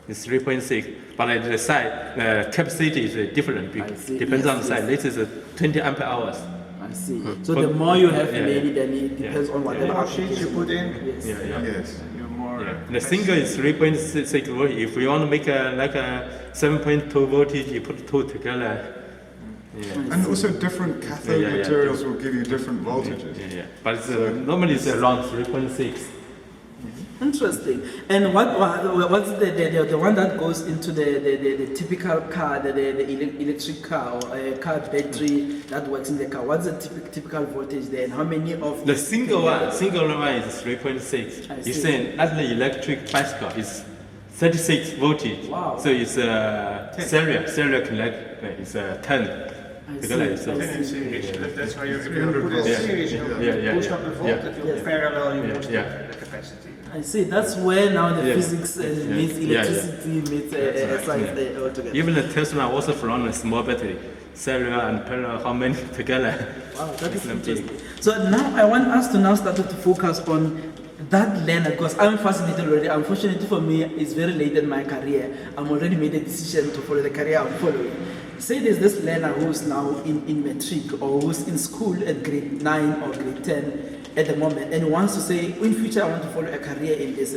is 3.6. But at the side, the capacity is different. Depends on the side. This is 20 ampere hours. I see. So the more you have maybe, then it depends on whatever application you put in. Yes. You're more. The single is 3.6 voltage. If you want to make like a 7.2 voltage, you put two together. And also different cathode materials will give you different voltages. But it's, normally it's around 3.6. Interesting. And what's the one that goes into the typical car, the electric car or a car battery that works in the car? What's the typical voltage there, and how many of the single one is 3.6. You say that's the electric bicycle is 36 voltage. Wow. So it's cellular connect. It's 10. That's why you put a series. Boost up the voltage. Parallel, you boost the capacity. I see. That's where now the physics meets electricity meets science altogether. Even the Tesla also from a small battery, cellular and parallel. How many together? Wow, that is interesting. So now I want us to now start to focus on that learner, because I'm fascinated already. Unfortunately for me, it's very late in my career. I'm already made a decision to follow the career I'm following. Say there's this learner who's now in matric or who's in school at grade 9 or grade 10 at the moment and wants to say, in future I want to follow a career in this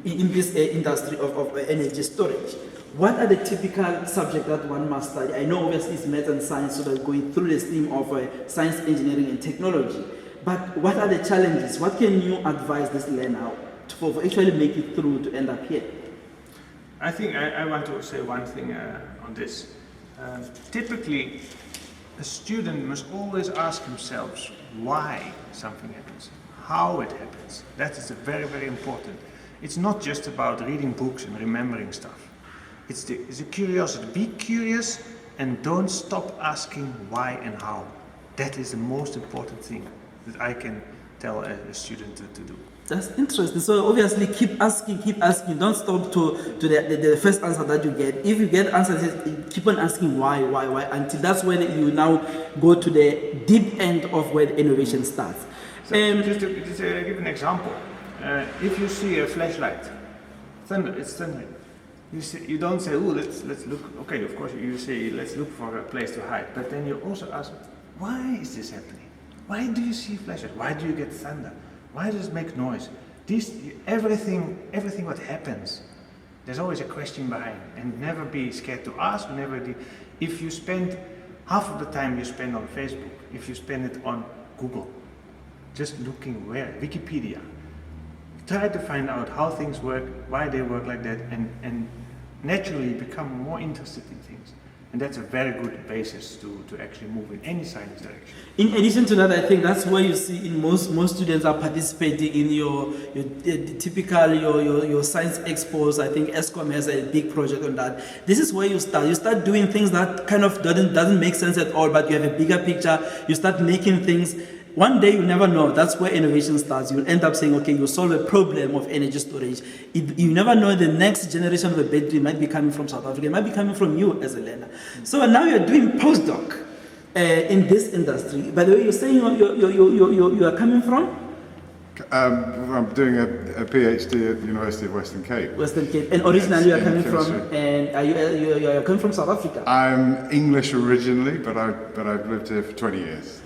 industry of energy storage. What are the typical subjects that one must study? I know obviously it's math and science, so that's going through the stream of science, engineering and technology. But what are the challenges? What can you advise this learner to actually make it through to end up here? I think I want to say one thing on this. Typically, a student must always ask themselves why something happens, how it happens. That is very, very important. It's not just about reading books and remembering stuff. It's a curiosity. Be curious and don't stop asking why and how. That is the most important thing that I can tell a student to do. That's interesting. So obviously keep asking. Don't stop to the first answer that you get. If you get answers, keep on asking why, until that's when you now go to the deep end of where the innovation starts. So just to give an example. If you see a flashlight, it's thundering. You don't say, oh, let's look. Okay, of course you say, let's look for a place to hide. But then you also ask, why is this happening? Why do you see flashlight? Why do you get thunder? Why does it make noise? Everything what happens, there's always a question behind. And never be scared to ask. If you spend half of the time you spend on Facebook, if you spend it on Google, just looking where, Wikipedia, try to find out how things work, why they work like that, and naturally become more interested in things. And that's a very good basis to actually move in any science direction. In addition to that, I think that's where you see in most students are participating in your typical your science expos. I think ESCOM has a big project on that. This is where you start. You start doing things that kind of doesn't make sense at all, but you have a bigger picture. You start making things. One day you never know. That's where innovation starts. You'll end up saying, okay, you solve a problem of energy storage. You never know, the next generation of a battery might be coming from South Africa. It might be coming from you as a learner. So now you're doing postdoc in this industry. By the way, you're saying you are coming from? I'm doing a PhD at the University of Western Cape. Western Cape. And originally you are coming chemistry. from, and are you coming from South Africa? I'm English originally, but I've lived here for 20 years.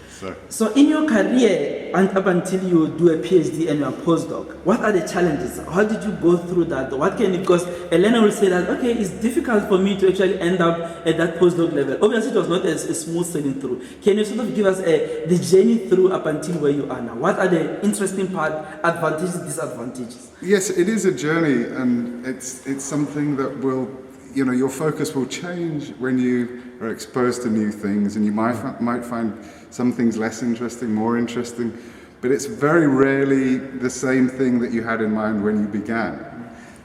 So in your career, and up until you do a PhD and you're a postdoc, what are the challenges? How did you go through that? Because a learner will say that, okay, it's difficult for me to actually end up at that postdoc level. Obviously, it was not a smooth sailing through. Can you sort of give us the journey through up until where you are now? What are the interesting advantages, disadvantages? Yes, it is a journey, and it's something that will, your focus will change when you are exposed to new things, and you might find some things less interesting, more interesting, but it's very rarely the same thing that you had in mind when you began.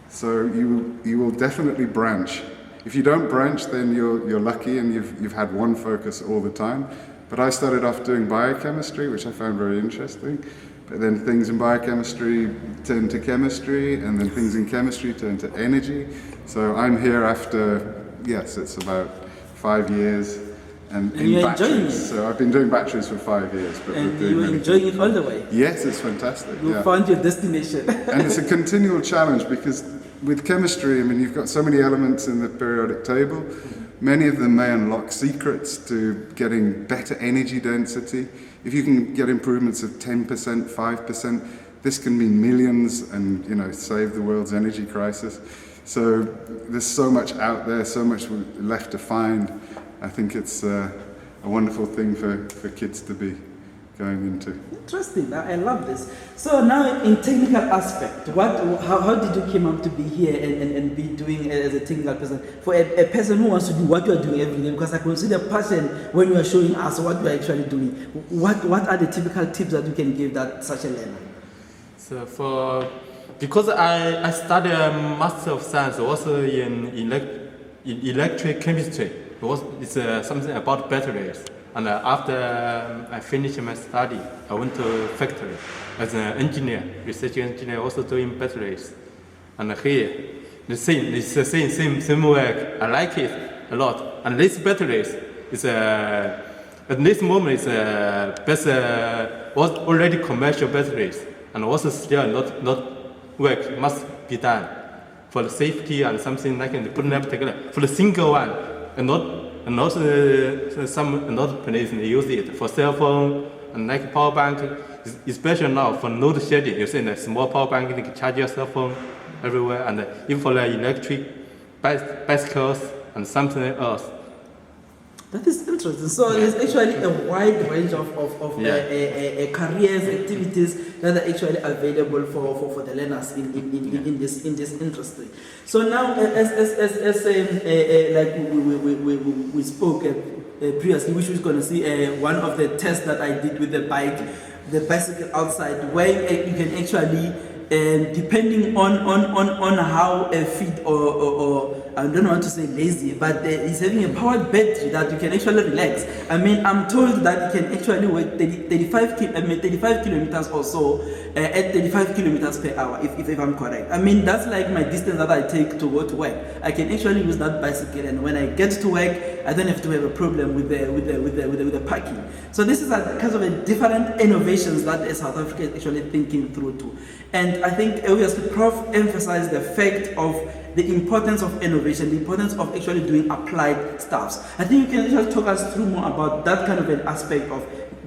So you will definitely branch. If you don't branch, then you're lucky and you've had one focus all the time. But I started off doing biochemistry, which I found very interesting. But then things in biochemistry turned to chemistry, and then things in chemistry turned to energy. So I'm here after, yes, it's about 5 years. And in you're enjoying it. So I've been doing batteries for 5 years. But and you're enjoying it all the way. Yes, it's fantastic. You found your destination. And it's a continual challenge, because with chemistry, you've got so many elements in the periodic table. Many of them may unlock secrets to getting better energy density. If you can get improvements of 10%, 5%, this can mean millions and save the world's energy crisis. So there's so much out there, so much left to find. I think it's a wonderful thing for kids to be going into. Interesting. I love this. So now, in technical aspect, how did you come up to be here and be doing as a technical person? For a person who wants to do what you are doing every day, because I consider passion when you are showing us what you are actually doing. What are the typical tips that you can give that such a learner? So because I studied a Master of Science also in electric chemistry. It's something about batteries. And after I finished my study, I went to factory as an engineer, research engineer, also doing batteries. And here, it's the same work. I like it a lot. And this batteries is at this moment is best already commercial batteries, and also still not work must be done for the safety and something like that. Put them together for the single one. And also some another place they use it for cell phone and like power bank, especially now for load shedding. You see, a small power bank you can charge your cell phone everywhere, and even for the electric bicycles and something else. That is interesting. So there's actually a wide range of careers, activities that are actually available for the learners in this industry. So now, as like we spoke previously, which was going to see one of the tests that I did with the bicycle outside, where you can actually, depending on how fit or I don't want to say lazy, but it's having a powered battery that you can actually relax. I'm told that it can actually work 35 kilometers or so at 35 kilometers per hour, if I'm correct. That's like my distance that I take to go to work. I can actually use that bicycle, and when I get to work, I don't have to have a problem with the parking. So this is a kind of a different innovations that South Africa is actually thinking through too. And I think obviously Prof emphasized the fact of the importance of innovation, the importance of actually doing applied stuffs. I think you can just talk us through more about that kind of an aspect of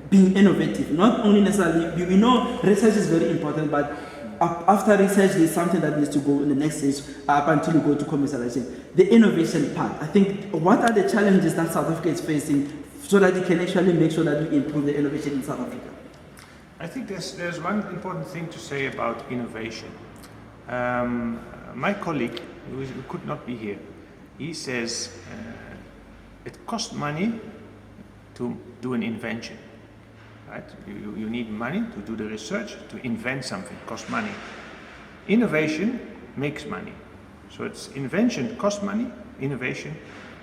being innovative. Not only necessarily, we know research is very important, but after research, there's something that needs to go in the next stage up until you go to commercialization. The innovation part. I think, what are the challenges that South Africa is facing so that you can actually make sure that we improve the innovation in South Africa? I think there's one important thing to say about innovation. My colleague, who could not be here, he says it costs money to do an invention, right? You need money to do the research, to invent something, costs money. Innovation makes money. So it's invention costs money, innovation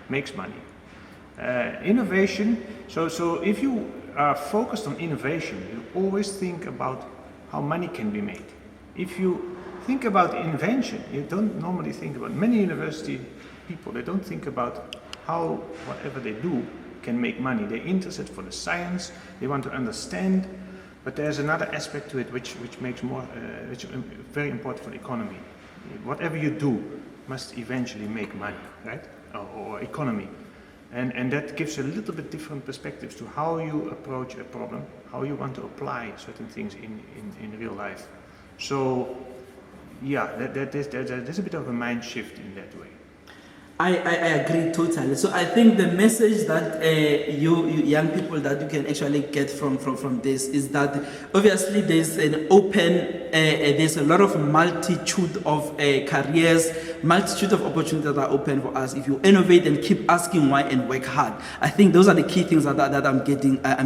makes money. Innovation, so if you are focused on innovation, you always think about how money can be made. If you think about invention, you don't normally think about, many university people, they don't think about how whatever they do can make money. They're interested for the science, they want to understand, but there's another aspect to it which makes more, which is very important for the economy. Whatever you do must eventually make money, right? Or economy. And that gives a little bit different perspectives to how you approach a problem, how you want to apply certain things in real life. So, yeah, there's a bit of a mind shift in that way. I agree totally. So I think the message that you young people that you can actually get from this is that obviously there's an open, there's a lot of multitude of careers, multitude of opportunities that are open for us if you innovate and keep asking why and work hard. I think those are the key things that I'm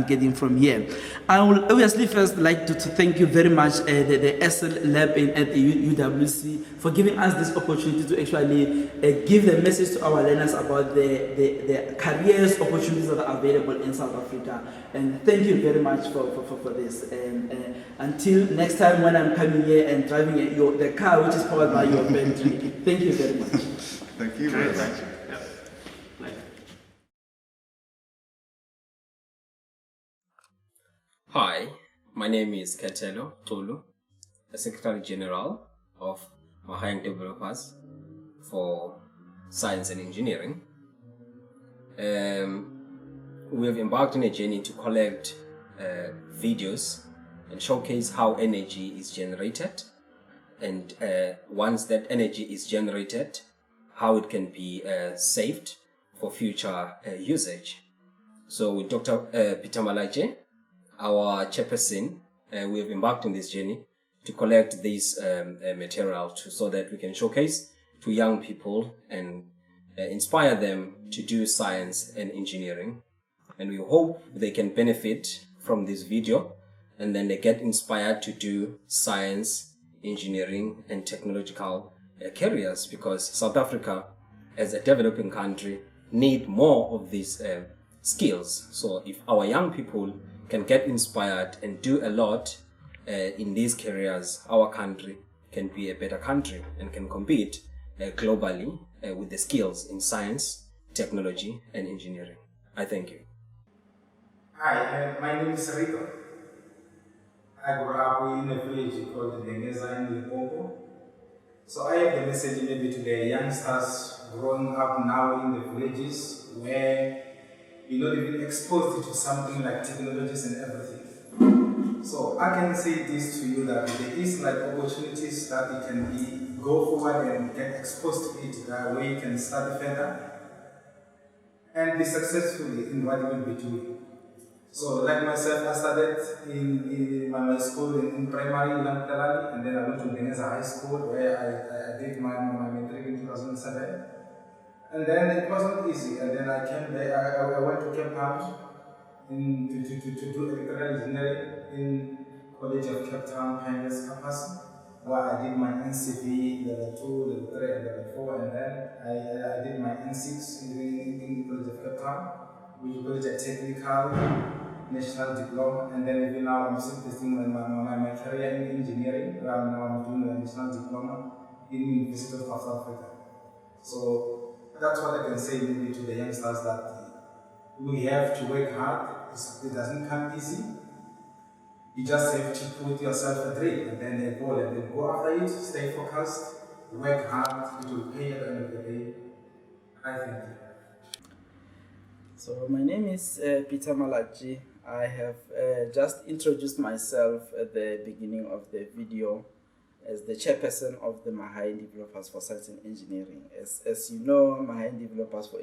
getting from here. I will obviously first like to thank you very much, the SL Lab at the UWC, for giving us this opportunity to actually give the message to our learners about the careers opportunities that are available in South Africa. And thank you very much for this. And until next time when I'm coming here and driving the car which is powered by your battery. Thank you very much. Thank you very much. Hi, my name is Ketelo Tolu, the Secretary General of Mahayang Developers for Science and Engineering. We have embarked on a journey to collect videos and showcase how energy is generated, and once that energy is generated, how it can be saved for future usage. So with Dr. Peter Malaje, our chairperson, we have embarked on this journey to collect this material so that we can showcase to young people and inspire them to do science and engineering. And we hope they can benefit from this video and then they get inspired to do science, engineering and technological careers, because South Africa as a developing country need more of these skills. So if our young people can get inspired and do a lot in these careers, our country can be a better country and can compete globally with the skills in science, technology and engineering. I thank you. Hi, my name is Rico. I grew up in a village called Mdse in Limpopo. So I have the message maybe to the youngsters growing up now in the villages where they've been exposed to something like technologies and everything. So I can say this to you that there is like opportunities that you can go forward and get exposed to it, where you can study further and be successful in what you will be doing. So like myself, I started in my school in primary in Lamtelani, and then I went to Mdse High School where I did my matric in 2007. And then it wasn't easy, and then I came back, I went to Cape Town to do electrical engineering in College of Cape Town Pioneers campus, where I did my NCV level 2, level 3 and level 4, and then I did my N6 in College of Cape Town, which was a technical national diploma, and then even now I'm still testing my career in engineering, where I'm doing a national diploma in the University of South Africa. So that's what I can say maybe to the youngsters, that we have to work hard. It doesn't come easy. You just have to put yourself a dream and then a goal, and then go after it, stay focused, work hard, it will pay at the end of the day. I think. So my name is Peter Malaji. I have just introduced myself at the beginning of the video as the chairperson of the Mahayang Developers for Science and Engineering. As you know, Mahayang Developers for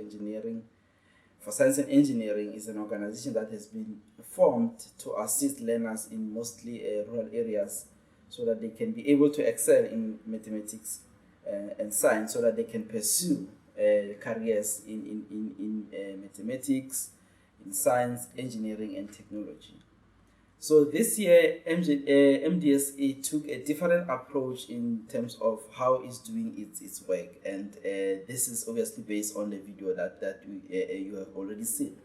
Science and Engineering is an organization that has been formed to assist learners in mostly rural areas so that they can be able to excel in mathematics and science, so that they can pursue careers in mathematics, in science, engineering, and technology. So this year, Mdse took a different approach in terms of how it's doing its work, and this is obviously based on the video that you have already seen.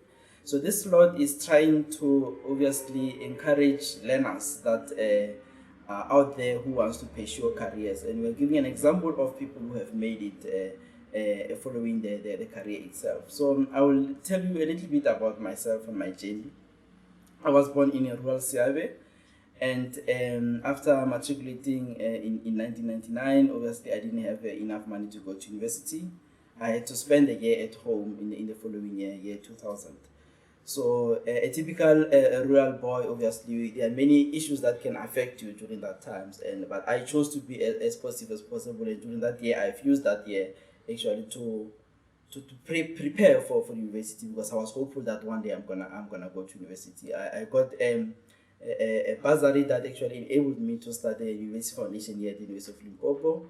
So this slot is trying to obviously encourage learners that are out there who wants to pursue careers, and we're giving an example of people who have made it following the career itself. So I will tell you a little bit about myself and my journey. I was born in a rural Siabe, and after matriculating in 1999, obviously I didn't have enough money to go to university. I had to spend a year at home in the following year 2000. So a typical rural boy, obviously, there are many issues that can affect you during that times, but I chose to be as positive as possible, and during that year, I've used that year actually to prepare for university, because I was hopeful that one day I'm gonna go to university. I got a bursary that actually enabled me to start the University Foundation here at the University of Limpopo.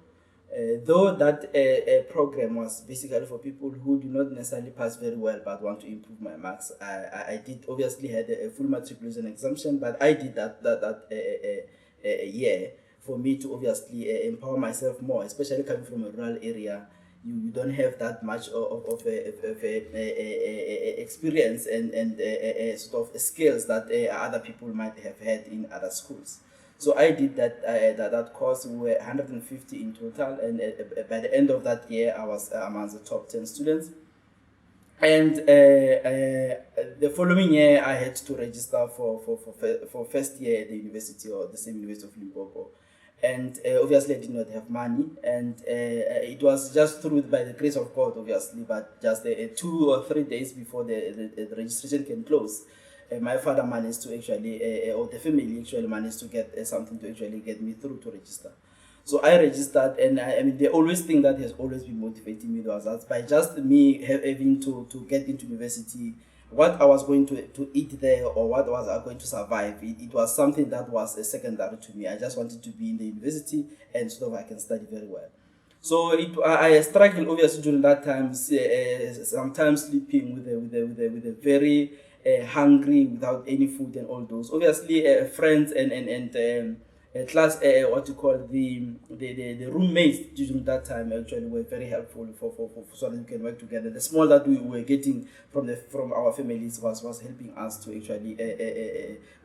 Though that program was basically for people who do not necessarily pass very well but want to improve my marks. I did obviously had a full matriculation exemption, but I did that year for me to obviously empower myself more, especially coming from a rural area. You don't have that much of experience and sort of skills that other people might have had in other schools. So I did that course. We were 150 in total, and by the end of that year, I was among the top 10 students. And the following year, I had to register for first year at the university, or the same University of Limpopo. And obviously I did not have money, and it was just through, by the grace of God, obviously, but just 2 or 3 days before the registration can close, my father managed to actually, or the family actually managed to get something to actually get me through to register. So I registered, and I mean, the always thing that has always been motivating me was that by just me having to get into university, what I was going to eat there, or what was I going to survive, it was something that was secondary to me. I just wanted to be in the university, and so that I can study very well. So I struggled obviously during that time, sometimes sleeping with a very hungry, without any food and all those. Obviously, friends and class, what you call the roommates during that time actually were very helpful for so that we can work together. The small that we were getting from our families was helping us to actually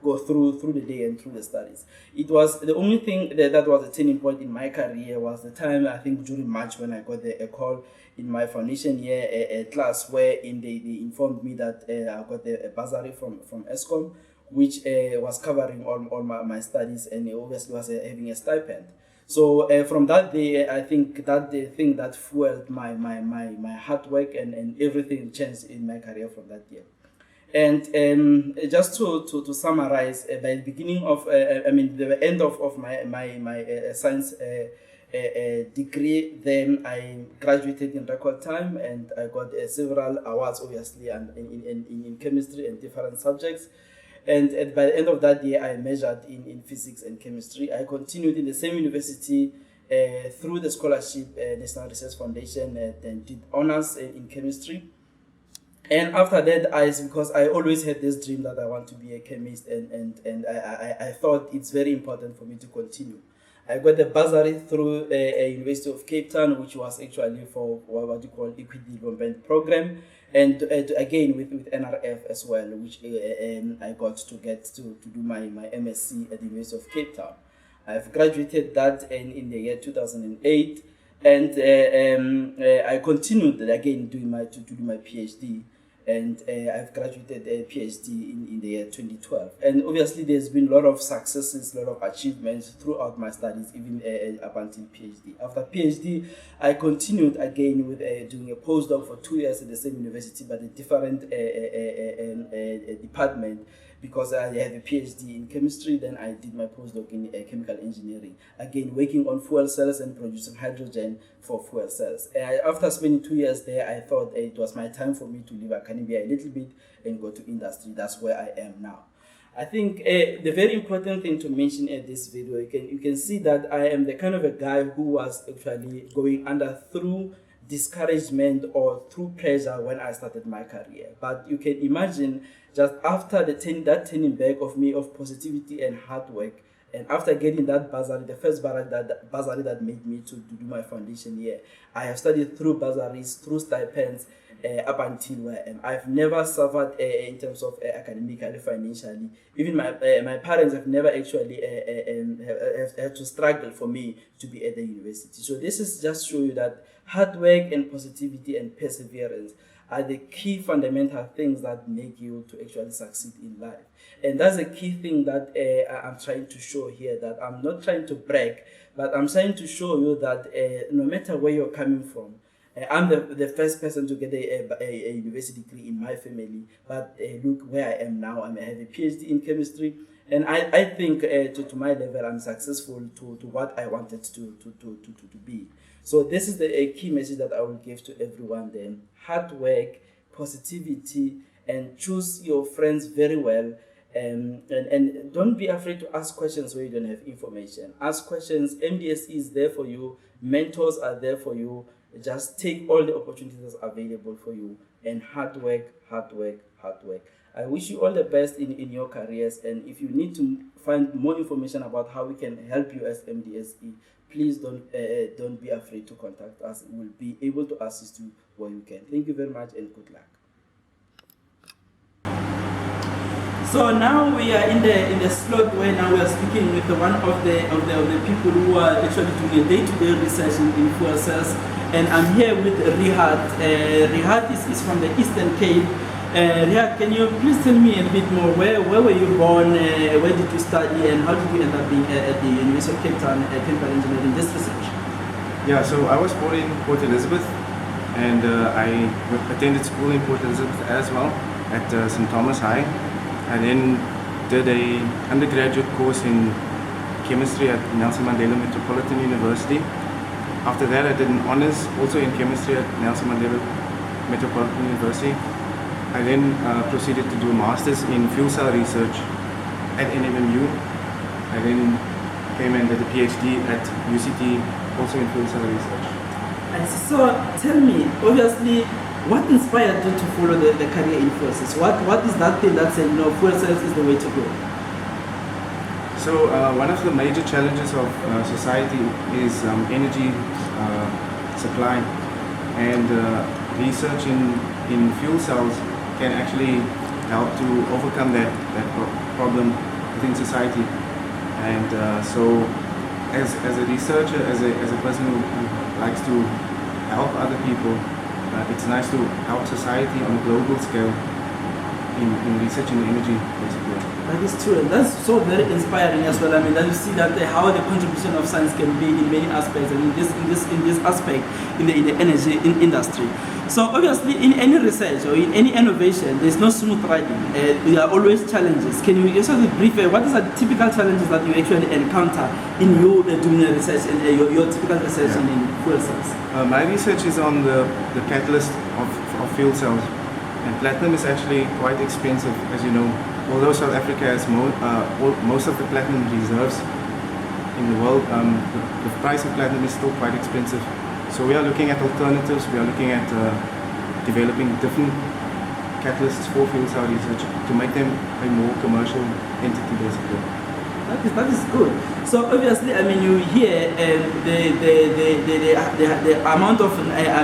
go through the day and through the studies. It was the only thing that was a turning point in my career was the time, I think during March, when I got a call in my foundation year a class where they informed me that I got a bursary from ESCOM, which was covering all my studies, and obviously was having a stipend. So from that day, I think that the thing that fueled my hard work and everything changed in my career from that year. And just to summarize, by the beginning of, the end of my science degree, then I graduated in record time, and I got several awards, obviously, and in chemistry and different subjects. And by the end of that year, I majored in physics and chemistry. I continued in the same university through the scholarship, National Research Foundation, and did honors in chemistry. And after that, because I always had this dream that I want to be a chemist, and I thought it's very important for me to continue. I got the bursary through a University of Cape Town, which was actually for what you call equity development program, and again with NRF as well, which I got to do my MSc at the University of Cape Town. I've graduated that in the year 2008, and I continued again to do my PhD. And I've graduated a PhD in the year 2012. And obviously there's been a lot of successes, a lot of achievements throughout my studies, even up until PhD. After PhD, I continued again with doing a postdoc for 2 years at the same university, but a different department, because I have a PhD in chemistry. Then I did my postdoc in chemical engineering, again working on fuel cells and producing hydrogen for fuel cells. After spending 2 years there, I thought it was my time for me to leave academia a little bit and go to industry. That's where I am now. I think the very important thing to mention in this video, you can see that I am the kind of a guy who was actually going through discouragement or through pressure when I started my career. But you can imagine, just after that turning back of me of positivity and hard work, and after getting that bursary, the first bursary that made me to do my foundation year, I have studied through bursaries, through stipends, up until where I am. I've never suffered in terms of academically, financially. Even my parents have never actually have had to struggle for me to be at the university. So this is just show you that hard work and positivity and perseverance are the key fundamental things that make you to actually succeed in life. And that's a key thing that I'm trying to show here, that I'm not trying to brag, but I'm trying to show you that no matter where you're coming from, I'm the first person to get a university degree in my family, but look where I am now. I have a PhD in chemistry, and I think to my level, I'm successful to what I wanted to be. So this is the key message that I will give to everyone then. Hard work, positivity, and choose your friends very well. And don't be afraid to ask questions where you don't have information. Ask questions. Mdse is there for you. Mentors are there for you. Just take all the opportunities available for you. And hard work, hard work, hard work. I wish you all the best in your careers. And if you need to find more information about how we can help you as Mdse, please don't be afraid to contact us. We'll be able to assist you where you can. Thank you very much and good luck. So now we are in the slot where now we are speaking with one of the people who are actually doing a day-to-day research in fuel cells, and I'm here with Rihad. Rihad is from the Eastern Cape. Rihad, can you please tell me a bit more? Where were you born? Where did you study, and how did you end up being at the University of Cape Town chemical engineering this research? Yeah, so I was born in Port Elizabeth, and I attended school in Port Elizabeth as well at St. Thomas High. I then did a undergraduate course in chemistry at Nelson Mandela Metropolitan University. After that, I did an honors also in chemistry at Nelson Mandela Metropolitan University. I then proceeded to do a master's in fuel cell research at NMMU. I then came and did a PhD at UCT, also in fuel cell research. So tell me, obviously, what inspired you to follow the career in fuel cells? What is that thing that said, fuel cells is the way to go? So one of the major challenges of society is energy supply, and research in fuel cells can actually help to overcome that problem within society. And so as a researcher, as a person who likes to help other people, it's nice to help society on a global scale in research in energy, basically. That is true, and that's so very inspiring as well. I mean, that you see that how the contribution of science can be in many aspects, and in this aspect in the energy industry. So obviously, in any research or in any innovation, there's no smooth riding. There are always challenges. Can you just brief? What is the typical challenges that you actually encounter in you doing the research and your typical research in fuel cells? My research is on the catalyst of fuel cells, and platinum is actually quite expensive, as you know. Although South Africa has most of the platinum reserves in the world, the price of platinum is still quite expensive. So we are looking at alternatives. We are looking at developing different catalysts for fuel cell research to make them a more commercial entity, basically. That is good. So obviously, I mean, you hear the amount of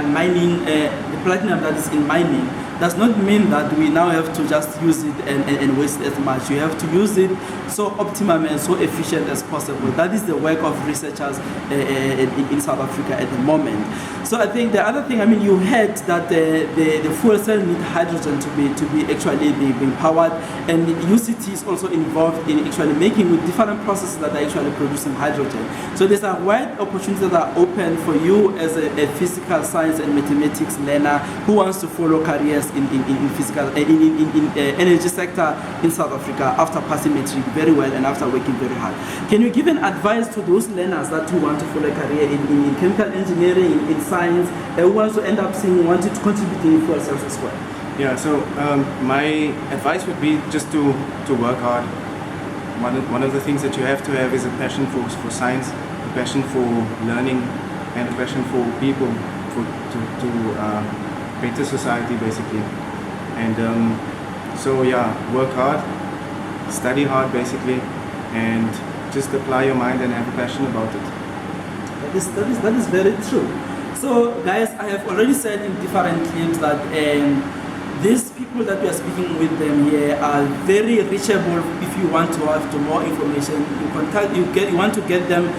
mining, the platinum that is in mining, does not mean that we now have to just use it and waste as much. You have to use it so optimum and so efficient as possible. That is the work of researchers in South Africa at the moment. So I think the other thing, I mean, you heard that the fuel cell need hydrogen to be actually being powered, and UCT is also involved in actually making with different processes that are actually producing hydrogen. So there's a wide opportunity that are open for you as a physical science and mathematics learner who wants to follow careers in energy sector in South Africa after passing matric very well and after working very hard. Can you give an advice to those learners that who want to follow a career in chemical engineering, in science, who wants to end up wanting to contribute in fuel cells as well? Yeah, so my advice would be just to work hard. One of the things that you have to have is a passion for science, a passion for learning, and a passion for people, for to better society basically. And so yeah, work hard, study hard basically, and just apply your mind and have a passion about it. That is very true. So guys, I have already said in different clips that these people that we are speaking with them here are very reachable. If you want to have more information, you want to get them,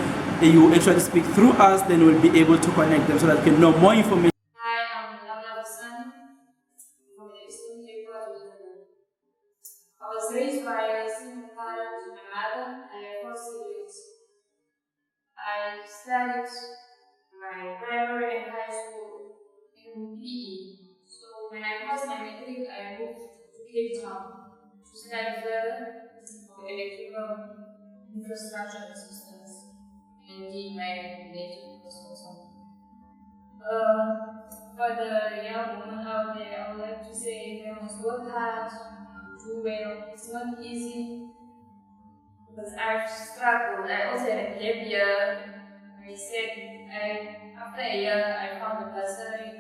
you actually speak through us, then we'll be able to connect them so that you can know more information. Hi, I'm Mdse from the Eastern Cape. I was raised by a single parent, my mother, and my four siblings. I studied my primary and high school in PE. So when I passed my matric, I moved to Cape Town to study further for electrical infrastructure and systems and did my related course also. For the young woman out there, I would like to say they must work hard, do well. It's not easy because I've struggled. I also had a gap year. After a year, I found a bursary.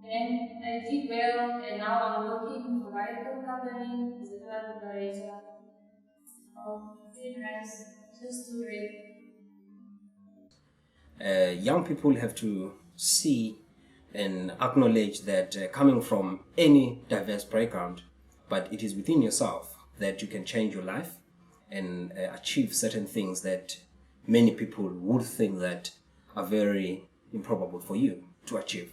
Then I did well, and now I'm working for a medical company as a plant operator. Just do it. Young people have to see and acknowledge that coming from any diverse background, but it is within yourself that you can change your life and achieve certain things that many people would think that are very improbable for you to achieve.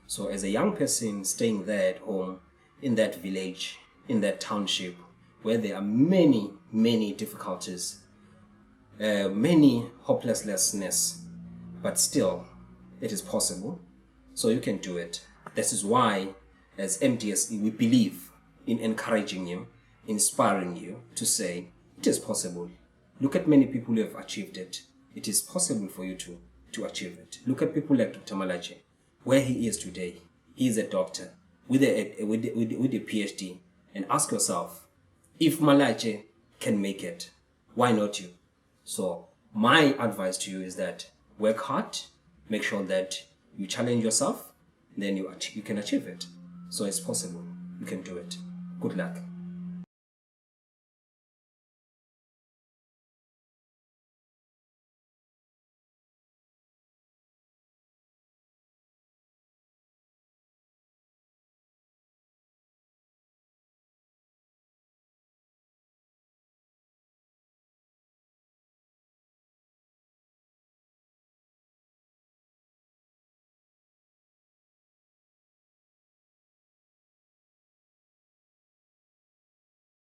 So as a young person staying there at home, in that village, in that township, where there are many, many difficulties, many hopelessness, but still it is possible. So you can do it. This is why, as Mdse, we believe in encouraging you, inspiring you to say, it is possible. Look at many people who have achieved it. It is possible for you to achieve it. Look at people like Dr. Mdse, where he is today. He is a doctor with a PhD. And ask yourself, if Mdse can make it, why not you? So my advice to you is that work hard, make sure that you challenge yourself, then you can achieve it. So it's possible. You can do it. Good luck.